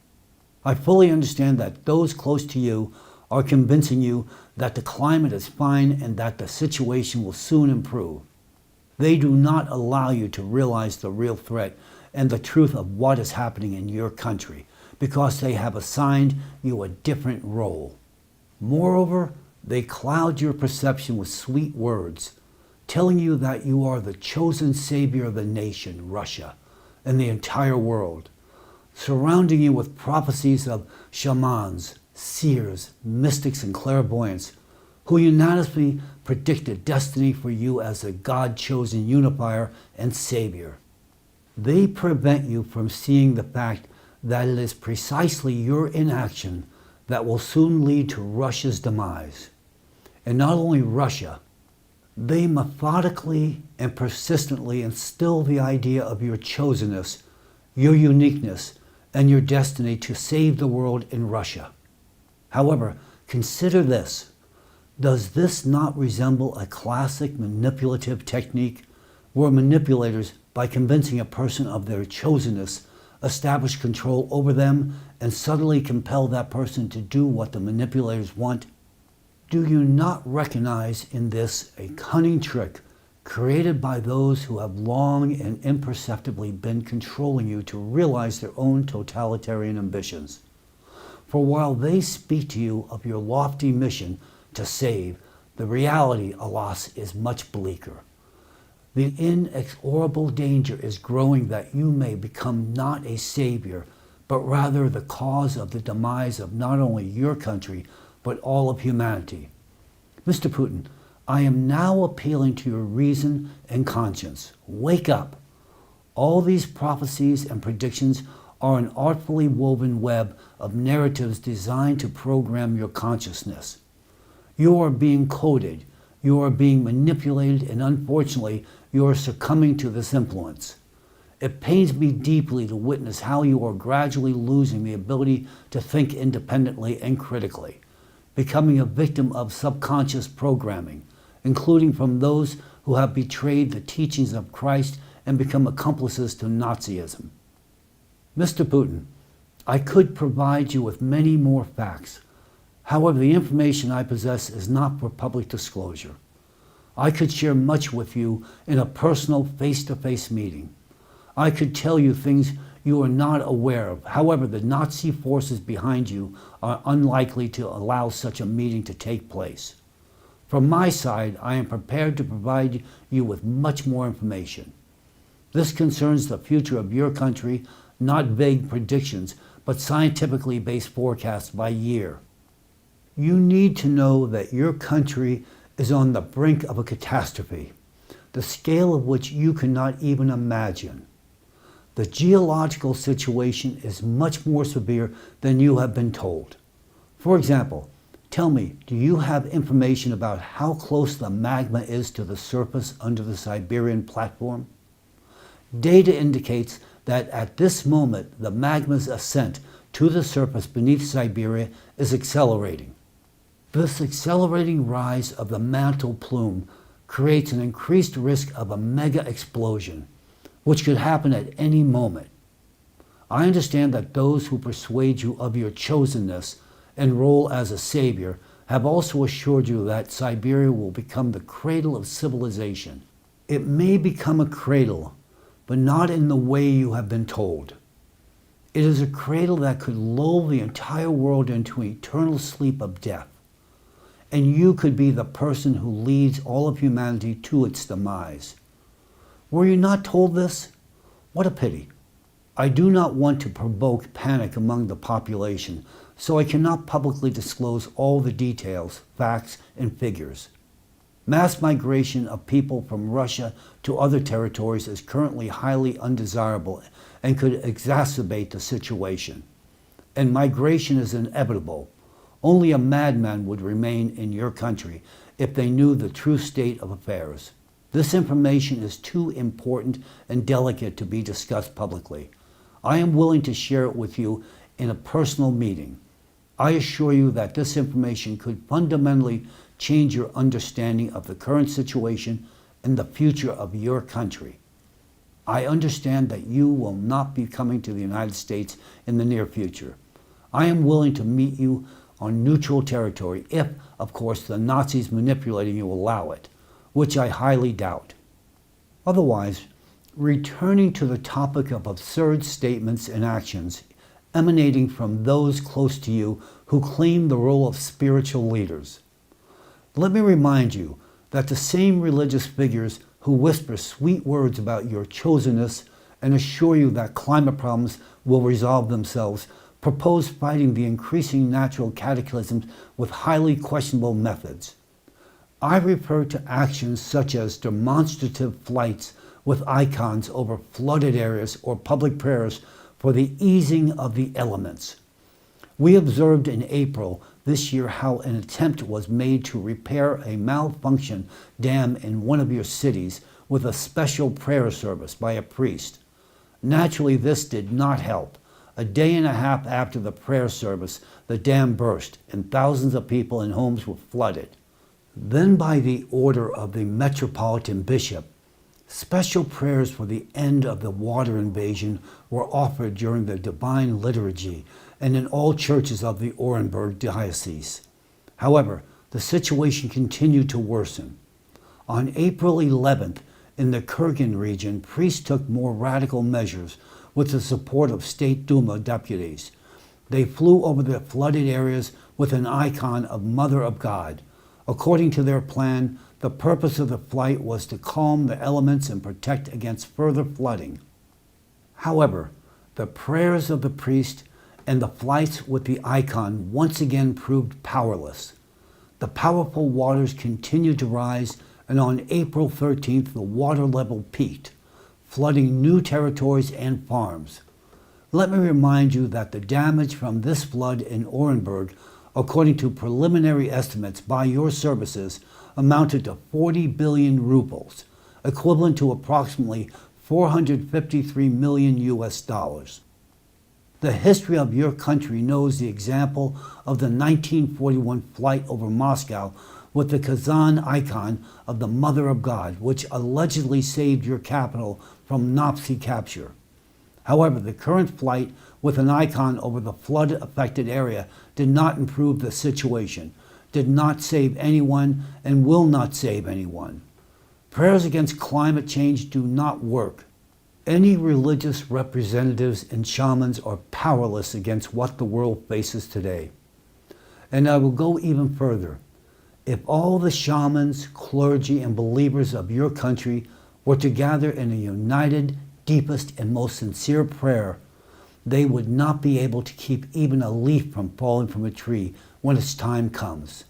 I fully understand that those close to you are convincing you that the climate is fine and that the situation will soon improve. They do not allow you to realize the real threat and the truth of what is happening in your country because they have assigned you a different role. Moreover, they cloud your perception with sweet words, telling you that you are the chosen savior of the nation, Russia, and the entire world, surrounding you with prophecies of shamans, seers, mystics, and clairvoyants, who unanimously predicted destiny for you as a God-chosen unifier and savior. They prevent you from seeing the fact that it is precisely your inaction that will soon lead to Russia's demise. And not only Russia, they methodically and persistently instill the idea of your chosenness, your uniqueness, and your destiny to save the world in Russia. However, consider this. Does this not resemble a classic manipulative technique where manipulators, by convincing a person of their chosenness, establish control over them and subtly compel that person to do what the manipulators want? Do you not recognize in this a cunning trick created by those who have long and imperceptibly been controlling you to realize their own totalitarian ambitions? For while they speak to you of your lofty mission to save, the reality, alas, is much bleaker. The inexorable danger is growing that you may become not a savior, but rather the cause of the demise of not only your country, but all of humanity. Mr. Putin, I am now appealing to your reason and conscience. Wake up. All these prophecies and predictions are an artfully woven web of narratives designed to program your consciousness. You are being coded, you are being manipulated, and unfortunately, you are succumbing to this influence. It pains me deeply to witness how you are gradually losing the ability to think independently and critically, becoming a victim of subconscious programming, including from those who have betrayed the teachings of Christ and become accomplices to Nazism. Mr. Putin, I could provide you with many more facts. However, the information I possess is not for public disclosure. I could share much with you in a personal face-to-face meeting. I could tell you things you are not aware of. However, the Nazi forces behind you are unlikely to allow such a meeting to take place. From my side, I am prepared to provide you with much more information. This concerns the future of your country, not vague predictions, but scientifically based forecasts by year. You need to know that your country is on the brink of a catastrophe, the scale of which you cannot even imagine. The geological situation is much more severe than you have been told. For example, tell me, do you have information about how close the magma is to the surface under the Siberian platform? Data indicates that at this moment, the magma's ascent to the surface beneath Siberia is accelerating. This accelerating rise of the mantle plume creates an increased risk of a mega explosion, which could happen at any moment. I understand that those who persuade you of your chosenness and role as a savior have also assured you that Siberia will become the cradle of civilization. It may become a cradle, but not in the way you have been told. It is a cradle that could lull the entire world into an eternal sleep of death. And you could be the person who leads all of humanity to its demise. Were you not told this? What a pity. I do not want to provoke panic among the population, so I cannot publicly disclose all the details, facts, and figures. Mass migration of people from Russia to other territories is currently highly undesirable and could exacerbate the situation. And migration is inevitable. Only a madman would remain in your country if they knew the true state of affairs. This information is too important and delicate to be discussed publicly. I am willing to share it with you in a personal meeting. I assure you that this information could fundamentally change your understanding of the current situation and the future of your country. I understand that you will not be coming to the United States in the near future. I am willing to meet you on neutral territory if, of course, the Nazis manipulating you allow it, which I highly doubt. Otherwise, returning to the topic of absurd statements and actions emanating from those close to you who claim the role of spiritual leaders. Let me remind you that the same religious figures who whisper sweet words about your chosenness and assure you that climate problems will resolve themselves propose fighting the increasing natural cataclysms with highly questionable methods. I refer to actions such as demonstrative flights with icons over flooded areas or public prayers for the easing of the elements. We observed in April this year how an attempt was made to repair a malfunctioned dam in one of your cities with a special prayer service by a priest. Naturally, this did not help. A day and a half after the prayer service, the dam burst and thousands of people and homes were flooded. Then, by the order of the Metropolitan Bishop, special prayers for the end of the water invasion were offered during the Divine Liturgy and in all churches of the Orenburg Diocese. However, the situation continued to worsen. On April 11th, in the Kurgan region, priests took more radical measures with the support of State Duma deputies. They flew over the flooded areas with an icon of Mother of God. According to their plan, the purpose of the flight was to calm the elements and protect against further flooding. However, the prayers of the priest and the flights with the icon once again proved powerless. The powerful waters continued to rise, and on April 13th, the water level peaked, flooding new territories and farms. Let me remind you that the damage from this flood in Orenburg, according to preliminary estimates by your services, amounted to 40 billion rubles, equivalent to approximately 453 million US dollars. The history of your country knows the example of the 1941 flight over Moscow with the Kazan icon of the Mother of God, which allegedly saved your capital from Nazi capture. However, the current flight with an icon over the flood-affected area did not improve the situation, did not save anyone, and will not save anyone. Prayers against climate change do not work. Any religious representatives and shamans are powerless against what the world faces today. And I will go even further. If all the shamans, clergy, and believers of your country were to gather in a united, deepest and most sincere prayer, they would not be able to keep even a leaf from falling from a tree when its time comes.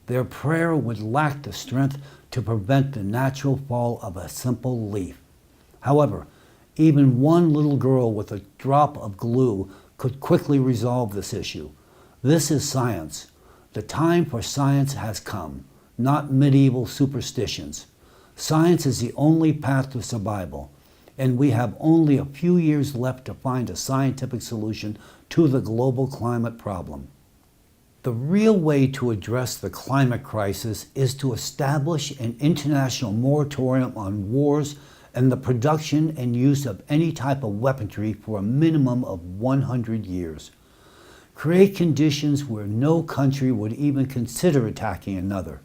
Their prayer would lack the strength to prevent the natural fall of a simple leaf. However, even one little girl with a drop of glue could quickly resolve this issue. This is science. The time for science has come, not medieval superstitions. Science is the only path to survival, and we have only a few years left to find a scientific solution to the global climate problem. The real way to address the climate crisis is to establish an international moratorium on wars and the production and use of any type of weaponry for a minimum of 100 years. Create conditions where no country would even consider attacking another.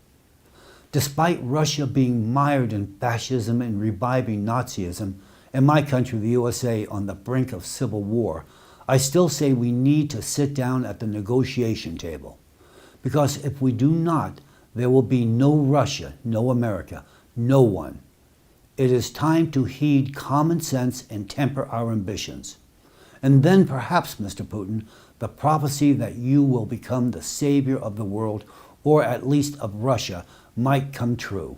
Despite Russia being mired in fascism and reviving Nazism, and my country, the USA, on the brink of civil war, I still say we need to sit down at the negotiation table. Because if we do not, there will be no Russia, no America, no one. It is time to heed common sense and temper our ambitions. And then perhaps, Mr. Putin, the prophecy that you will become the savior of the world, or at least of Russia, might come true.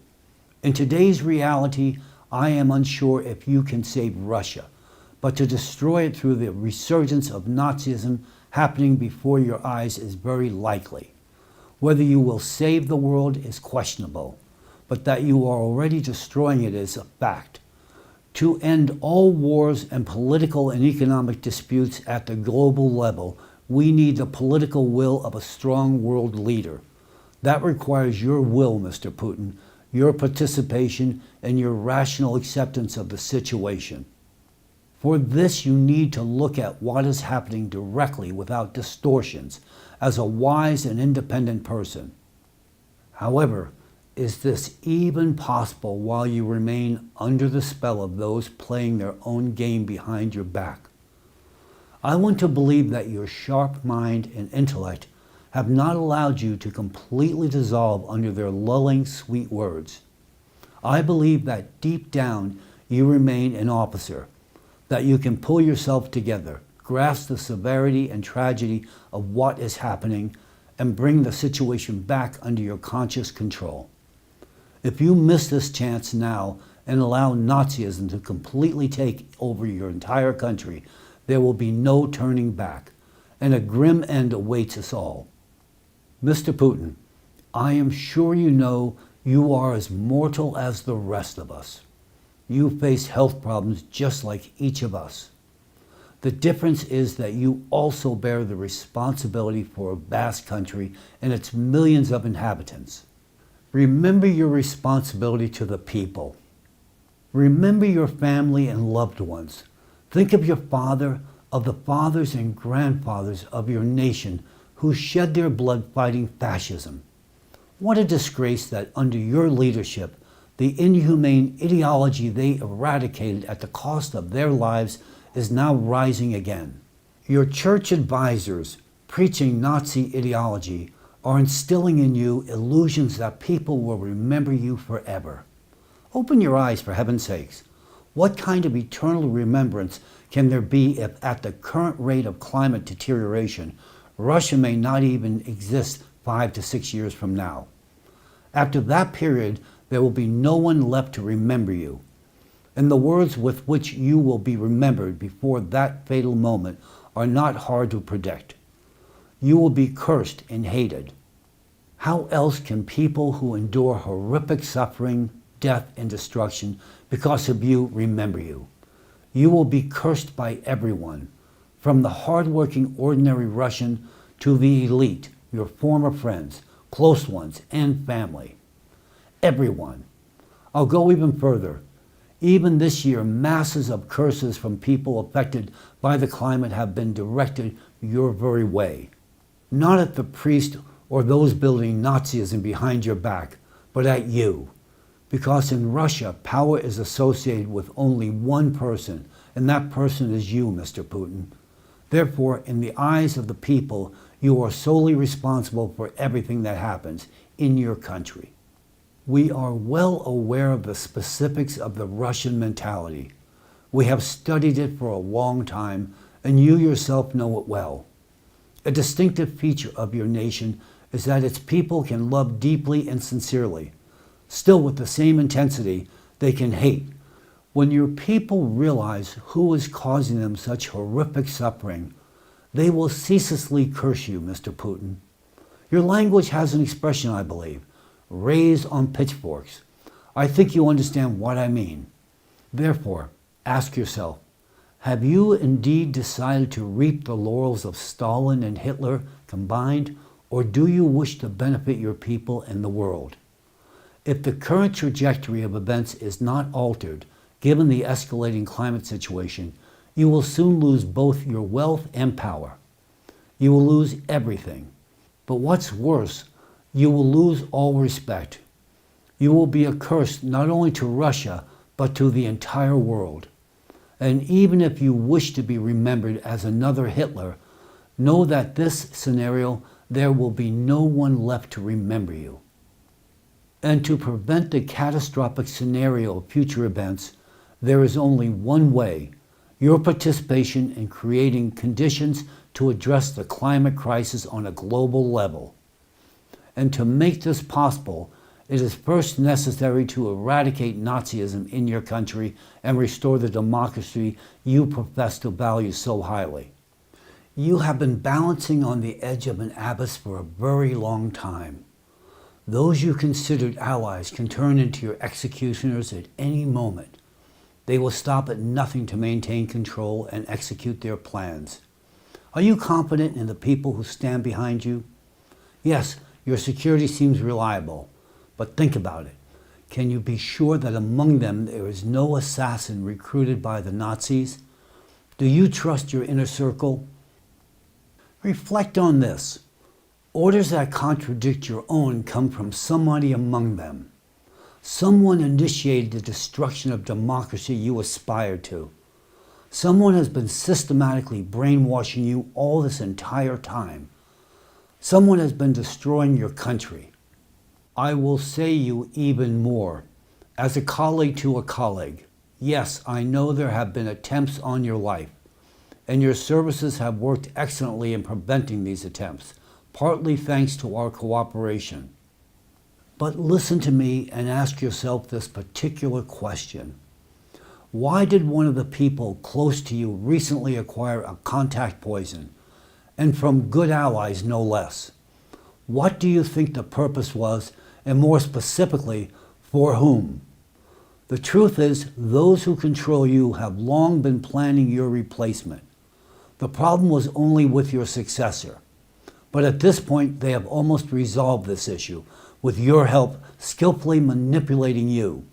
In today's reality, I am unsure if you can save Russia, but to destroy it through the resurgence of Nazism happening before your eyes is very likely. Whether you will save the world is questionable, but that you are already destroying it is a fact. To end all wars and political and economic disputes at the global level, we need the political will of a strong world leader. That requires your will, Mr. Putin, your participation, and your rational acceptance of the situation. For this, you need to look at what is happening directly without distortions as a wise and independent person. However, is this even possible while you remain under the spell of those playing their own game behind your back? I want to believe that your sharp mind and intellect have not allowed you to completely dissolve under their lulling sweet words. I believe that deep down you remain an officer, that you can pull yourself together, grasp the severity and tragedy of what is happening, and bring the situation back under your conscious control. If you miss this chance now and allow Nazism to completely take over your entire country, there will be no turning back, and a grim end awaits us all. Mr. Putin, I am sure you know you are as mortal as the rest of us. You face health problems just like each of us. The difference is that you also bear the responsibility for a vast country and its millions of inhabitants. Remember your responsibility to the people. Remember your family and loved ones. Think of your father, of the fathers and grandfathers of your nation who shed their blood fighting fascism. What a disgrace that under your leadership, the inhumane ideology they eradicated at the cost of their lives is now rising again. Your church advisors, preaching Nazi ideology, are instilling in you illusions that people will remember you forever. Open your eyes, for heaven's sakes. What kind of eternal remembrance can there be if at the current rate of climate deterioration, Russia may not even exist 5 to 6 years from now? After that period, there will be no one left to remember you. And the words with which you will be remembered before that fatal moment are not hard to predict. You will be cursed and hated. How else can people who endure horrific suffering, death, and destruction because of you remember you? You will be cursed by everyone, from the hard-working ordinary Russian to the elite, your former friends, close ones, and family. Everyone. I'll go even further. Even this year, masses of curses from people affected by the climate have been directed your very way. Not at the priest or those building Nazism behind your back, but at you. Because in Russia, power is associated with only one person, and that person is you, Mr. Putin. Therefore, in the eyes of the people, you are solely responsible for everything that happens in your country. We are well aware of the specifics of the Russian mentality. We have studied it for a long time, and you yourself know it well. A distinctive feature of your nation is that its people can love deeply and sincerely. Still, with the same intensity, they can hate. When your people realize who is causing them such horrific suffering, they will ceaselessly curse you, Mr. Putin. Your language has an expression, I believe, raised on pitchforks. I think you understand what I mean. Therefore, ask yourself, have you indeed decided to reap the laurels of Stalin and Hitler combined, or do you wish to benefit your people and the world? If the current trajectory of events is not altered, given the escalating climate situation, you will soon lose both your wealth and power. You will lose everything. But what's worse, you will lose all respect. You will be a curse not only to Russia, but to the entire world. And even if you wish to be remembered as another Hitler, know that this scenario, there will be no one left to remember you. And to prevent the catastrophic scenario of future events, there is only one way: your participation in creating conditions to address the climate crisis on a global level. And to make this possible, it is first necessary to eradicate Nazism in your country and restore the democracy you profess to value so highly. You have been balancing on the edge of an abyss for a very long time. Those you considered allies can turn into your executioners at any moment. They will stop at nothing to maintain control and execute their plans. Are you confident in the people who stand behind you? Yes, your security seems reliable, but think about it. Can you be sure that among them there is no assassin recruited by the Nazis? Do you trust your inner circle? Reflect on this. Orders that contradict your own come from somebody among them. Someone initiated the destruction of democracy you aspire to. Someone has been systematically brainwashing you all this entire time. Someone has been destroying your country. I will say you even more. As a colleague to a colleague, yes, I know there have been attempts on your life, and your services have worked excellently in preventing these attempts, partly thanks to our cooperation. But listen to me and ask yourself this particular question. Why did one of the people close to you recently acquire a contact poison, and from good allies no less? What do you think the purpose was, and more specifically, for whom? The truth is, those who control you have long been planning your replacement. The problem was only with your successor. But at this point, they have almost resolved this issue, with your help skillfully manipulating you.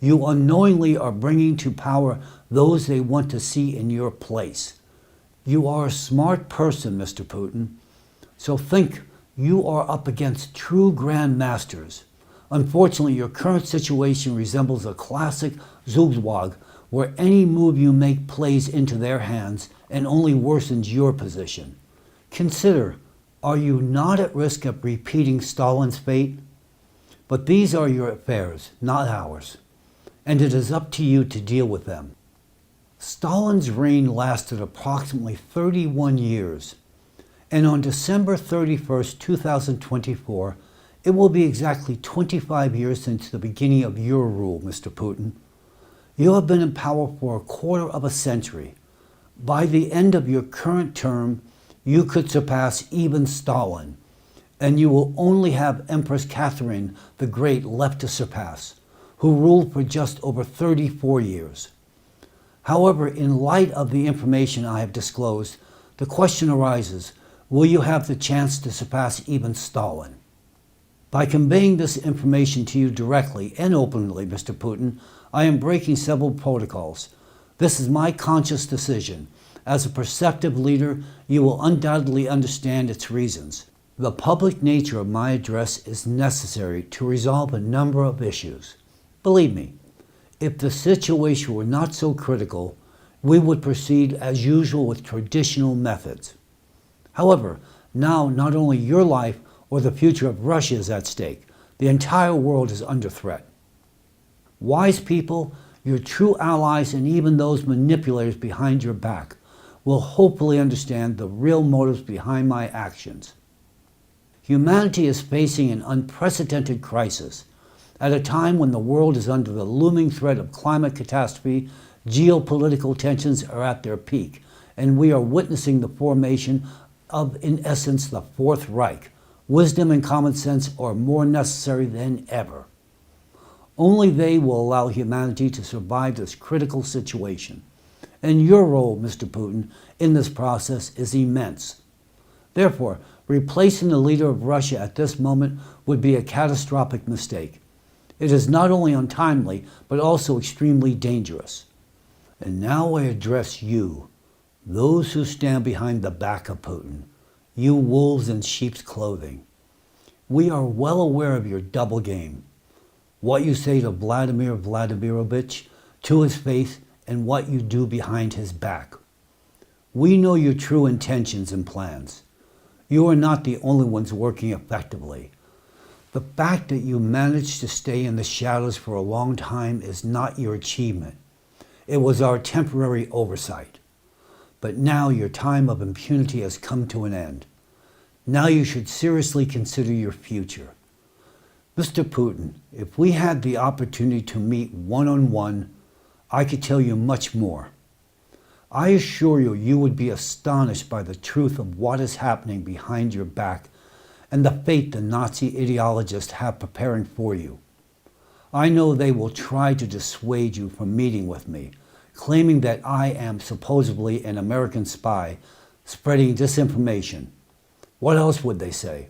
You unknowingly are bringing to power those they want to see in your place. You are a smart person, Mr. Putin. So think you are up against true grand masters. Unfortunately, your current situation resembles a classic zugzwang, where any move you make plays into their hands and only worsens your position. Consider, are you not at risk of repeating Stalin's fate? But these are your affairs, not ours, and it is up to you to deal with them. Stalin's reign lasted approximately 31 years, and on December 31st, 2024, it will be exactly 25 years since the beginning of your rule, Mr. Putin. You have been in power for a quarter of a century. By the end of your current term, you could surpass even Stalin, and you will only have Empress Catherine the Great left to surpass, who ruled for just over 34 years. However, in light of the information I have disclosed, the question arises, will you have the chance to surpass even Stalin? By conveying this information to you directly and openly, Mr. Putin, I am breaking several protocols. This is my conscious decision. As a perceptive leader, you will undoubtedly understand its reasons. The public nature of my address is necessary to resolve a number of issues. Believe me, if the situation were not so critical, we would proceed as usual with traditional methods. However, now not only your life or the future of Russia is at stake, the entire world is under threat. Wise people, your true allies and even those manipulators behind your back will hopefully understand the real motives behind my actions. Humanity is facing an unprecedented crisis at a time when the world is under the looming threat of climate catastrophe. Geopolitical tensions are at their peak, and we are witnessing the formation of, in essence, the Fourth Reich. Wisdom and common sense are more necessary than ever. Only they will allow humanity to survive this critical situation. And your role, Mr. Putin, in this process is immense. Therefore, replacing the leader of Russia at this moment would be a catastrophic mistake. It is not only untimely, but also extremely dangerous. And now I address you, those who stand behind the back of Putin, you wolves in sheep's clothing. We are well aware of your double game, what you say to Vladimir Vladimirovich to his face and what you do behind his back. We know your true intentions and plans. You are not the only ones working effectively. The fact that you managed to stay in the shadows for a long time is not your achievement. It was our temporary oversight. But now your time of impunity has come to an end. Now you should seriously consider your future. Mr. Putin, if we had the opportunity to meet one-on-one, I could tell you much more. I assure you, you would be astonished by the truth of what is happening behind your back and the fate the Nazi ideologists have preparing for you. I know they will try to dissuade you from meeting with me, claiming that I am supposedly an American spy spreading disinformation. What else would they say?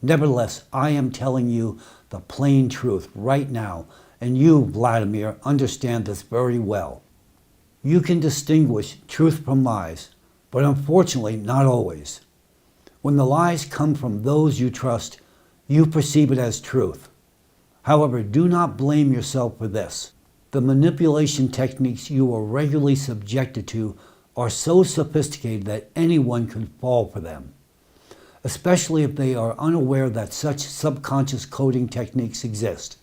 Nevertheless, I am telling you the plain truth right now, and you, Vladimir, understand this very well. You can distinguish truth from lies, but unfortunately not always. When the lies come from those you trust, you perceive it as truth. However, do not blame yourself for this. The manipulation techniques you are regularly subjected to are so sophisticated that anyone could fall for them, especially if they are unaware that such subconscious coding techniques exist.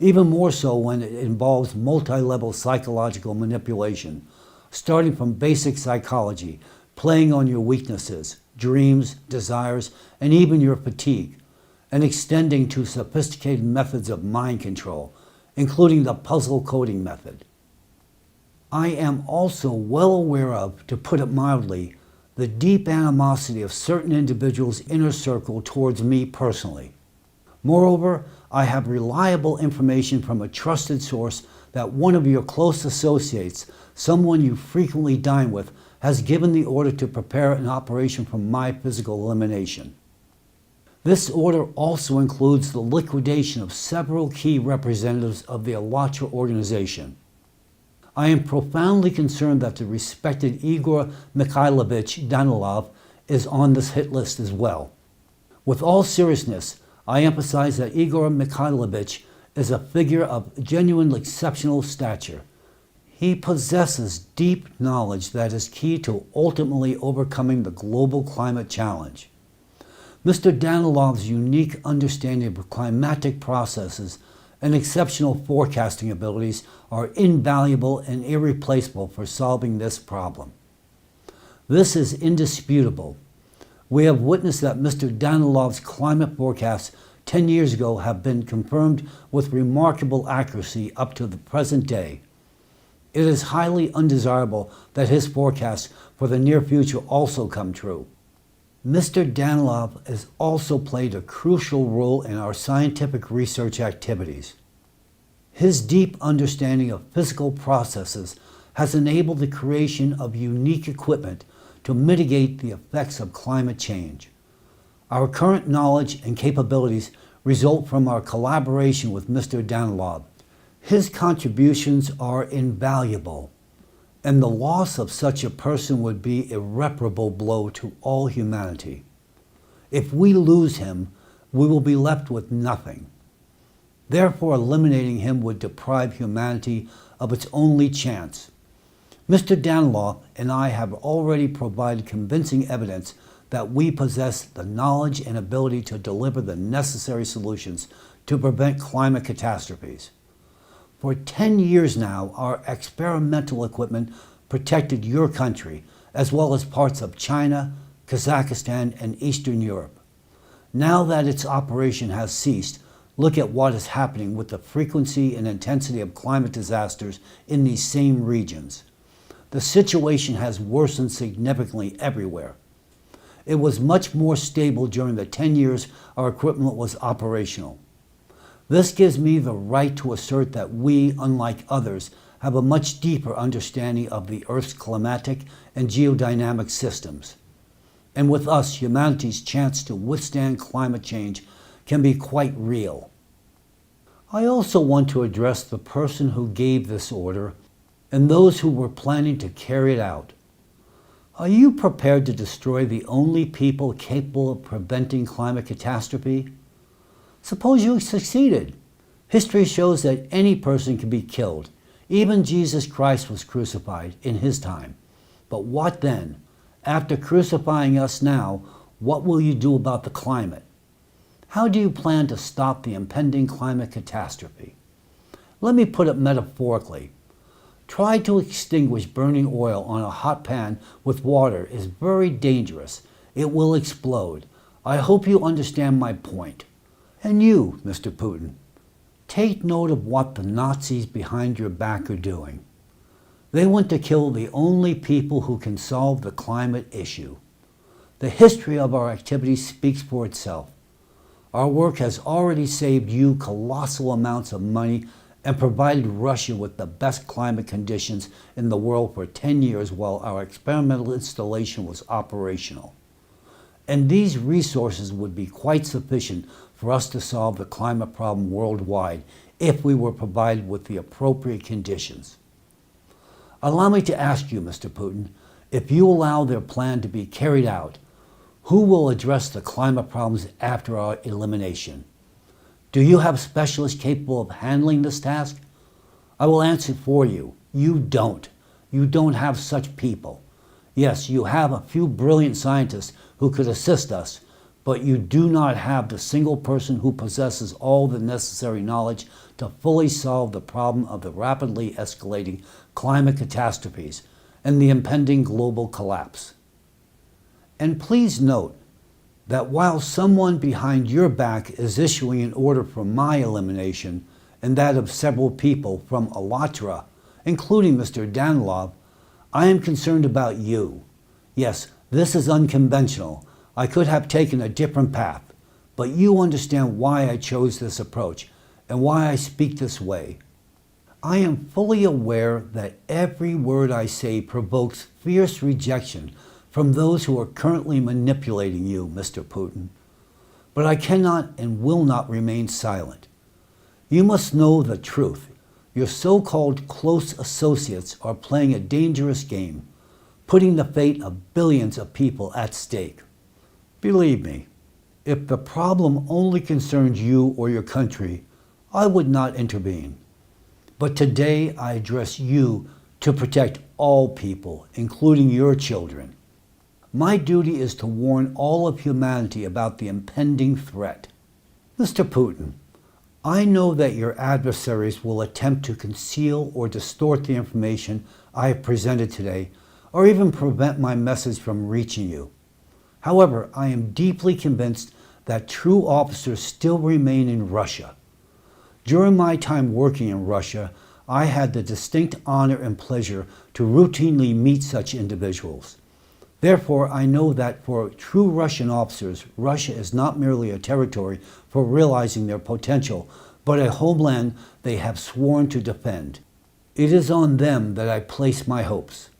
Even more so when it involves multi-level psychological manipulation, starting from basic psychology, playing on your weaknesses, dreams, desires, and even your fatigue, and extending to sophisticated methods of mind control, including the puzzle coding method. I am also well aware of, to put it mildly, the deep animosity of certain individuals' inner circle towards me personally. Moreover, I have reliable information from a trusted source that one of your close associates, someone you frequently dine with, has given the order to prepare an operation for my physical elimination. This order also includes the liquidation of several key representatives of the ALLATRA organization. I am profoundly concerned that the respected Igor Mikhailovich Danilov is on this hit list as well. With all seriousness, I emphasize that Igor Mikhailovich is a figure of genuine exceptional stature. He possesses deep knowledge that is key to ultimately overcoming the global climate challenge. Mr. Danilov's unique understanding of climatic processes and exceptional forecasting abilities are invaluable and irreplaceable for solving this problem. This is indisputable. We have witnessed that Mr. Danilov's climate forecasts 10 years ago have been confirmed with remarkable accuracy up to the present day. It is highly undesirable that his forecasts for the near future also come true. Mr. Danilov has also played a crucial role in our scientific research activities. His deep understanding of physical processes has enabled the creation of unique equipment to mitigate the effects of climate change. Our current knowledge and capabilities result from our collaboration with Mr. Danilov. His contributions are invaluable, and the loss of such a person would be an irreparable blow to all humanity. If we lose him, we will be left with nothing. Therefore, eliminating him would deprive humanity of its only chance. Mr. Danilov and I have already provided convincing evidence that we possess the knowledge and ability to deliver the necessary solutions to prevent climate catastrophes. For 10 years now, our experimental equipment protected your country, as well as parts of China, Kazakhstan, and Eastern Europe. Now that its operation has ceased, look at what is happening with the frequency and intensity of climate disasters in these same regions. The situation has worsened significantly everywhere. It was much more stable during the 10 years our equipment was operational. This gives me the right to assert that we, unlike others, have a much deeper understanding of the Earth's climatic and geodynamic systems. And with us, humanity's chance to withstand climate change can be quite real. I also want to address the person who gave this order and those who were planning to carry it out. Are you prepared to destroy the only people capable of preventing climate catastrophe? Suppose you succeeded. History shows that any person can be killed. Even Jesus Christ was crucified in his time. But what then? After crucifying us now, what will you do about the climate? How do you plan to stop the impending climate catastrophe? Let me put it metaphorically. Try to extinguish burning oil on a hot pan with water is very dangerous. It will explode. I hope you understand my point. And you, Mr. Putin, take note of what the Nazis behind your back are doing. They want to kill the only people who can solve the climate issue. The history of our activities speaks for itself. Our work has already saved you colossal amounts of money and provided Russia with the best climate conditions in the world for 10 years while our experimental installation was operational. And these resources would be quite sufficient for us to solve the climate problem worldwide if we were provided with the appropriate conditions. Allow me to ask you, Mr. Putin, if you allow their plan to be carried out, who will address the climate problems after our elimination? Do you have specialists capable of handling this task? I will answer for you. You don't. You don't have such people. Yes, you have a few brilliant scientists who could assist us, but you do not have the single person who possesses all the necessary knowledge to fully solve the problem of the rapidly escalating climate catastrophes and the impending global collapse. And please note that while someone behind your back is issuing an order for my elimination and that of several people from ALLATRA, including Mr. Danilov, I am concerned about you. Yes, this is unconventional. I could have taken a different path, but you understand why I chose this approach and why I speak this way. I am fully aware that every word I say provokes fierce rejection from those who are currently manipulating you, Mr. Putin. But I cannot and will not remain silent. You must know the truth. Your so-called close associates are playing a dangerous game, putting the fate of billions of people at stake. Believe me, if the problem only concerned you or your country, I would not intervene. But today I address you to protect all people, including your children. My duty is to warn all of humanity about the impending threat. Mr. Putin, I know that your adversaries will attempt to conceal or distort the information I have presented today, or even prevent my message from reaching you. However, I am deeply convinced that true officers still remain in Russia. During my time working in Russia, I had the distinct honor and pleasure to routinely meet such individuals. Therefore, I know that for true Russian officers, Russia is not merely a territory for realizing their potential, but a homeland they have sworn to defend. It is on them that I place my hopes,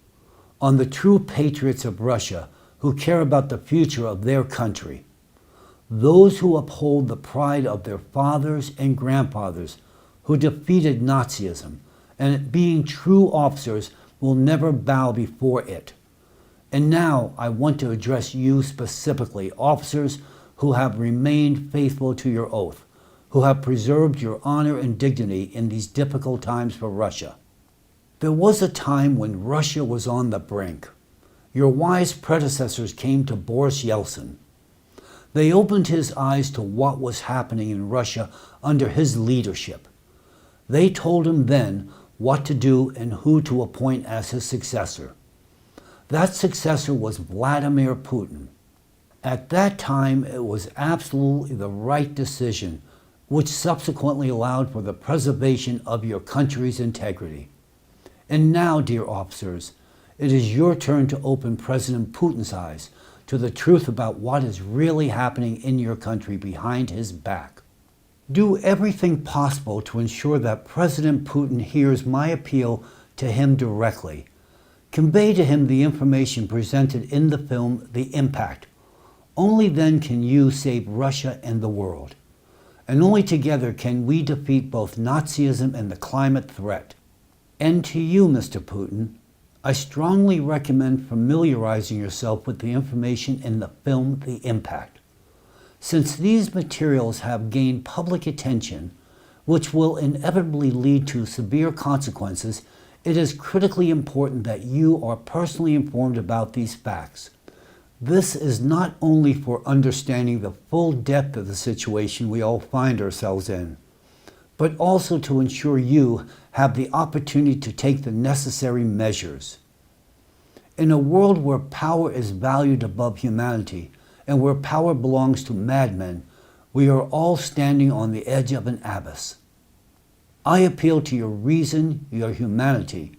on the true patriots of Russia who care about the future of their country, those who uphold the pride of their fathers and grandfathers who defeated Nazism, and being true officers will never bow before it. And now I want to address you specifically, officers who have remained faithful to your oath, who have preserved your honor and dignity in these difficult times for Russia. There was a time when Russia was on the brink. Your wise predecessors came to Boris Yeltsin. They opened his eyes to what was happening in Russia under his leadership. They told him then what to do and who to appoint as his successor. That successor was Vladimir Putin. At that time, it was absolutely the right decision, which subsequently allowed for the preservation of your country's integrity. And now, dear officers, it is your turn to open President Putin's eyes to the truth about what is really happening in your country behind his back. Do everything possible to ensure that President Putin hears my appeal to him directly. Convey to him the information presented in the film, The Impact. Only then can you save Russia and the world. And only together can we defeat both Nazism and the climate threat. And to you, Mr. Putin, I strongly recommend familiarizing yourself with the information in the film The Impact. Since these materials have gained public attention, which will inevitably lead to severe consequences, it is critically important that you are personally informed about these facts. This is not only for understanding the full depth of the situation we all find ourselves in, but also to ensure you have the opportunity to take the necessary measures. In a world where power is valued above humanity and where power belongs to madmen, we are all standing on the edge of an abyss. I appeal to your reason, your humanity.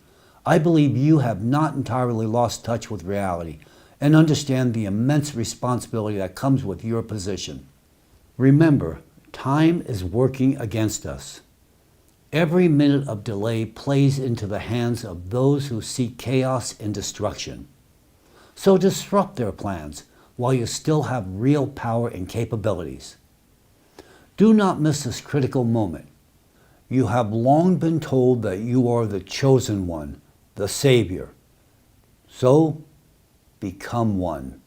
I believe you have not entirely lost touch with reality and understand the immense responsibility that comes with your position. Remember, time is working against us. Every minute of delay plays into the hands of those who seek chaos and destruction. So disrupt their plans while you still have real power and capabilities. Do not miss this critical moment. You have long been told that you are the chosen one, the Savior. So, become one.